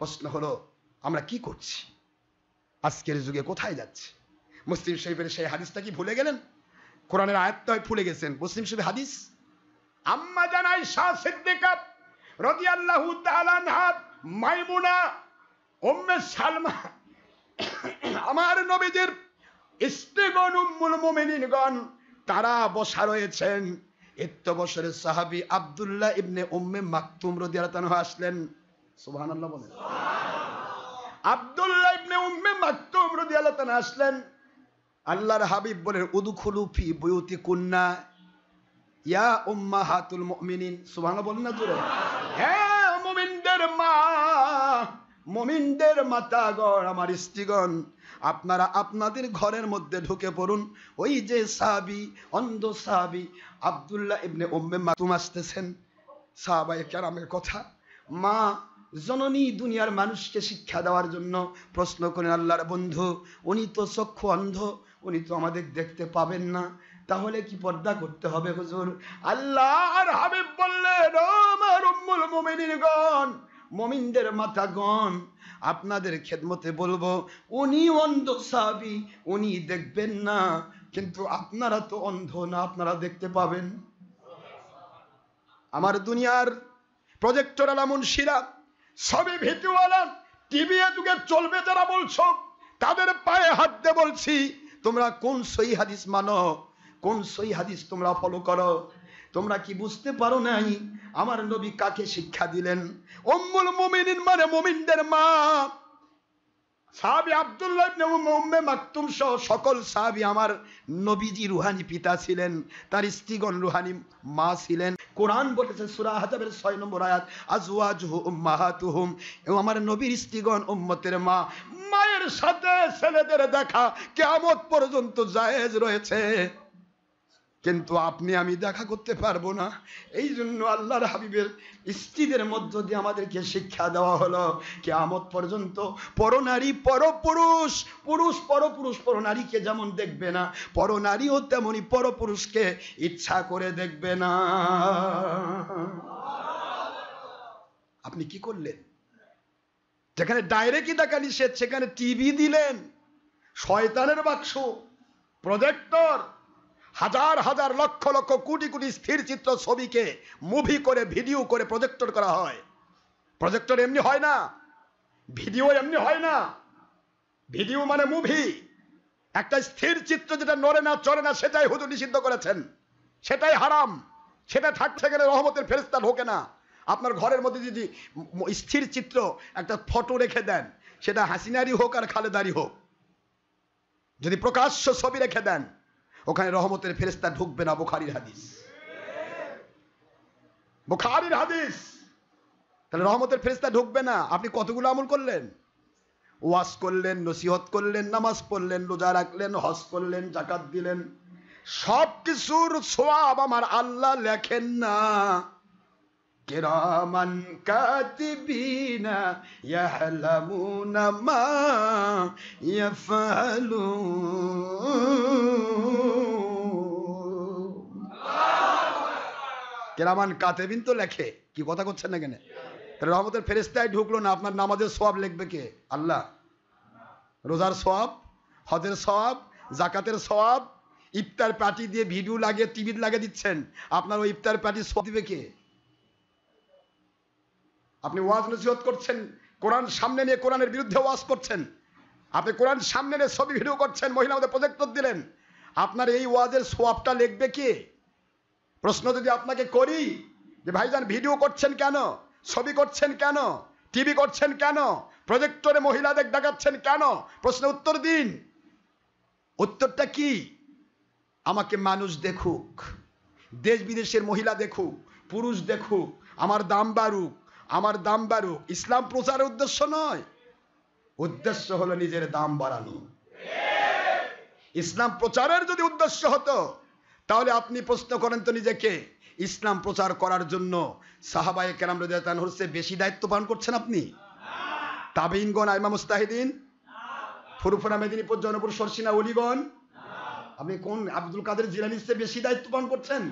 B: প্রশ্ন হলো আমরা কি করছি? আজকের যুগে কোথায় যাচ্ছে? মুসলিম শরীফের সেই হাদিসটা কি ভুলে গেলেন? কোরআনের আয়াতটা ভুলে গেছেন। মুসলিম শরীফের হাদিস, আম্মা জান আয়েশা সিদ্দিকা রাদিয়াল্লাহু তাআলা আনহা, মাইমুনা, উম্মে সালমা, আমার নবীজির স্ত্রীগণ, উম্মুল মুমিনিনগণ, তারা বসা রয়েছেন। 1 বছরের সাহাবী আব্দুল্লাহ ইবনে উম্মে মাকতুম রাদিয়াল্লাহু আনহু আসলেন। সুবহানাল্লাহ বলেন। আব্দুল্লাহ ইবনে উম্মে মাকতুম রাদিয়াল্লাহু আনহু আসলেন। আল্লাহর হাবিব বলেন, উদখুলু ফি বুয়ুতিকুন্না ইয়া উম্মাহাতুল মুমিনিন। সুবহানাল্লাহ বলেন না জোরে? হ্যাঁ, মুমিনদের মা, মুমিনদের মাতাগণ, আমার স্ত্রীগণ, আপনারা আপনাদের ঘরের মধ্যে ঢুকে পড়ুন। ওই যে সাহাবী, অন্ধ সাহাবী আব্দুল্লাহ ইবনে উম্মে মাকতুম আসতেছেন। সাহাবায়ে কেরামের কথা, মা জননী দুনিয়ার মানুষকে শিক্ষা দেওয়ার জন্য প্রশ্ন করেন, আল্লাহর বন্ধু, উনি তো চক্ষু অন্ধ, উনি তো আমাদের দেখতে পাবেন না, তাহলে কি পর্দা করতে হবে হুজুর? আল্লাহর হাবিব বললেন, ও আমার উম্মুল মুমিনিনগণ, মুমিনদের মাতাগণ, আপনাদের খেদমতে বলবো, উনি অন্ধ সাহাবী, উনি দেখবেন না, কিন্তু আপনারা তো অন্ধ না, আপনারা দেখতে পাবেন। আমার দুনিয়ার প্রজেক্টর আলা মুনশিরা, ছবি ভিডিওওয়ালা, টিভি এ যুগে চলবে যারা বলছো, তাদের পায়ে হাত দিয়ে বলছি, তোমরা কোন সহিহ হাদিস মানো, কোন সহিহ হাদিস তোমরা ফলো করো? তোমরা কি বুঝতে পারো নাই আমার নবী কাকে শিক্ষা দিলেন? উম্মুল মুমিনিন মানে মুমিনদের মা। সাহাবী আব্দুল্লাহ ইবনে উম্মে মাকতুম সহ সকল সাহাবী আমার নবীজি রুহানি পিতা ছিলেন, তার স্ত্রীগণ রুহানি মা ছিলেন। কোরআন বলেছে সূরা আহজাবের 6 নম্বর আয়াত, আজওয়াজুহু উম্মাহাতুহুম, এবং আমার নবীর স্ত্রীগণ উম্মতের মা। মায়ের সাথে ছেলেদের দেখা কিয়ামত পর্যন্ত জায়েজ রয়েছে, কিন্তু আপনি আমি দেখা করতে পারবো না। এই জন্য আল্লাহর হাবিবের স্ত্রীদের মধ্য দিয়ে আমাদেরকে শিক্ষা দেওয়া হলো, কিয়ামত পর্যন্ত পরনারী পরপুরুষ, পুরুষ পরপুরুষ পরনারীকে যেমন দেখবে না, পরনারীও তেমনি পরপুরুষকে ইচ্ছা করে দেখবে না। আপনি কি করলেন? যেখানে ডাইরেক্টই দেখা নিষেধ সেখানে টিভি দিলেন, শয়তানের বাক্স, প্রজেক্টর, হাজার হাজার লক্ষ লক্ষ কোটি কোটি স্থির চিত্র ছবিকে মুভি করে ভিডিও করে প্রজেক্টর করা হয়। প্রজেক্টর এমনি হয় না, ভিডিও এমনি হয় না। ভিডিও মানে মুভি, একটা স্থির চিত্র যেটা নড়ে না চড়ে না সেটাই হুজুর নিষিদ্ধ করেছেন, সেটাই হারাম। সেটা থাকতে গেলে রহমতের ফেরেশতা ঢোকে না। আপনার ঘরের মধ্যে যদি স্থির চিত্র একটা ফটো রেখে দেন, সেটা হাসিনারি হোক আর খালেদারি হোক, যদি প্রকাশ্য ছবি রেখে দেন, ওখানে রহমতের ফেরেশতা ঢুকবে না। বুখারীর হাদিস, বুখারীর হাদিস। তাহলে রহমতের ফেরেশতা ঢুকবে না। আপনি কতগুলো আমল করলেন? ওয়াজ করলেন, নসিহত করলেন, নামাজ পড়লেন, রোজা রাখলেন, হজ করলেন, যাকাত দিলেন, সব কিছুর সওয়াব আমার আল্লাহ লেখেন না। কিরামান কাতিবিনা ইয়ালামুনা মা ইয়াফআলুন। কিরামান কাতিবিন তো লেখে, কি কথা করছেন না কেন? তাহলে রহমতের ফেরেশতাই ঢুকলো না, আপনার নামাজের সওয়াব লিখবে কে? আল্লাহ। রোজার সওয়াব, হজের সওয়াব, যাকাতের সওয়াব, ইফতার পার্টি দিয়ে ভিডিও লাগিয়ে টিভি লাগিয়ে দিচ্ছেন, আপনার ওই ইফতার পার্টি সওয়াব দিবে কে? আপনি ওয়াজ নসিহত করছেন, কোরআন সামনে নিয়ে কোরআনের বিরুদ্ধে ওয়াজ করছেন, আপনি কোরআন সামনে নিয়ে ছবি ভিডিও করছেন, মহিলাদের প্রজেক্টর দিলেন, আপনার এই ওয়াজের সওয়াবটা লিখবে কে? প্রশ্ন যদি আপনাকে করি যে ভাইজান ভিডিও করছেন কেন, ছবি করছেন কেন, টিভি করছেন কেন, প্রজেক্টরে মহিলাদের দেখাচ্ছেন কেন? প্রশ্নের উত্তর দিন। উত্তরটা কি? আমাকে মানুষ দেখুক, দেশ বিদেশের মহিলা দেখুক, পুরুষ দেখুক, আমার দাম বাড়ুক, আমার দাম বাড়ুক। ইসলাম প্রচারের উদ্দেশ্য নয়, উদ্দেশ্য হলো নিজের দাম বাড়ানো। ইসলাম প্রচারের যদি উদ্দেশ্য হতো তাহলে আপনি প্রশ্ন করেন তো নিজেকে, ইসলাম প্রচার করার জন্য সাহাবায়ে কেরাম রাদিয়াল্লাহু আনহুর চেয়ে বেশি দায়িত্ব পালন করছেন আপনি? তাবেঈনগণ, আইমা মুস্তাহিদিন, ফুরফুরা মেদিনীপুর, জৌনপুর, শর্ষিনা ওলিগণ, আপনি কোন আব্দুল কাদের জিলানীর চেয়ে বেশি দায়িত্ব পালন করছেন?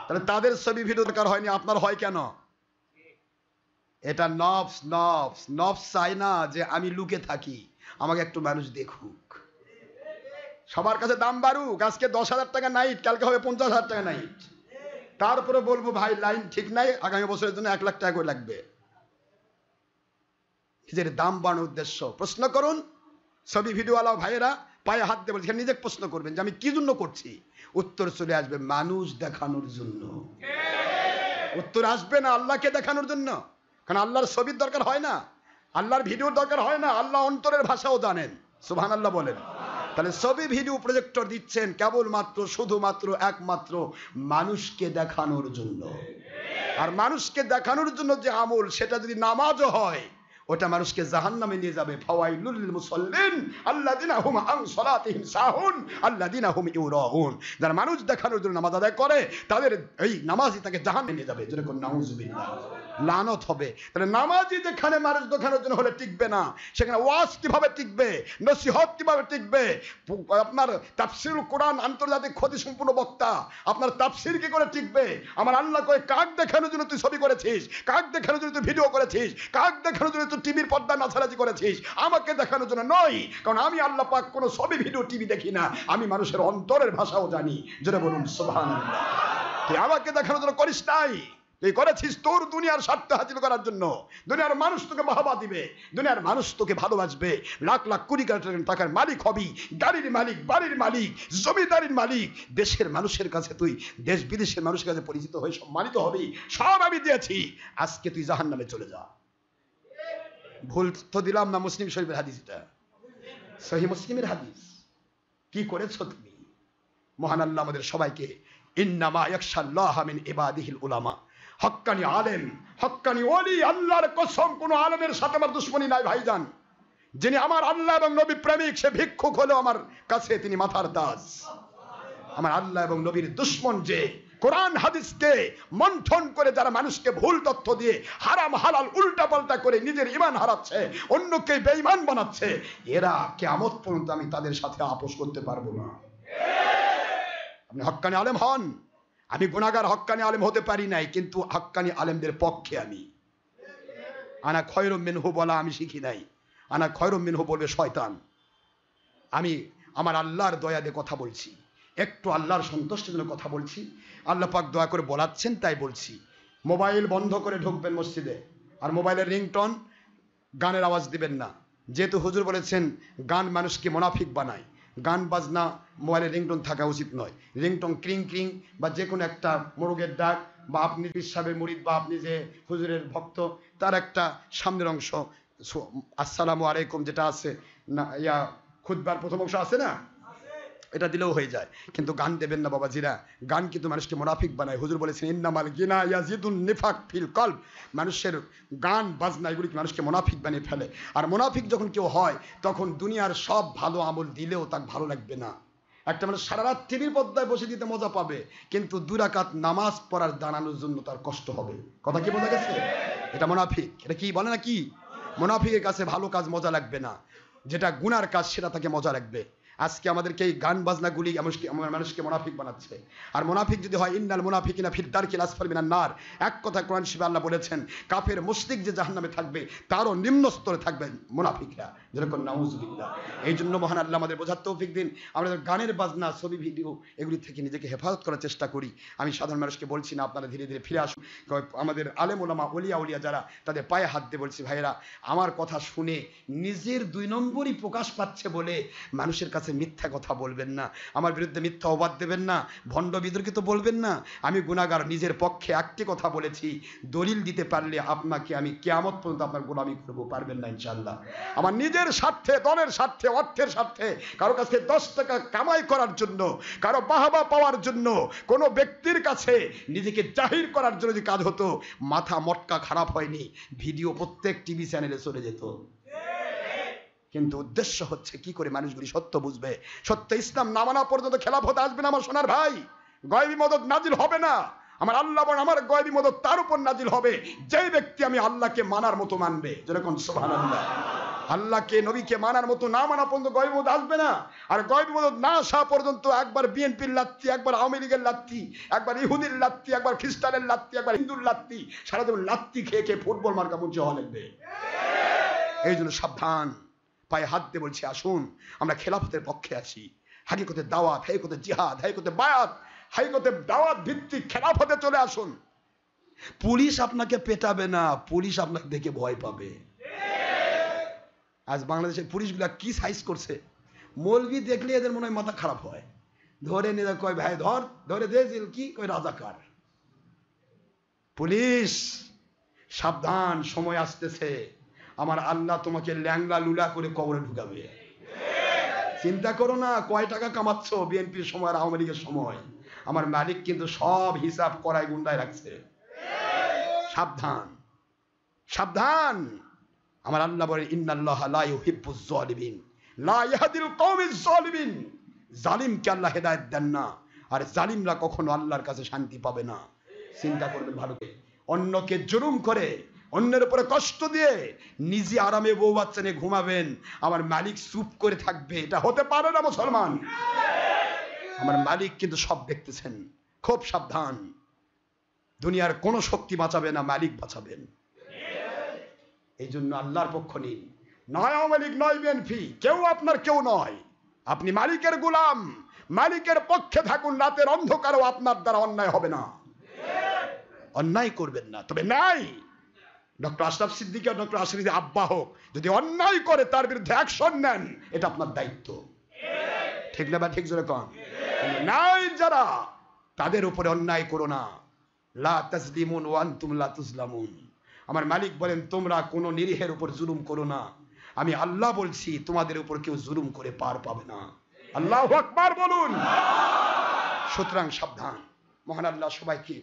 B: তাহলে তাদের ছবি ভিডিও দরকার হয়নি, আপনার হয় কেন? এটা নফস, নফস, নফস চাই না যে আমি লুকে থাকি, আমাকে একটু মানুষ দেখুক, সবার কাছে দাম বাড়ুক। আজকে 10,000 টাকা নাইট, কালকে হবে 50,000 টাকা নাইট। তারপরে বলবো ভাই লাইন ঠিক নাই, আগামী বছরের জন্য 1 লাখ টাকা করে লাগবে। নিজের দাম বাড়ানোর উদ্দেশ্য। প্রশ্ন করুন ছবি ভিডিওওয়ালা ভাইয়েরা, পায়ে হাত দিয়ে বলছেন, নিজে প্রশ্ন করবেন যে আমি কি জন্য করছি। উত্তর চলে আসবে মানুষ দেখানোর জন্য। উত্তর আসবে না আল্লাহকে দেখানোর জন্য। কারণ আল্লাহর ছবির দরকার হয় না, আল্লাহর ভিডিওর দরকার হয় না, আল্লাহ অন্তরের ভাষাও জানেন। সুবহানাল্লাহ বলেন। তাহলে ছবি ভিডিও প্রজেক্টর দিচ্ছেন কেবলমাত্র, শুধুমাত্র, একমাত্র মানুষকে দেখানোর জন্য। আর মানুষকে দেখানোর জন্য যে আমল, সেটা যদি নামাজও হয়, ওটা মানুষকে জাহান্নামে নিয়ে যাবে। ফাওয়াইলুল লিল মুসাল্লিন আল্লাযিনা হুম আন সালাতিহিম সাহুন আল্লাযিনা হুম ইউরাউন। যারা মানুষ দেখানোর জন্য নামাজ আদায় করে, তাদের এই নামাজই তাকে জাহান্নামে নিয়ে যাবে। যেরকম নাউযুবিল্লাহ, লানত হবে। তাহলে নামাজই যেখানে মানুষ দেখানোর জন্য হলে টিকবে না, সেখানে ওয়াজ কিভাবে টিকবে, নসিহত কিভাবে টিকবে? আপনার তাফসীরুল কোরআন আন্তর্জাতিক খ্যাতি সম্পূর্ণ বক্তা, আপনার তাফসীর কি করে টিকবে? আমার আল্লাহ কয়, কাক দেখানোর জন্য তুই ছবি করেছিস, কাক দেখানোর জন্য তুই ভিডিও করেছিস, কাক দেখানোর জন্য তুই টিভির পর্দায় নাচানাচি করেছিস, আমাকে দেখানোর জন্য নয়। কারণ আমি আল্লাহ পাক কোনো ছবি ভিডিও টিভি দেখি না, আমি মানুষের অন্তরের ভাষাও জানি। জোরে বলুন সুবহানাল্লাহ। তুই আমাকে দেখানোর জন্য করিস নাই, তুই করেছিস তোর দুনিয়ার স্বার্থ হাসিল করার জন্য। দুনিয়ার মানুষ তোকে বাহবা দিবে, দুনিয়ার মানুষ তোকে ভালোবাসবে, লাখ লাখ কোটি টাকার মালিক হবি, গাড়ির মালিক, বাড়ির মালিক, জমিদারির মালিক। দেশের মানুষের কাছে তুই, দেশ বিদেশের মানুষের কাছে পরিচিত হয়ে সম্মানিত হবি। সব আমি দিয়েছি, আজকে তুই জাহান্নামে চলে যা। ভুল তো দিলাম না? মুসলিম শরীফের হাদিস, এটা সহিহ মুসলিমের হাদিস। কি করেছো তুমি? মহান আল্লাহ আমাদের সবাইকে ইন্নামা ইয়াখশাল্লাহ মিন ইবাদিহিল উলামা, হক্কানি আলেম, হক্কানি ওলি, আল্লাহর কসম কোন আলেমের সাথে আমার দুশমনী নাই ভাইজান। যিনি আমার আল্লাহ এবং নবী প্রেমিক, সে ভিক্ষুক হলেও আমার কাছে তিনি মাথার তাজ। আমার আল্লাহ এবং নবীর দুশমন যে কোরআন হাদিসকে মন্থন করে যারা মানুষকে ভুল তথ্য দিয়ে হারাম হালাল উল্টা পাল্টা করে নিজের ঈমান হারাচ্ছে, অন্যকে বেঈমান বানাচ্ছে, এরা কিয়ামত পর্যন্ত আমি তাদের সাথে আপোষ করতে পারবো না। আপনি হক্কানি আলেম হন, আমি গুনাহগার হক্কানি আলেম হতে পারি নাই, কিন্তু হক্কানি আলেমদের পক্ষে আমি। আনা খয়রুম মিনহু বলা আমি শিখি নাই, আনা খয়রুম মিনহু বলবে শয়তান। আমি আমার আল্লাহর দয়া দিয়ে কথা বলছি, একটু আল্লাহর সন্তুষ্টির জন্য কথা বলছি। আল্লাহ পাক দয়া করে বলাচ্ছেন তাই বলছি। মোবাইল বন্ধ করে ঢুকবেন মসজিদে, আর মোবাইলের রিংটোন, গানের আওয়াজ দিবেন না। যেহেতু হুজুর বলেছেন গান মানুষকে মুনাফিক বানায়, গান বাজনা মোবাইলের রিংটোন থাকা উচিত নয়। রিংটোন ক্রিং ক্রিং বা যে কোনো একটা মোরগের ডাক, বা আপনি বিশ্বাবের মুরিদ, বা আপনি যে হুজুরের ভক্ত, তার একটা সামনের অংশ আসসালামু আলাইকুম যেটা আছে না, ইয়া খুতবার প্রথম অংশ আছে না, এটা দিলেও হয়ে যায়। কিন্তু গান দেবেন না বাবাজিরা, গান কিন্তু মানুষকে মুনাফিক বানায়। হুজুর বলেছেন ইন্নামাল গিনা ইয়াজিদুন নিফাক ফিল কলব, মানুষের গান বাজনা এগুলি মানুষকে মুনাফিক বানিয়ে ফেলে। আর মুনাফিক যখন কেউ হয়, তখন দুনিয়ার সব ভালো আমল দিলেও তার ভালো লাগবে না। একটা মানুষ সারা রাত টিভির পর্দায় বসে দিতে মজা পাবে, কিন্তু 2 রাকাত নামাজ পড়ার দাঁড়ানোর জন্য তার কষ্ট হবে। কথা কি বোঝা গেছে? এটা মুনাফিক। এটা কি বলে না, কি মুনাফিকের কাছে ভালো কাজ মজা লাগবে না, যেটা গুনার কাজ সেটা তাকে মজা লাগবে। আজকে আমাদেরকে এই গান বাজনাগুলি মানুষকে মুনাফিক বানাচ্ছে। আর মুনাফিক যদি হয়, ইন্নাল মুনাফিকিনা ফিদ দারকিল আসফাল মিনান নার, এক কথা কোরআন শরীফে আল্লাহ বলেছেন, কাফের মুশরিক যে জাহান্নামে থাকবে তারও নিম্ন স্তরে থাকবে মুনাফিকরা। যেরকম নাউজুবিল্লাহ। এই জন্য মহান আল্লাহ আমাদের বোঝার তৌফিক দিন, আমরা গানের বাজনা, ছবি, ভিডিও এগুলি থেকে নিজেকে হেফাজত করার চেষ্টা করি। আমি সাধারণ মানুষকে বলছি না, আপনারা ধীরে ধীরে ফিরে আসুন। আমাদের আলেম ওলামা, ওলিয়া উলিয়া যারা, তাদের পায়ে হাত দিয়ে বলছি, ভাইয়েরা আমার কথা শুনে নিজের 2 নম্বরই প্রকাশ পাচ্ছে বলে মানুষের কাছে মিথ্যা কথা বলবেন না, আমার বিরুদ্ধে মিথ্যা অবাদ দেবেন না, ভণ্ড বিতর্কিত বলবেন না। আমি গুনাহগার, নিজের পক্ষে একটি কথা বলেছি, দলিল দিতে পারলে আপনাকে আমি কিয়ামত পর্যন্ত আপনার গোলামি করব, পারবেন না ইনশাআল্লাহ। আমার নিজের স্বার্থে, দলের স্বার্থে, অর্থের স্বার্থে, কারো কাছে 10 টাকা কামাই করার জন্য, কারো বাহবা পাওয়ার জন্য, কোনো ব্যক্তির কাছে নিজেকে জাহির করার জন্য যে কাজ হতো, মাথা মটকা খারাপ হয়নি, ভিডিও প্রত্যেক টিভি চ্যানেলে চলে যেত। কিন্তু উদ্দেশ্য হচ্ছে কি করে মানুষগুলি সত্য বুঝবে। সত্য ইসলাম না মানা পর্যন্ত খেলাফত আসবে না আমার সোনার ভাই, গায়বী মদদ নাজিল হবে না। আমার আল্লাহ বলেন, আমার গায়বী মদদ তার উপর নাজিল হবে যেই ব্যক্তি আমি আল্লাহকে মানার মতো মানবে। যেরকম সুবহানাল্লাহ, আল্লাহকে নবীকে মানার মতো না মানা পর্যন্ত গায়বী মদদ আসবে না। আর গায়বী মদদ না আসা পর্যন্ত একবার বিএনপির লাত্তি, একবার আওয়ামী লীগের লাত্তি, একবার ইহুদির লাত্তি, একবার খ্রিস্টানের লাত্তি, একবার হিন্দুর লাত্তি, সারাদিন লাত্তি খেয়ে খেয়ে ফুটবল মার্কা মঞ্চে হওয়া লাগবে। এই জন্য সাবধান, পায়ে হাত দিয়ে বলছি, আসুন আমরা খেলাফতের পক্ষে আছি। হাকিকতে দাওয়াত, হাকিকতে জিহাদ, হাকিকতে বায়াত, হাকিকতে দাওয়াত ভিত্তিক খেলাফতে চলে আসুন। পুলিশ আপনাকে পেটাবে না, পুলিশ আপনাকে দেখে ভয় পাবে। আজ বাংলাদেশের পুলিশগুলা কি সাইজ করছে, মৌলবি দেখলে এদের মনে হয় মাথা খারাপ হয়, ধরে নিয়ে কয় ভাই ধর, ধরে দে জেল, কি কয় রাজাকার। পুলিশ সাবধান, সময় আসতেছে, আমার আল্লাহ তোমাকে ল্যাংলা লুলা করে কবরে ঢুকাবে। চিন্তা করো না কয় টাকা কামাচ্ছ বিএনপির সময় আর আওয়ামী লীগের সময়, আমার মালিক কিন্তু সব হিসাব করায় গুন্ডায় রাখছে। সাবধান, সাবধান। আমার আল্লাহ বলেন, ইন্নাল্লাহা লা ইউহিব্বুজ জালিমিন লা ইয়াহদিল কওমিজ জালিমিন। জালিমকে আল্লাহ হেদায়েত দেন না, আর জালিমরা কখনো আল্লাহর কাছে শান্তি পাবে না। চিন্তা করবেন ভালো করে। অন্যকে জুলুম করে, অন্যের উপরে কষ্ট দিয়ে নিজে আরামে বউ বাচ্চা নিয়ে ঘুমাবেন, আমার মালিক চুপ করে থাকবে? এটা হতে পারে না মুসলমান। আমার মালিক কিন্তু সব দেখতেছেন। খুব সাবধান, দুনিয়ার কোন শক্তি বাঁচাবে না, মালিক বাঁচাবেন। এই জন্য আল্লাহর পক্ষ নিন, নয় আওয়ামী লীগ, নয় বিএনপি, কেউ আপনার কেউ নয়। আপনি মালিকের গোলাম, মালিকের পক্ষে থাকুন। রাতের অন্ধকারও আপনার দ্বারা অন্যায় হবে না, অন্যায় করবেন না। তবে নাই ডক্টর আশরাফ সিদ্দিকী আর ডক্টর আশরাফের আব্বা হোক, যদি অন্যায় করে তার বিরুদ্ধে অ্যাকশন নেন, এটা আপনার দায়িত্ব। ঠিক না বা ঠিক জোরে কন? নাই যারা, তাদের উপরে অন্যায় করো না। লা তাজলিমুন ওয়া আনতুম লা তুজলামুন। আমার মালিক বলেন, তোমরা কোনো নিরীহের উপর জুলুম করো না। আমি আল্লাহ বলছি, তোমাদের উপর কেউ জুলুম করে পার পাবে না। আল্লাহু আকবার বলুন। সুতরাং সাবধান। মহান আল্লাহ সবাইকে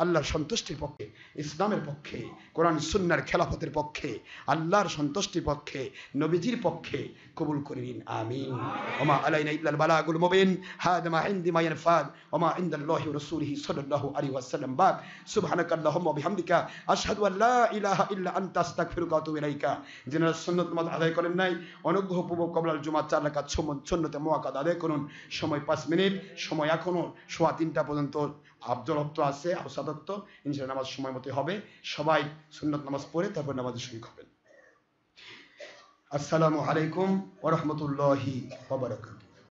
B: আল্লাহর সন্তুষ্টির পক্ষে, ইসলামের পক্ষে, কোরআন সুন্নাহর খেলাফতের পক্ষে, আল্লাহর সন্তুষ্টির পক্ষে, নবীজির পক্ষে কবুল করে নিন, আমিন। ওমা আলাইনা ইল্লাল বালাগুল মুবিন। হাদা মা ইনদি মা ইয়ানফাদ ওমা ইনদাল্লাহি ওয়া রাসূলিহি সাল্লাল্লাহু আলাইহি ওয়াসাল্লাম। বাদ সুবহানাকাল্লাহুম্মা ওয়া বিহামদিকা আশহাদু আল্লা ইলাহা ইল্লা আনতা আস্তাগফিরুকা ওয়া আতুবু ইলাইকা। যারা সুন্নাত নামাজ আদায় করেন নাই, অনুগ্রহপূর্বক ক্বাবলাল জুমআ 4 রাকাত সুন্নতে মুআক্কাদ আদায় করুন। সময় 5 মিনিট, সময় এখনো 3:15 পর্যন্ত আব্দুরত্ব আছে, আওসাদত্ব। ইনশাআল্লাহ নামাজ সময় মতো হবে। সবাই সুন্নাত নামাজ পড়ে তারপর নামাজে শরীক হবেন। আসসালামু আলাইকুম ওয়া রাহমাতুল্লাহি ওয়া বারাকাতুহু।